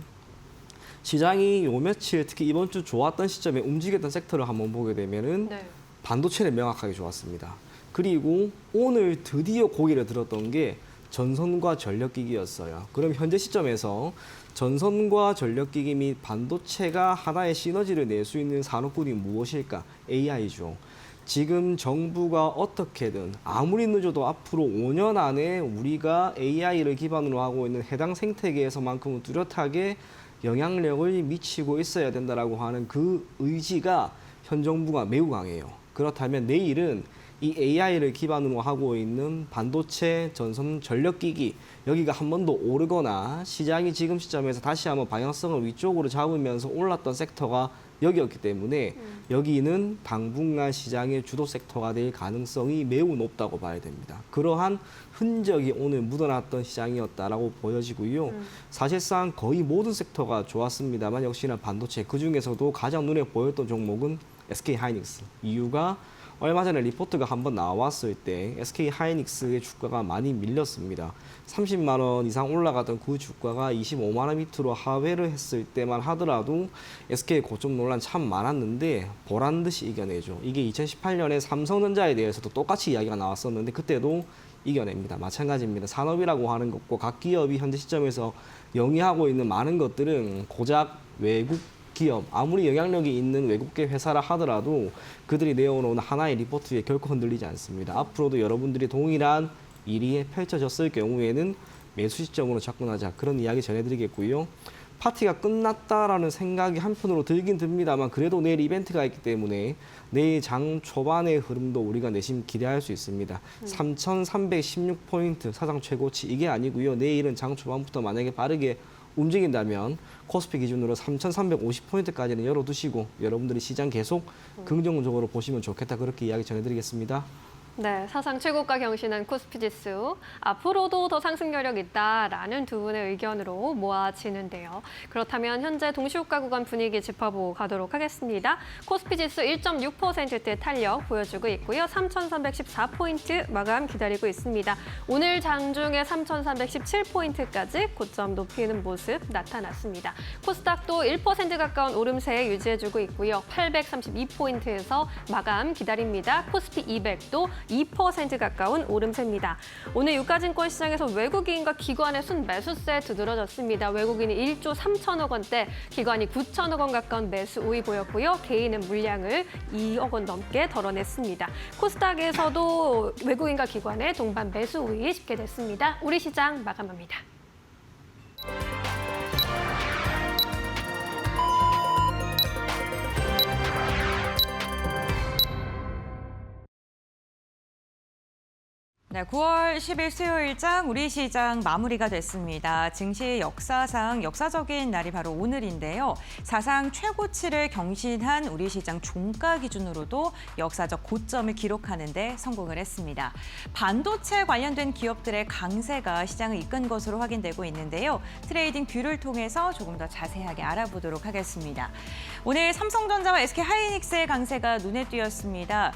시장이 요 며칠 특히 이번 주 좋았던 시점에 움직였던 섹터를 한번 보게 되면은
네.
반도체는 명확하게 좋았습니다. 그리고 오늘 드디어 고개를 들었던 게 전선과 전력기기였어요. 그럼 현재 시점에서 전선과 전력기기 및 반도체가 하나의 시너지를 낼 수 있는 산업군이 무엇일까? AI죠. 지금 정부가 어떻게든 아무리 늦어도 앞으로 5년 안에 우리가 AI를 기반으로 하고 있는 해당 생태계에서만큼은 뚜렷하게 영향력을 미치고 있어야 된다라고 하는 그 의지가 현 정부가 매우 강해요. 그렇다면 내일은 이 AI를 기반으로 하고 있는 반도체, 전선, 전력기기 여기가 한 번 더 오르거나 시장이 지금 시점에서 다시 한번 방향성을 위쪽으로 잡으면서 올랐던 섹터가 여기였기 때문에 여기는 당분간 시장의 주도 섹터가 될 가능성이 매우 높다고 봐야 됩니다. 그러한 흔적이 오늘 묻어났던 시장이었다라고 보여지고요. 사실상 거의 모든 섹터가 좋았습니다만 역시나 반도체 그중에서도 가장 눈에 보였던 종목은 SK하이닉스. 이유가 얼마 전에 리포트가 한번 나왔을 때 SK하이닉스의 주가가 많이 밀렸습니다. 30만 원 이상 올라가던 그 주가가 25만 원 밑으로 하회를 했을 때만 하더라도 SK 고점 논란 참 많았는데 보란 듯이 이겨내죠. 이게 2018년에 삼성전자에 대해서도 똑같이 이야기가 나왔었는데 그때도 이겨냅니다. 마찬가지입니다. 산업이라고 하는 것과 각 기업이 현재 시점에서 영위하고 있는 많은 것들은 고작 외국 기업, 아무리 영향력이 있는 외국계 회사라 하더라도 그들이 내어놓은 하나의 리포트에 결코 흔들리지 않습니다. 앞으로도 여러분들이 동일한 일이 펼쳐졌을 경우에는 매수 시점으로 접근하자 그런 이야기 전해드리겠고요. 파티가 끝났다라는 생각이 한편으로 들긴 듭니다만 그래도 내일 이벤트가 있기 때문에 내일 장 초반의 흐름도 우리가 내심 기대할 수 있습니다. 3,316포인트 사상 최고치 이게 아니고요. 내일은 장 초반부터 만약에 빠르게 움직인다면 코스피 기준으로 3,350포인트까지는 열어두시고 여러분들이 시장 계속 긍정적으로 보시면 좋겠다 그렇게 이야기 전해드리겠습니다.
네, 사상 최고가 경신한 코스피 지수. 앞으로도 더 상승 여력 있다라는 두 분의 의견으로 모아지는데요. 그렇다면 현재 동시효과 구간 분위기 짚어보고 가도록 하겠습니다. 코스피 지수 1.6%대 탄력 보여주고 있고요. 3,314포인트 마감 기다리고 있습니다. 오늘 장중에 3,317포인트까지 고점 높이는 모습 나타났습니다. 코스닥도 1% 가까운 오름세 유지해주고 있고요. 832포인트에서 마감 기다립니다. 코스피 200도 2% 가까운 오름세입니다. 오늘 유가증권 시장에서 외국인과 기관의 순매수세 두드러졌습니다. 외국인이 1조 3천억 원대, 기관이 9천억 원 가까운 매수 우위 보였고요. 개인은 물량을 2억 원 넘게 덜어냈습니다. 코스닥에서도 외국인과 기관의 동반 매수 우위 집계됐습니다. 우리 시장 마감합니다.
네, 9월 10일 수요일장 우리 시장 마무리가 됐습니다. 증시 역사상 역사적인 날이 바로 오늘인데요. 사상 최고치를 경신한 우리 시장 종가 기준으로도 역사적 고점을 기록하는 데 성공을 했습니다. 반도체 관련된 기업들의 강세가 시장을 이끈 것으로 확인되고 있는데요. 트레이딩 뷰를 통해서 조금 더 자세하게 알아보도록 하겠습니다. 오늘 삼성전자와 SK하이닉스의 강세가 눈에 띄었습니다.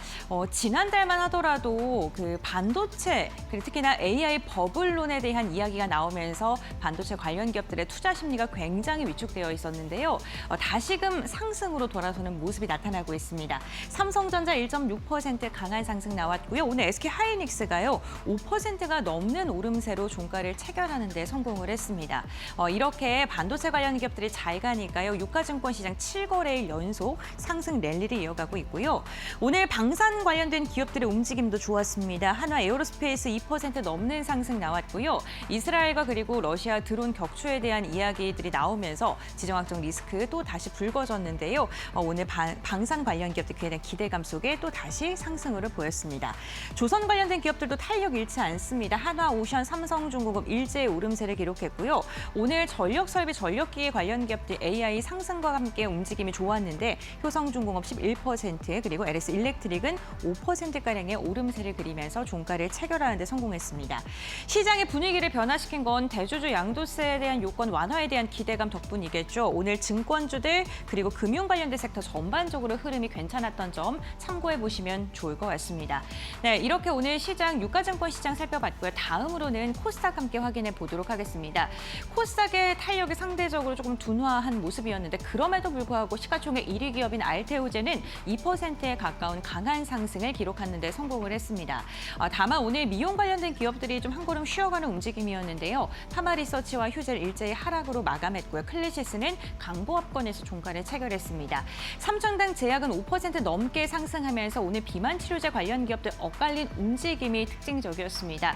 지난달만 하더라도 그 반도체 그리고 특히나 AI 버블론에 대한 이야기가 나오면서 반도체 관련 기업들의 투자 심리가 굉장히 위축되어 있었는데요. 다시금 상승으로 돌아서는 모습이 나타나고 있습니다. 삼성전자 1.6% 강한 상승 나왔고요. 오늘 SK하이닉스가요 5%가 넘는 오름세로 종가를 체결하는 데 성공을 했습니다. 이렇게 반도체 관련 기업들이 잘 가니까요. 유가증권 시장 7거래일 연속 상승 랠리를 이어가고 있고요. 오늘 방산 관련된 기업들의 움직임도 좋았습니다. 한화 에어로스페이스 2% 넘는 상승 나왔고요. 이스라엘과 그리고 러시아 드론 격추에 대한 이야기들이 나오면서 지정학적 리스크 또 다시 불거졌는데요. 오늘 방산 관련 기업들 그에 대한 기대감 속에 또 다시 상승으로 보였습니다. 조선 관련된 기업들도 탄력 잃지 않습니다. 한화, 오션, 삼성중공업 일제의 오름세를 기록했고요. 오늘 전력설비, 전력기계 관련 기업들 AI 상승과 함께 움직임이 좋았는데 효성중공업 11% 그리고 LS 일렉트릭은 5%가량의 오름세를 그리면서 종가를 체결하는 데 성공했습니다. 시장의 분위기를 변화시킨 건 대주주 양도세에 대한 요건 완화에 대한 기대감 덕분이겠죠. 오늘 증권주들 그리고 금융 관련된 섹터 전반적으로 흐름이 괜찮았던 점 참고해 보시면 좋을 것 같습니다. 네, 이렇게 오늘 시장 유가증권 시장 살펴봤고요. 다음으로는 코스닥 함께 확인해 보도록 하겠습니다. 코스닥의 탄력이 상대적으로 조금 둔화한 모습이었는데 그럼에도 불구하고 시가총액 1위 기업인 알테오제는 2%에 가까운 강한 상승을 기록하는 데 성공을 했습니다. 다만 오늘 미용 관련된 기업들이 좀 한 걸음 쉬어가는 움직임이었는데요. 파마리서치와 휴젤 일제히 하락으로 마감했고요. 클래시스는 강보합권에서 종가를 체결했습니다. 삼천당 제약은 5% 넘게 상승하면서 오늘 비만 치료제 관련 기업들 엇갈린 움직임이 특징적이었습니다.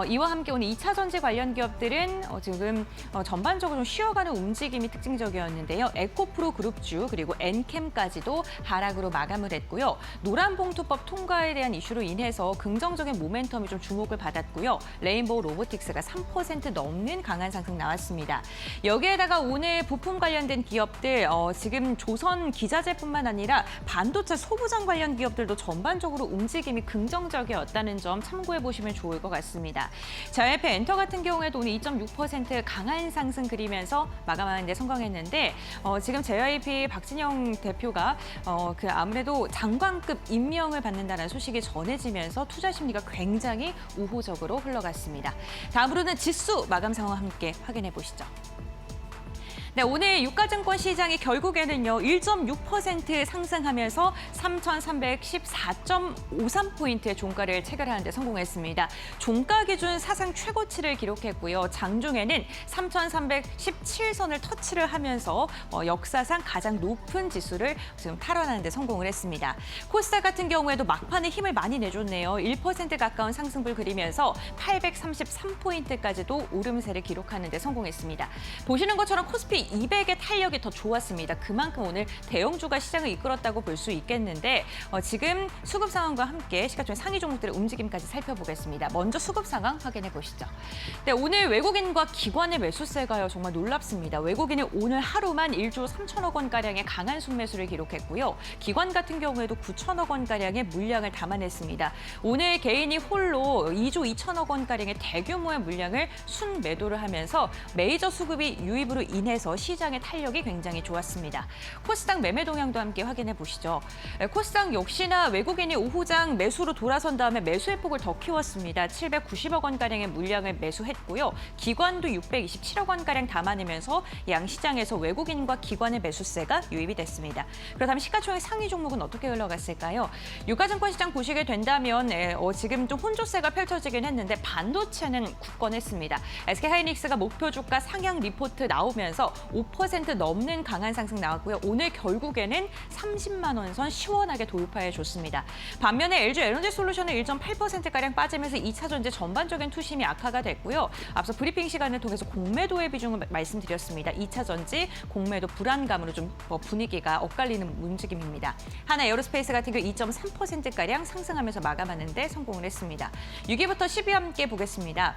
이와 함께 오늘 2차 전지 관련 기업들은 지금 전반적으로 좀 쉬어가는 움직임이 특징적이었는데요. 에코프로 그룹주 그리고 엔캠까지도 하락으로 마감을 했고요. 노란봉투법 통과에 대한 이슈로 인해서 긍정적인 모멘텀이 좀 주목을 받았고요. 레인보우 로보틱스가 3% 넘는 강한 상승 나왔습니다. 여기에다가 오늘 부품 관련된 기업들 지금 조선 기자재뿐만 아니라 반도체 소부장 관련 기업들도 전반적으로 움직임이 긍정적이었다는 점 참고해 보시면 좋을 것 같습니다. JYP 엔터 같은 경우에도 오늘 2.6% 강한 상승 그리면서 마감하는 데 성공했는데 지금 JYP 박진영 대표가 아무래도 장관급 임명을 받는다는 소식이 전해지면서 투자 심리가 굉장히 우호적으로 흘러갔습니다. 다음으로는 지수 마감 상황 함께 확인해 보시죠. 네, 오늘 유가증권 시장이 결국에는요 1.6% 상승하면서 3,314.53포인트의 종가를 체결하는 데 성공했습니다. 종가 기준 사상 최고치를 기록했고요. 장중에는 3,317선을 터치를 하면서 역사상 가장 높은 지수를 지금 탈환하는 데 성공을 했습니다. 코스닥 같은 경우에도 막판에 힘을 많이 내줬네요. 1% 가까운 상승을 그리면서 833포인트까지도 오름세를 기록하는 데 성공했습니다. 보시는 것처럼 코스피 200의 탄력이 더 좋았습니다. 그만큼 오늘 대형주가 시장을 이끌었다고 볼 수 있겠는데 지금 수급 상황과 함께 시가총액 상위 종목들의 움직임까지 살펴보겠습니다. 먼저 수급 상황 확인해 보시죠. 네, 오늘 외국인과 기관의 매수세가요 정말 놀랍습니다. 외국인이 오늘 하루만 1조 3천억 원가량의 강한 순매수를 기록했고요. 기관 같은 경우에도 9천억 원가량의 물량을 담아냈습니다. 오늘 개인이 홀로 2조 2천억 원가량의 대규모의 물량을 순매도를 하면서 메이저 수급이 유입으로 인해서 시장의 탄력이 굉장히 좋았습니다. 코스닥 매매 동향도 함께 확인해 보시죠. 코스닥 역시나 외국인이 오후장 매수로 돌아선 다음에 매수의 폭을 더 키웠습니다. 790억 원가량의 물량을 매수했고요. 기관도 627억 원가량 담아내면서 양시장에서 외국인과 기관의 매수세가 유입이 됐습니다. 그렇다면 시가총액 상위 종목은 어떻게 흘러갔을까요? 유가증권 시장 보시게 된다면 지금 좀 혼조세가 펼쳐지긴 했는데 반도체는 굳건했습니다. SK하이닉스가 목표 주가 상향 리포트 나오면서 5% 넘는 강한 상승 나왔고요. 오늘 결국에는 30만 원 선 시원하게 돌파해줬습니다. 반면에 LG에너지솔루션은 1.8%가량 빠지면서 2차 전지 전반적인 투심이 악화가 됐고요. 앞서 브리핑 시간을 통해서 공매도의 비중을 말씀드렸습니다. 2차 전지 공매도 불안감으로 좀 분위기가 엇갈리는 움직임입니다. 하나 에어로스페이스 같은 경우 2.3%가량 상승하면서 마감하는 데 성공을 했습니다. 6위부터 10위 함께 보겠습니다.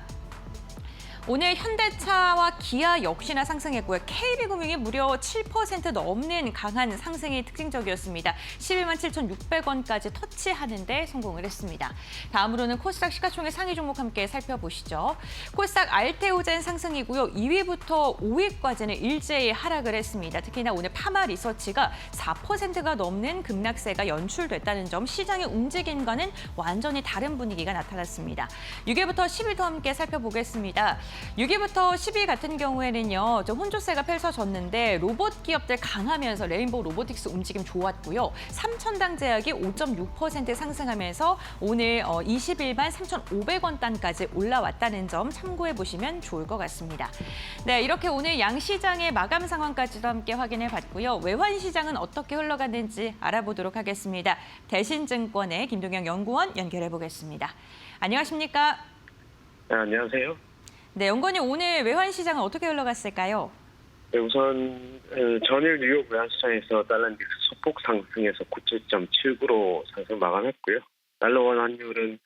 오늘 현대차와 기아 역시나 상승했고요. KB금융이 무려 7% 넘는 강한 상승이 특징적이었습니다. 11만 7,600원까지 터치하는 데 성공을 했습니다. 다음으로는 코스닥 시가총액 상위 종목 함께 살펴보시죠. 코스닥 알테오젠 상승이고요. 2위부터 5위까지는 일제히 하락을 했습니다. 특히나 오늘 파마리서치가 4%가 넘는 급락세가 연출됐다는 점, 시장의 움직임과는 완전히 다른 분위기가 나타났습니다. 6위부터 10위도 함께 살펴보겠습니다. 6위부터 10위 같은 경우에는요, 좀 혼조세가 펼쳐졌는데 로봇 기업들 강하면서 레인보우 로보틱스 움직임 좋았고요. 삼천당 제약이 5.6% 상승하면서 오늘 21만 3,500원 단까지 올라왔다는 점 참고해 보시면 좋을 것 같습니다. 네, 이렇게 오늘 양시장의 마감 상황까지도 함께 확인해 봤고요. 외환 시장은 어떻게 흘러갔는지 알아보도록 하겠습니다. 대신증권의 김동영 연구원 연결해 보겠습니다. 안녕하십니까?
네, 안녕하세요.
네, 연구원님 오늘 외환 시장은 어떻게 흘러갔을까요?
네, 우선 전일 뉴욕 외환시장에서 달러 인덱스 소폭 상승해서 97.79로 상승 마감했고요. 달러 원 환율은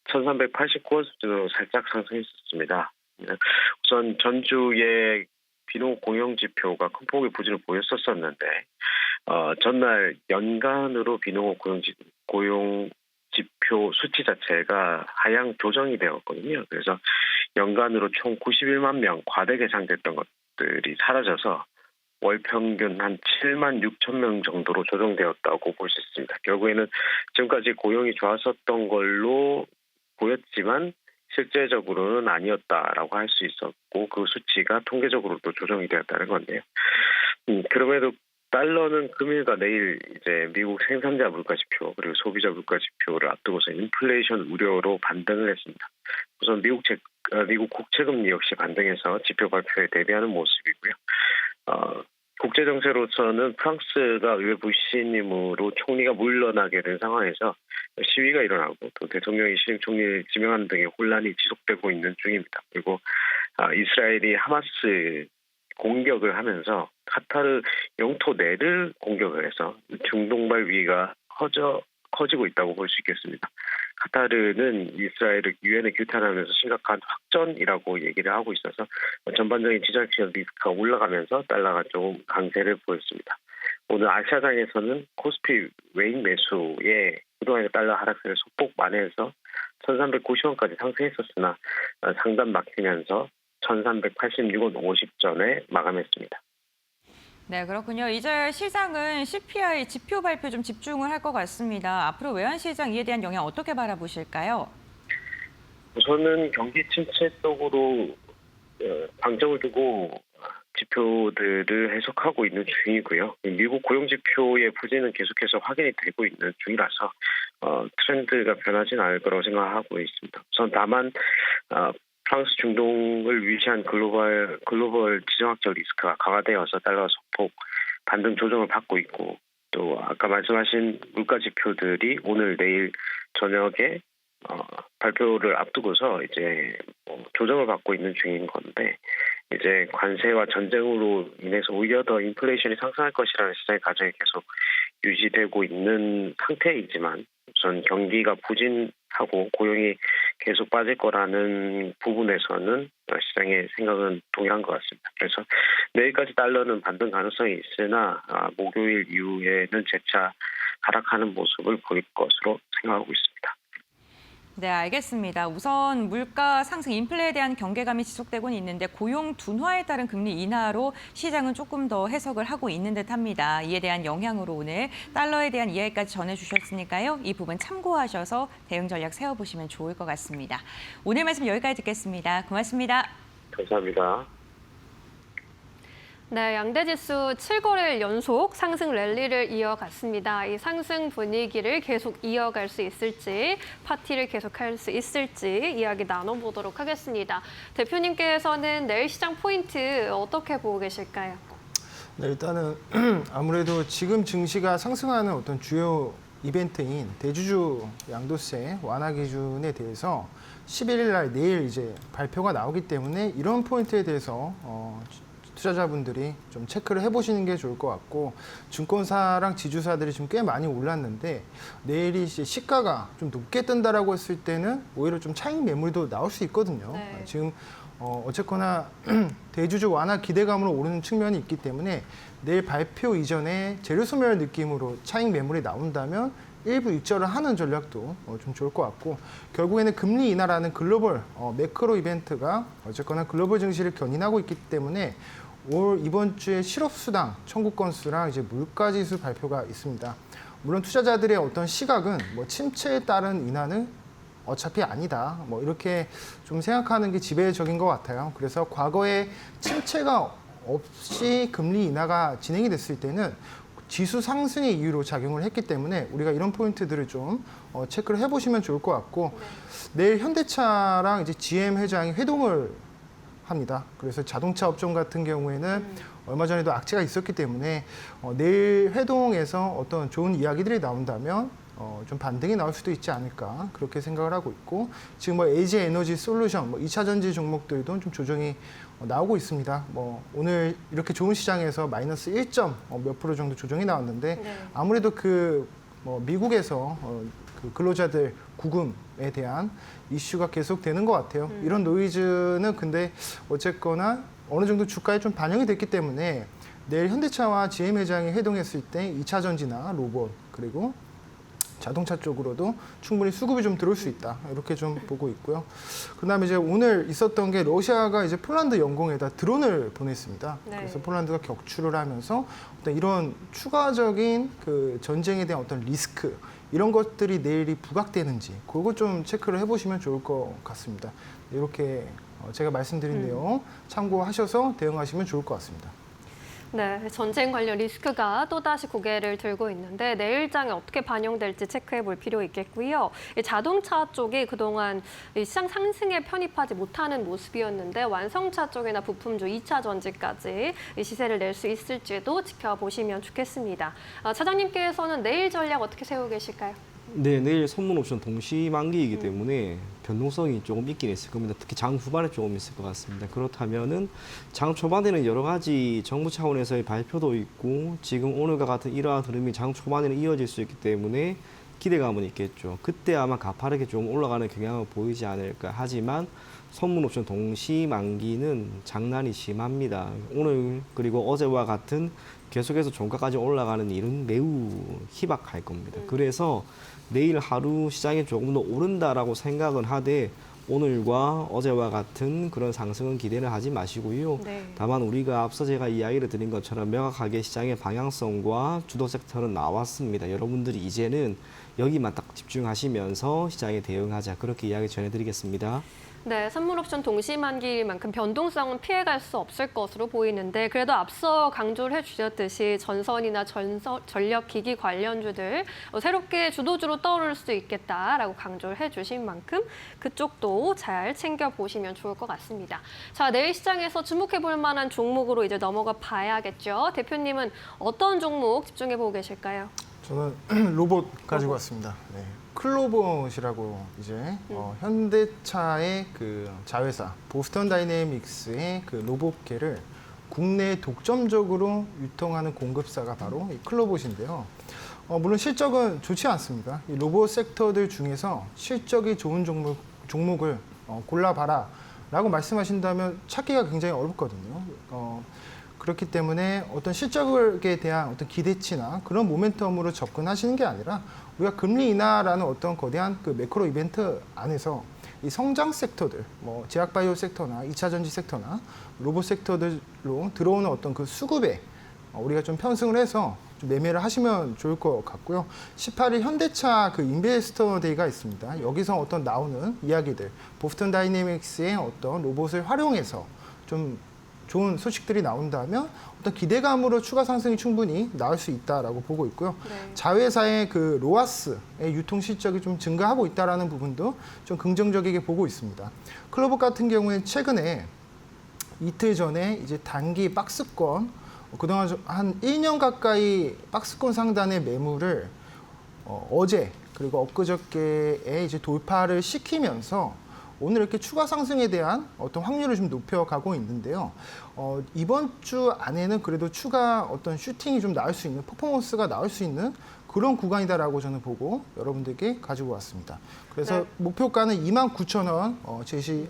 1389원 수준으로 살짝 상승했었습니다. 우선 전주에 비농 공영 지표가 큰 폭의 부진을 보였었는데 전날 연간으로 비농 고용 지표 수치 자체가 하향 조정이 되었거든요. 그래서 연간으로 총 91만 명 과대 계상됐던 것들이 사라져서 월 평균 한 7만 6천 명 정도로 조정되었다고 볼 수 있습니다. 결국에는 지금까지 고용이 좋았었던 걸로 보였지만 실제적으로는 아니었다라고 할 수 있었고 그 수치가 통계적으로도 조정이 되었다는 건데요. 그럼에도 달러는 금일과 내일 이제 미국 생산자 물가 지표 그리고 소비자 물가 지표를 앞두고서 인플레이션 우려로 반등을 했습니다. 우선 미국 국채금리 역시 반등해서 지표 발표에 대비하는 모습이고요. 국제 정세로서는 프랑스가 의회 부신임으로 총리가 물러나게 된 상황에서 시위가 일어나고 또 대통령이 신임 총리를 지명하는 등의 혼란이 지속되고 있는 중입니다. 그리고 이스라엘이 하마스 공격을 하면서 카타르 영토 내를 공격을 해서 중동발 위기가 커지고 있다고 볼 수 있겠습니다. 카타르는 이스라엘을 유엔에 규탄하면서 심각한 확전이라고 얘기를 하고 있어서 전반적인 지정치적 리스크가 올라가면서 달러가 조금 강세를 보였습니다. 오늘 아시아장에서는 코스피 외인 매수에 그동안의 달러 하락세를 소폭 만회해서 1390원까지 상승했었으나 상단 막히면서 1386원 50전에 마감했습니다.
네, 그렇군요. 이제 시장은 CPI 지표 발표 좀 집중을 할 것 같습니다. 앞으로 외환시장 이에 대한 영향 어떻게 바라보실까요?
우선은 경기 침체 쪽으로 방점을 두고 지표들을 해석하고 있는 중이고요. 미국 고용지표의 부진은 계속해서 확인이 되고 있는 중이라서 트렌드가 변하지는 않을 거라고 생각하고 있습니다. 우선 다만 프랑스 중동을 위시한 글로벌 지정학적 리스크가 강화되어서 달러 소폭 반등 조정을 받고 있고 또 아까 말씀하신 물가 지표들이 오늘 내일 저녁에 발표를 앞두고서 이제 조정을 받고 있는 중인 건데 이제 관세와 전쟁으로 인해서 오히려 더 인플레이션이 상승할 것이라는 시장의 가정이 계속 유지되고 있는 상태이지만 우선 경기가 부진하고 고용이 계속 빠질 거라는 부분에서는 시장의 생각은 동일한 것 같습니다. 그래서 내일까지 달러는 반등 가능성이 있으나 목요일 이후에는 재차 하락하는 모습을 보일 것으로 생각하고 있습니다.
네, 알겠습니다. 우선 물가 상승, 인플레에 대한 경계감이 지속되고는 있는데 고용 둔화에 따른 금리 인하로 시장은 조금 더 해석을 하고 있는 듯합니다. 이에 대한 영향으로 오늘 달러에 대한 이야기까지 전해주셨으니까요. 이 부분 참고하셔서 대응 전략 세워보시면 좋을 것 같습니다. 오늘 말씀 여기까지 듣겠습니다. 고맙습니다.
감사합니다.
네, 양대지수 7거래일 연속 상승 랠리를 이어갔습니다. 이 상승 분위기를 계속 이어갈 수 있을지, 파티를 계속할 수 있을지 이야기 나눠보도록 하겠습니다. 대표님께서는 내일 시장 포인트 어떻게 보고 계실까요?
네, 일단은 아무래도 지금 증시가 상승하는 어떤 주요 이벤트인 대주주 양도세 완화 기준에 대해서 11일 날 내일 이제 발표가 나오기 때문에 이런 포인트에 대해서 투자자분들이 좀 체크를 해보시는 게 좋을 것 같고 증권사랑 지주사들이 지금 꽤 많이 올랐는데 내일이 이제 시가가 좀 높게 뜬다라고 했을 때는 오히려 좀 차익 매물도 나올 수 있거든요.
네.
지금 어쨌거나 대주주 완화 기대감으로 오르는 측면이 있기 때문에 내일 발표 이전에 재료 소멸 느낌으로 차익 매물이 나온다면 일부 익절을 하는 전략도 좀 좋을 것 같고 결국에는 금리 인하라는 글로벌 매크로 이벤트가 어쨌거나 글로벌 증시를 견인하고 있기 때문에 이번 주에 실업수당 청구 건수랑 이제 물가지수 발표가 있습니다. 물론 투자자들의 어떤 시각은 침체에 따른 인하는 어차피 아니다. 이렇게 좀 생각하는 게 지배적인 것 같아요. 그래서 과거에 침체가 없이 금리 인하가 진행이 됐을 때는 지수 상승의 이유로 작용을 했기 때문에 우리가 이런 포인트들을 좀 체크를 해보시면 좋을 것 같고 내일 현대차랑 이제 GM 회장이 회동을 합니다. 그래서 자동차 업종 같은 경우에는 얼마 전에도 악재가 있었기 때문에 내일 회동에서 어떤 좋은 이야기들이 나온다면 좀 반등이 나올 수도 있지 않을까 그렇게 생각을 하고 있고 지금 LG 에너지 솔루션, 2차 전지 종목들도 좀 조정이 나오고 있습니다. 오늘 이렇게 좋은 시장에서 마이너스 1점 몇 프로 정도 조정이 나왔는데 아무래도 미국에서 그 근로자들 구금에 대한 이슈가 계속되는 것 같아요. 이런 노이즈는 근데 어쨌거나 어느 정도 주가에 좀 반영이 됐기 때문에 내일 현대차와 GM 회장이 회동했을 때 2차 전지나 로봇 그리고 자동차 쪽으로도 충분히 수급이 좀 들어올 수 있다. 이렇게 좀 보고 있고요. 그다음에 이제 오늘 있었던 게 러시아가 이제 폴란드 영공에다 드론을 보냈습니다.
네.
그래서 폴란드가 격추를 하면서 어떤 이런 추가적인 그 전쟁에 대한 어떤 리스크 이런 것들이 내일이 부각되는지 그거 좀 체크를 해보시면 좋을 것 같습니다. 이렇게 제가 말씀드린 내용 참고하셔서 대응하시면 좋을 것 같습니다.
네, 전쟁 관련 리스크가 또다시 고개를 들고 있는데 내일장에 어떻게 반영될지 체크해 볼 필요 있겠고요. 이 자동차 쪽이 그동안 이 시장 상승에 편입하지 못하는 모습이었는데 완성차 쪽이나 부품주 2차 전지까지 이 시세를 낼 수 있을지도 지켜보시면 좋겠습니다. 차장님께서는 내일 전략 어떻게 세우고 계실까요?
네, 내일 선물 옵션 동시 만기이기 때문에 변동성이 조금 있긴 있을 겁니다. 특히 장 후반에 조금 있을 것 같습니다. 그렇다면은 장 초반에는 여러 가지 정부 차원에서의 발표도 있고 지금 오늘과 같은 이러한 흐름이 장 초반에는 이어질 수 있기 때문에 기대감은 있겠죠. 그때 아마 가파르게 좀 올라가는 경향을 보이지 않을까. 하지만 선물 옵션 동시 만기는 장난이 심합니다. 오늘 그리고 어제와 같은 계속해서 종가까지 올라가는 일은 매우 희박할 겁니다. 그래서 내일 하루 시장이 조금 더 오른다라고 생각은 하되 오늘과 어제와 같은 그런 상승은 기대는 하지 마시고요.
네.
다만 우리가 앞서 제가 이야기를 드린 것처럼 명확하게 시장의 방향성과 주도 섹터는 나왔습니다. 여러분들이 이제는 여기만 딱 집중하시면서 시장에 대응하자. 그렇게 이야기 전해드리겠습니다.
네, 선물 옵션 동시 만기일 만큼 변동성은 피해갈 수 없을 것으로 보이는데 그래도 앞서 강조를 해주셨듯이 전선이나 전력기기 관련주들 새롭게 주도주로 떠오를 수도 있겠다라고 강조를 해주신 만큼 그쪽도 잘 챙겨보시면 좋을 것 같습니다. 자, 내일 시장에서 주목해볼 만한 종목으로 이제 넘어가 봐야겠죠. 대표님은 어떤 종목 집중해보고 계실까요?
저는 로봇 가지고 왔습니다. 네. 클로봇이라고 이제 현대차의 그 자회사 보스턴 다이내믹스의 그 로봇계를 국내 독점적으로 유통하는 공급사가 바로 이 클로봇인데요. 물론 실적은 좋지 않습니다. 이 로봇 섹터들 중에서 실적이 좋은 종목을 골라봐라라고 말씀하신다면 찾기가 굉장히 어렵거든요. 그렇기 때문에 어떤 실적에 대한 어떤 기대치나 그런 모멘텀으로 접근하시는 게 아니라 우리가 금리 인하라는 어떤 거대한 그 매크로 이벤트 안에서 이 성장 섹터들, 뭐 제약바이오 섹터나 2차 전지 섹터나 로봇 섹터들로 들어오는 어떤 그 수급에 우리가 좀 편승을 해서 좀 매매를 하시면 좋을 것 같고요. 18일 현대차 그 인베스터 데이가 있습니다. 여기서 어떤 나오는 이야기들, 보스턴 다이내믹스의 어떤 로봇을 활용해서 좀 좋은 소식들이 나온다면 어떤 기대감으로 추가 상승이 충분히 나올 수 있다라고 보고 있고요.
네.
자회사의 그 로아스의 유통 실적이 좀 증가하고 있다라는 부분도 좀 긍정적이게 보고 있습니다. 클로봇 같은 경우에는 최근에 이틀 전에 이제 단기 박스권 그동안 한 1년 가까이 박스권 상단의 매물을 어제 그리고 엊그저께에 이제 돌파를 시키면서 오늘 이렇게 추가 상승에 대한 어떤 확률을 좀 높여가고 있는데요. 이번 주 안에는 그래도 추가 어떤 슈팅이 좀 나올 수 있는 퍼포먼스가 나올 수 있는 그런 구간이다라고 저는 보고 여러분들께 가지고 왔습니다. 그래서
네.
목표가는 29,000원 제시할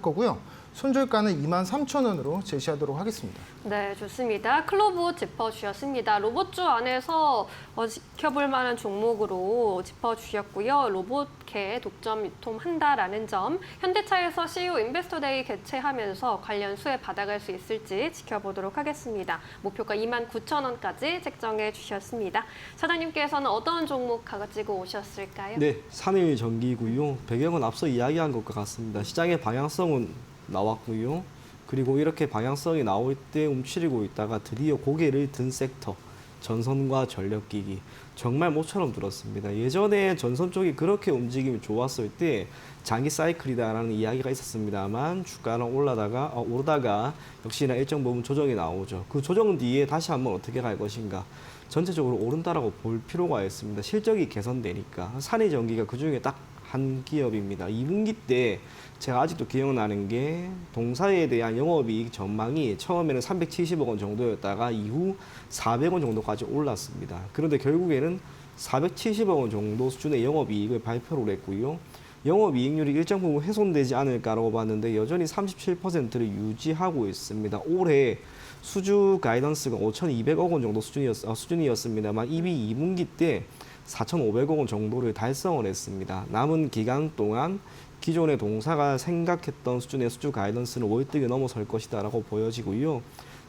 거고요. 손절가는 23,000원으로 제시하도록 하겠습니다.
네, 좋습니다. 클로봇 짚어주셨습니다. 로봇주 안에서 지켜볼 만한 종목으로 짚어주셨고요. 로봇계 독점 유통한다라는 점, 현대차에서 CEO 인베스터데이 개최하면서 관련 수혜 받아갈 수 있을지 지켜보도록 하겠습니다. 목표가 29,000원까지 책정해 주셨습니다. 사장님께서는 어떤 종목 가지고 오셨을까요?
네, 산일 전기고요. 배경은 앞서 이야기한 것과 같습니다. 시장의 방향성은 나왔고요. 그리고 이렇게 방향성이 나올 때 움츠리고 있다가 드디어 고개를 든 섹터, 전선과 전력기기. 정말 모처럼 들었습니다. 예전에 전선 쪽이 그렇게 움직임이 좋았을 때 장기 사이클이다라는 이야기가 있었습니다만 주가는 오르다가 역시나 일정 부분 조정이 나오죠. 그 조정 뒤에 다시 한번 어떻게 갈 것인가. 전체적으로 오른다라고 볼 필요가 있습니다. 실적이 개선되니까. 산일전기가 그중에 딱 한 기업입니다. 2분기 때 제가 아직도 기억나는 게 동사에 대한 영업이익 전망이 처음에는 370억 원 정도였다가 이후 400원 정도까지 올랐습니다. 그런데 결국에는 470억 원 정도 수준의 영업이익을 발표를 했고요. 영업이익률이 일정 부분 훼손되지 않을까라고 봤는데 여전히 37%를 유지하고 있습니다. 올해 수주 가이던스가 5,200억 원 정도 수준이었습니다만 이미 2분기 때 4,500억 원 정도를 달성을 했습니다. 남은 기간 동안 기존의 동사가 생각했던 수준의 수주 가이던스는 월등히 넘어설 것이다라고 보여지고요.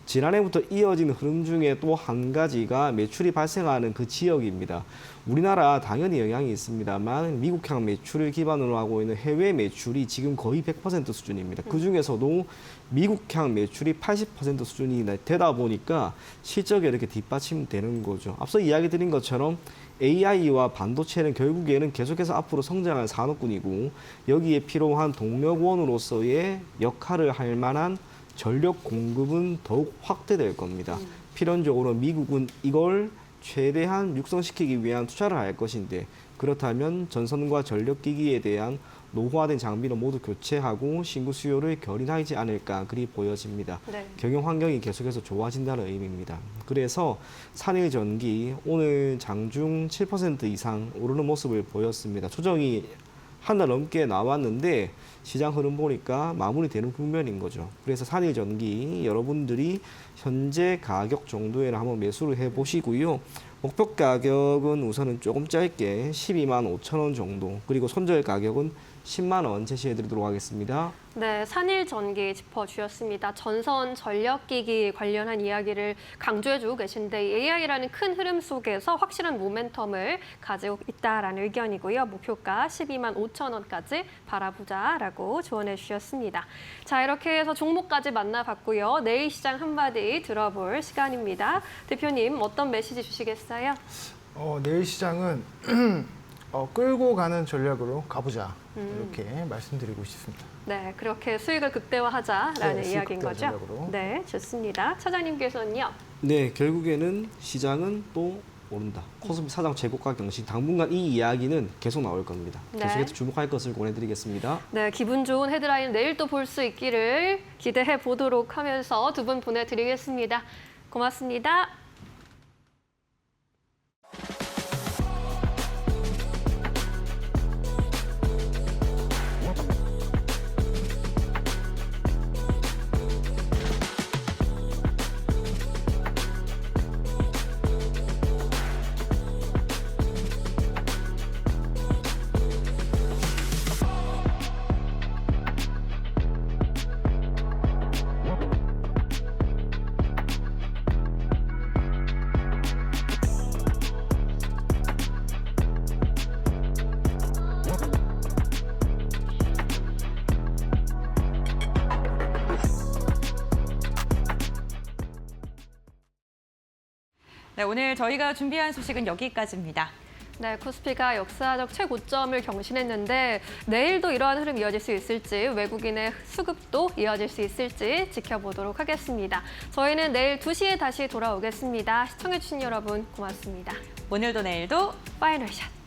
지난해부터 이어진 흐름 중에 또 한 가지가 매출이 발생하는 그 지역입니다. 우리나라 당연히 영향이 있습니다만 미국향 매출을 기반으로 하고 있는 해외 매출이 지금 거의 100% 수준입니다. 그중에서도 미국향 매출이 80% 수준이 되다 보니까 실적이 이렇게 뒷받침되는 거죠. 앞서 이야기 드린 것처럼 AI와 반도체는 결국에는 계속해서 앞으로 성장할 산업군이고 여기에 필요한 동력원으로서의 역할을 할 만한 전력 공급은 더욱 확대될 겁니다. 필연적으로 미국은 이걸 최대한 육성시키기 위한 투자를 할 것인데 그렇다면 전선과 전력기기에 대한 노후화된 장비를 모두 교체하고 신규 수요를 결인하지 않을까 그리 보여집니다.
네.
경영 환경이 계속해서 좋아진다는 의미입니다. 그래서 산일전기 오늘 장중 7% 이상 오르는 모습을 보였습니다. 조정이 한 달 넘게 나왔는데 시장 흐름 보니까 마무리되는 국면인 거죠. 그래서 산일전기 여러분들이 현재 가격 정도에는 한번 매수를 해보시고요. 목표 가격은 우선은 조금 짧게 12만 5천 원 정도 그리고 손절 가격은 10만 원 제시해드리도록 하겠습니다.
네, 산일전기 짚어주셨습니다. 전선 전력기기 관련한 이야기를 강조해주고 계신데 AI라는 큰 흐름 속에서 확실한 모멘텀을 가지고 있다라는 의견이고요. 목표가 12만 5천 원까지 바라보자라고 조언해 주셨습니다. 자, 이렇게 해서 종목까지 만나봤고요. 내일 시장 한마디 들어볼 시간입니다. 대표님, 어떤 메시지 주시겠어요?
내일 시장은 끌고 가는 전략으로 가보자 이렇게 말씀드리고 싶습니다.
네, 그렇게 수익을 극대화하자라는
네,
이야기인
극대화
거죠?
전략으로.
네, 좋습니다. 차장님께서는요?
네, 결국에는 시장은 또 오른다. 코스피 사상 최고가 경신. 당분간 이 이야기는 계속 나올 겁니다.
네.
계속해서 주목할 것을 권해드리겠습니다.
네, 기분 좋은 헤드라인 내일 또 볼 수 있기를 기대해 보도록 하면서 두 분 보내드리겠습니다. 고맙습니다.
네, 오늘 저희가 준비한 소식은 여기까지입니다.
네, 코스피가 역사적 최고점을 경신했는데 내일도 이러한 흐름 이어질 수 있을지 외국인의 수급도 이어질 수 있을지 지켜보도록 하겠습니다. 저희는 내일 2시에 다시 돌아오겠습니다. 시청해주신 여러분 고맙습니다.
오늘도 내일도
파이널 샷.